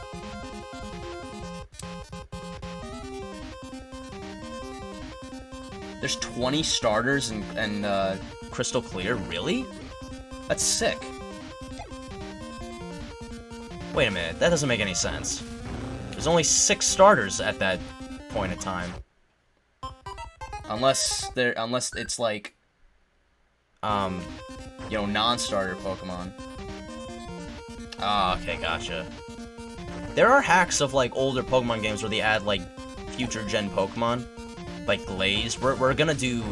There's 20 starters and Crystal Clear? Really? That's sick. Wait a minute, that doesn't make any sense. There's only 6 starters at that point in time. Unless it's like, you know, non-starter Pokemon. Ah, okay, gotcha. There are hacks of, like, older Pokemon games where they add, like, future-gen Pokemon. Like Glazed. We're gonna do,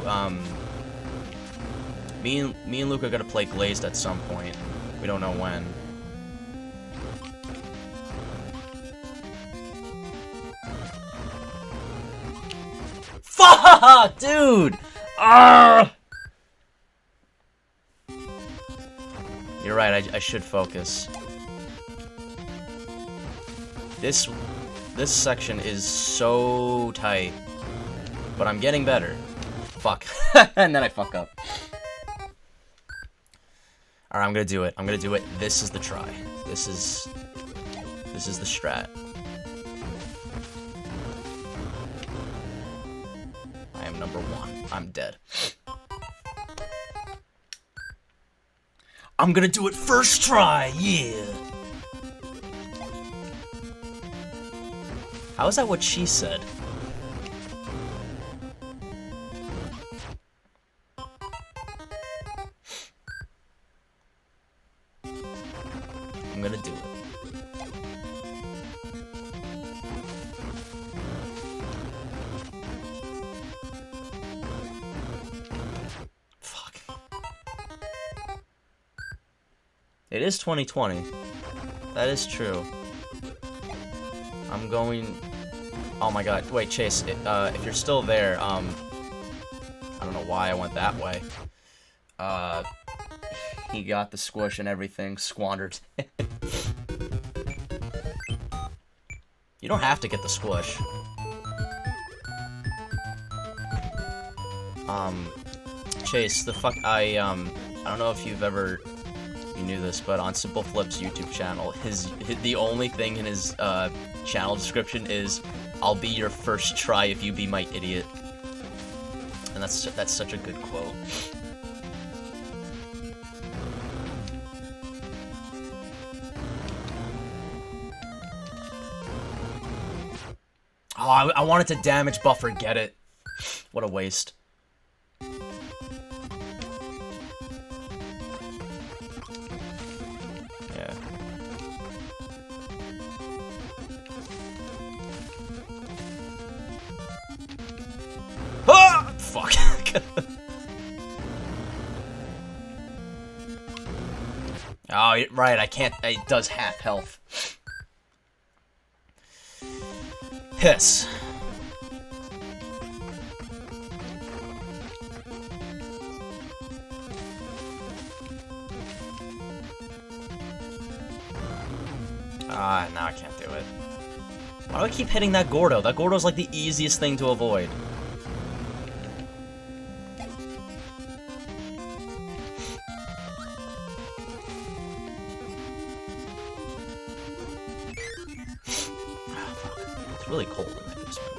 Me and Luke are gonna play Glazed at some point. We don't know when. Fuck, dude! Ah! You're right, I should focus. This section is so tight. But I'm getting better. Fuck. And then I fuck up. Alright, I'm gonna do it. I'm gonna do it. This is the try. This is the strat. I am number 1. I'm dead. I'm gonna do it first try, yeah! How is that what she said? I'm gonna do it. Fuck. It is 2020. That is true. I'm going... Oh my god. Wait, Chase, if you're still there, I don't know why I went that way. He got the squish and everything, squandered it. You don't have to get the squish. Chase, I don't know if you knew this, but on Simple Flip's YouTube channel, the only thing in his, channel description is, "I'll be your first try if you be my idiot." And that's such a good quote. Oh, I wanted to damage buffer, get it. What a waste. Yeah. Ah! Fuck. Oh, right, I can't. It does half health. Piss. Ah, now I can't do it. Why do I keep hitting that Gordo? That Gordo's like the easiest thing to avoid. It's really cold in my basement.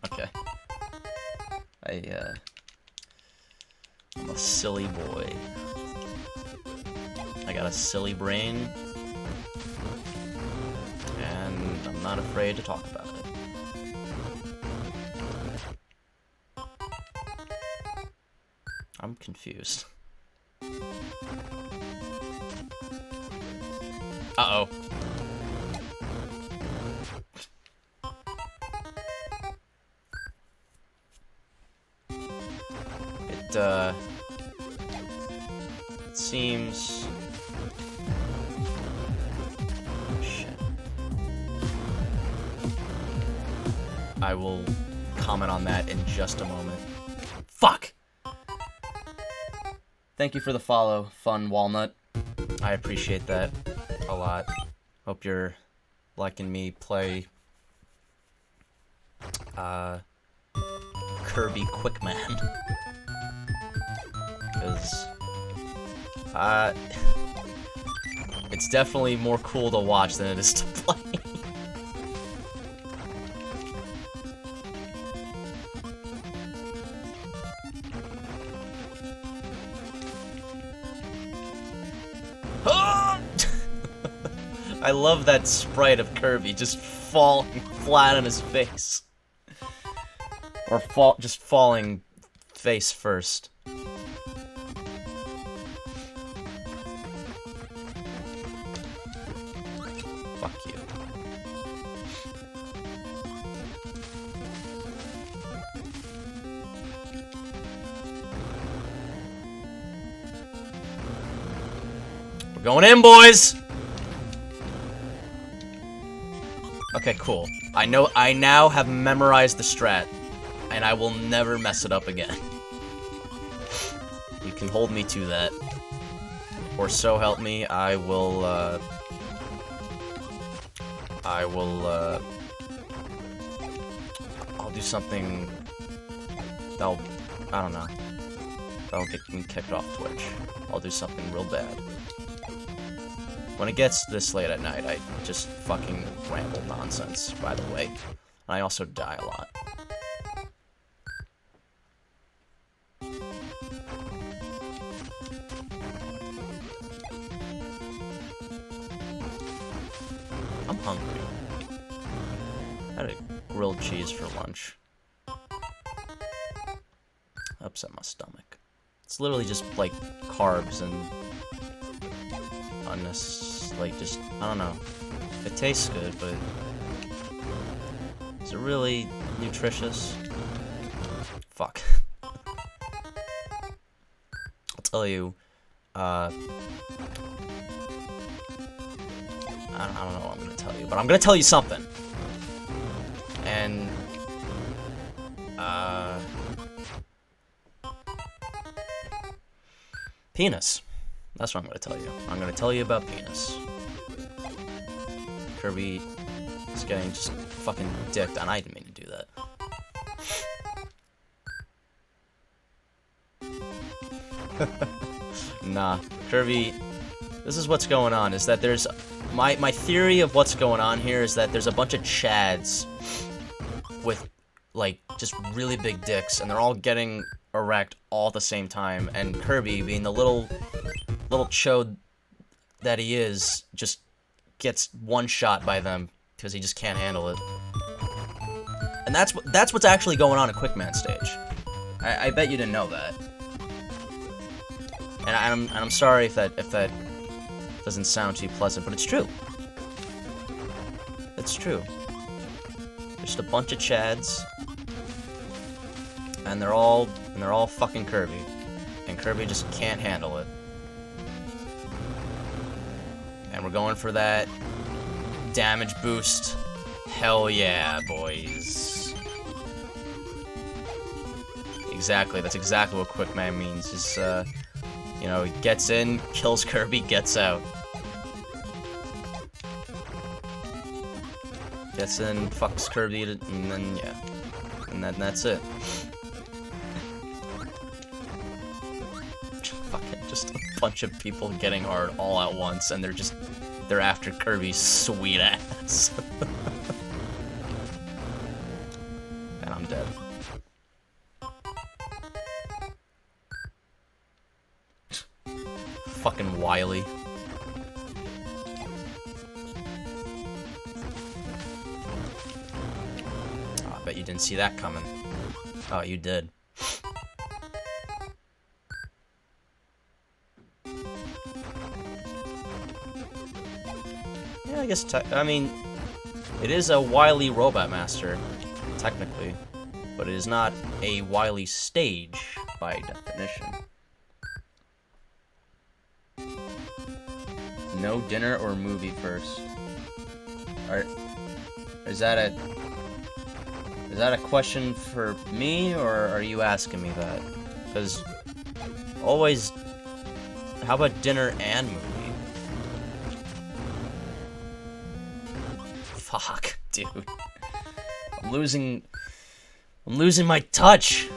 Okay. I'm a silly boy. I got a silly brain, and I'm not afraid to talk about it. I'm confused. Uh-oh. It seems... Shit. I will comment on that in just a moment. Fuck! Thank you for the follow, Fun Walnut. I appreciate that a lot. Hope you're liking me play Kirby Quickman. Because it's definitely more cool to watch than it is to play. I love that sprite of Kirby just falling flat on his face. Or just falling face first. Fuck you. We're going in, boys! Okay, cool. I now have memorized the strat, and I will never mess it up again. You can hold me to that. Or so help me, I'll do something that'll, I don't know, that'll get me kicked off Twitch. I'll do something real bad. When it gets this late at night, I just fucking ramble nonsense, by the way. And I also die a lot. I'm hungry. I had a grilled cheese for lunch. Upset my stomach. It's literally just, like, carbs and like, just, I don't know. It tastes good, but is it really nutritious? Fuck. I'll tell you, I don't know what I'm gonna tell you, but I'm gonna tell you something. And, penis. That's what I'm gonna tell you. I'm gonna tell you about penis. Kirby is getting just fucking dicked, and I didn't mean to do that. Nah, Kirby, this is what's going on, is that there's... My theory of what's going on here is that there's a bunch of chads with, like, just really big dicks, and they're all getting erect all at the same time, and Kirby, being the little chode that he is, just gets one shot by them because he just can't handle it. And that's what's actually going on at Quickman stage. I bet you didn't know that. And I'm sorry if that doesn't sound too pleasant, but it's true. It's true. Just a bunch of chads, and they're all fucking Kirby, and Kirby just can't handle it. And we're going for that damage boost. Hell yeah, boys. Exactly, that's exactly what Quickman means. Is, you know, he gets in, kills Kirby, gets out. Gets in, fucks Kirby, and then, yeah. And then that's it. Fucking just a bunch of people getting hard all at once, and they're after Kirby's sweet ass. And I'm dead. Fucking Wily. Oh, I bet you didn't see that coming. Oh, you did. Yeah, I guess, I mean, it is a Wily Robot Master, technically, but it is not a Wily stage, by definition. No dinner or movie first. Is that a question for me, or are you asking me that? Because always, how about dinner and movie? Fuck, dude. I'm losing my touch.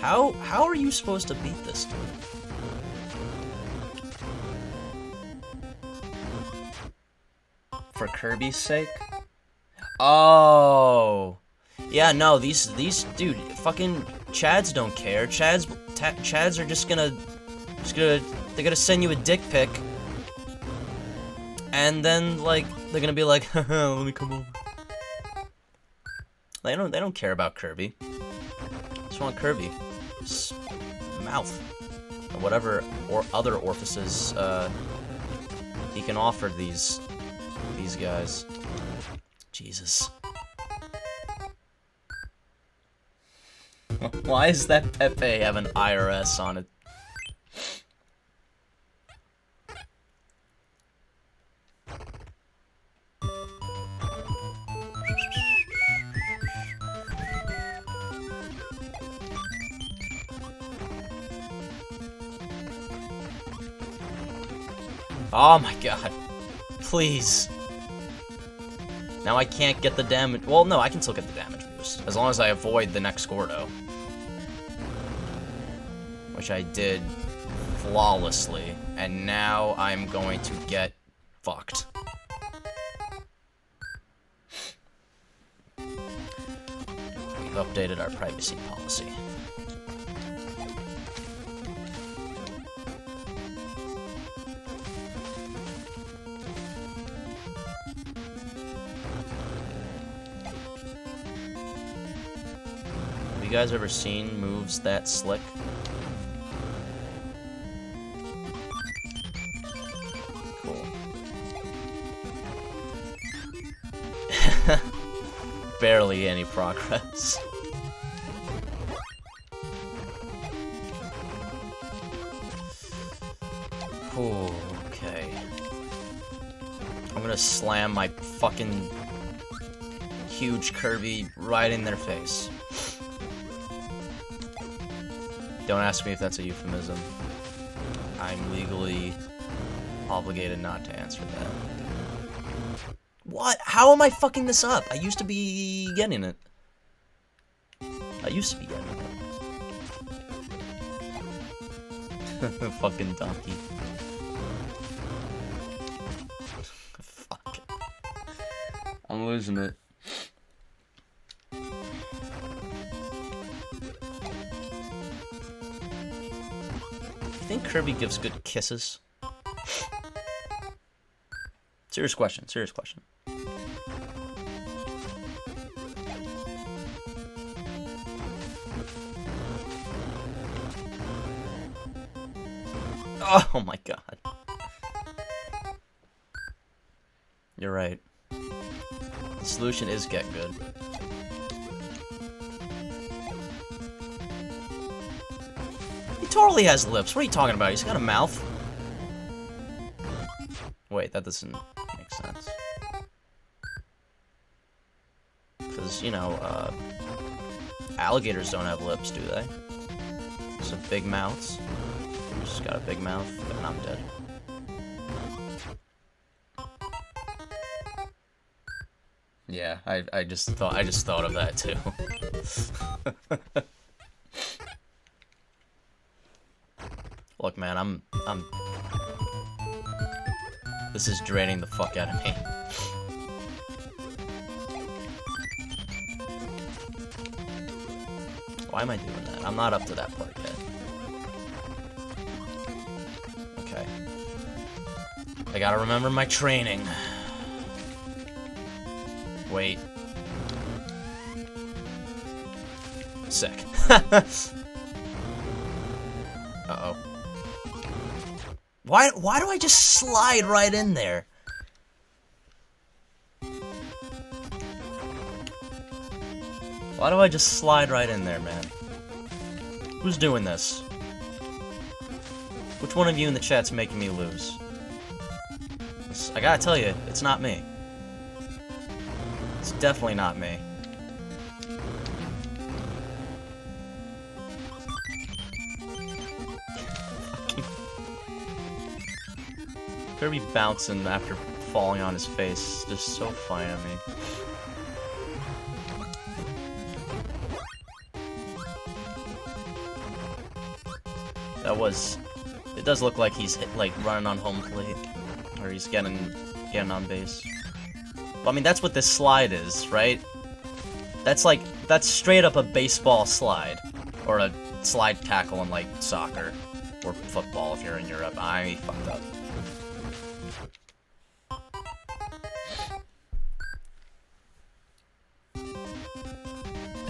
How are you supposed to beat this, dude? For Kirby's sake? Oh. Yeah, no, these dude, fucking Chads don't care. Chads are just gonna they're gonna send you a dick pic. And then like they're gonna be like, haha, let me come over. They don't care about Kirby. Just want Kirby. Mouth. Or whatever or other orifices he can offer these guys. Jesus. Why does that Pepe have an IRS on it? Oh my god. Please. Now I can't get the damage. Well, no, I can still get the damage boost. As long as I avoid the next Gordo. Which I did flawlessly. And now I'm going to get fucked. We've updated our privacy policy. Have you guys ever seen moves that slick? Cool. Barely any progress. Ooh, okay. I'm gonna slam my fucking huge Kirby right in their face. Don't ask me if that's a euphemism. I'm legally obligated not to answer that. What? How am I fucking this up? I used to be getting it. Fucking donkey. Fuck. I'm losing it. You think Kirby gives good kisses? Serious question, serious question. Oh my god. You're right. The solution is get good. He totally has lips. What are you talking about? He's got a mouth. Wait, that doesn't make sense. Because, you know, alligators don't have lips, do they? So big mouths. Just got a big mouth, and I'm dead. Yeah, I just thought of that too. Look, man, I'm this is draining the fuck out of me. Why am I doing that? I'm not up to that part yet. Okay. I gotta remember my training. Wait. Sick. Uh-oh. Why do I just slide right in there? Why do I just slide right in there, man? Who's doing this? Which one of you in the chat's making me lose? I gotta tell you, it's not me. It's definitely not me. Kirby bouncing after falling on his face. Just so fine on me. That was... It does look like he's like running on home plate, or he's getting on base. Well, I mean, that's what this slide is, right? That's straight up a baseball slide, or a slide tackle in like soccer or football if you're in Europe. I fucked up.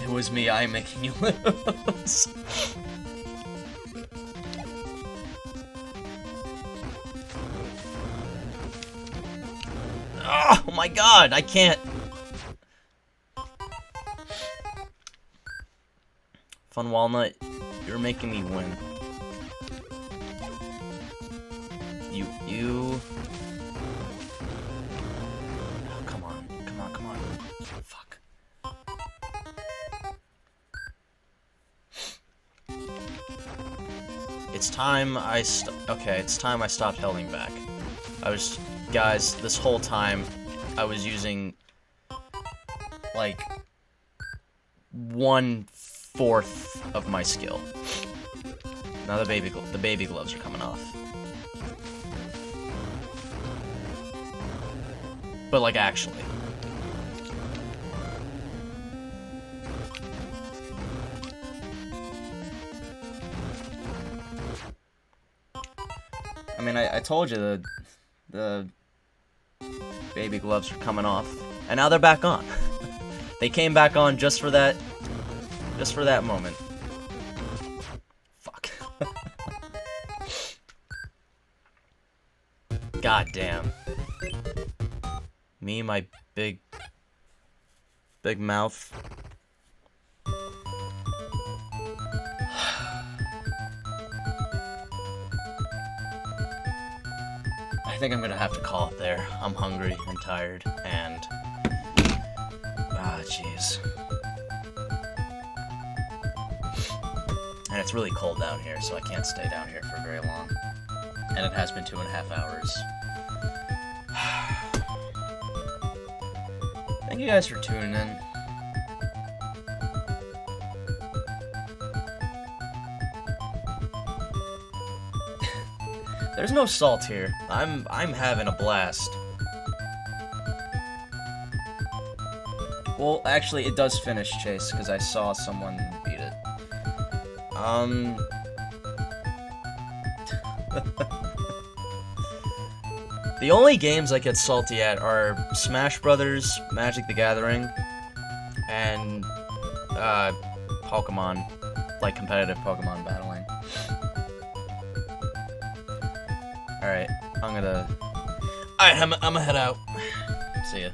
It was me. I'm making you lose. Oh my god, I can't. Fun Walnut, you're making me win. You. Oh, come on. Fuck. It's time it's time I stopped holding back. Guys, this whole time, I was using, like, 1/4 of my skill. Now the baby gloves are coming off. But, like, actually. I mean, I told you the baby gloves are coming off, and now they're back on. They came back on just for that moment. Fuck. God damn. Me, my big mouth. I think I'm gonna have to call it there. I'm hungry and tired, and... jeez. And it's really cold down here, so I can't stay down here for very long. And it has been 2.5 hours. Thank you guys for tuning in. There's no salt here. I'm having a blast. Well, actually, it does finish, Chase, because I saw someone beat it. The only games I get salty at are Smash Brothers, Magic the Gathering, and, Pokemon. Like, competitive Pokemon battling. Alright, I'm gonna head out. See ya.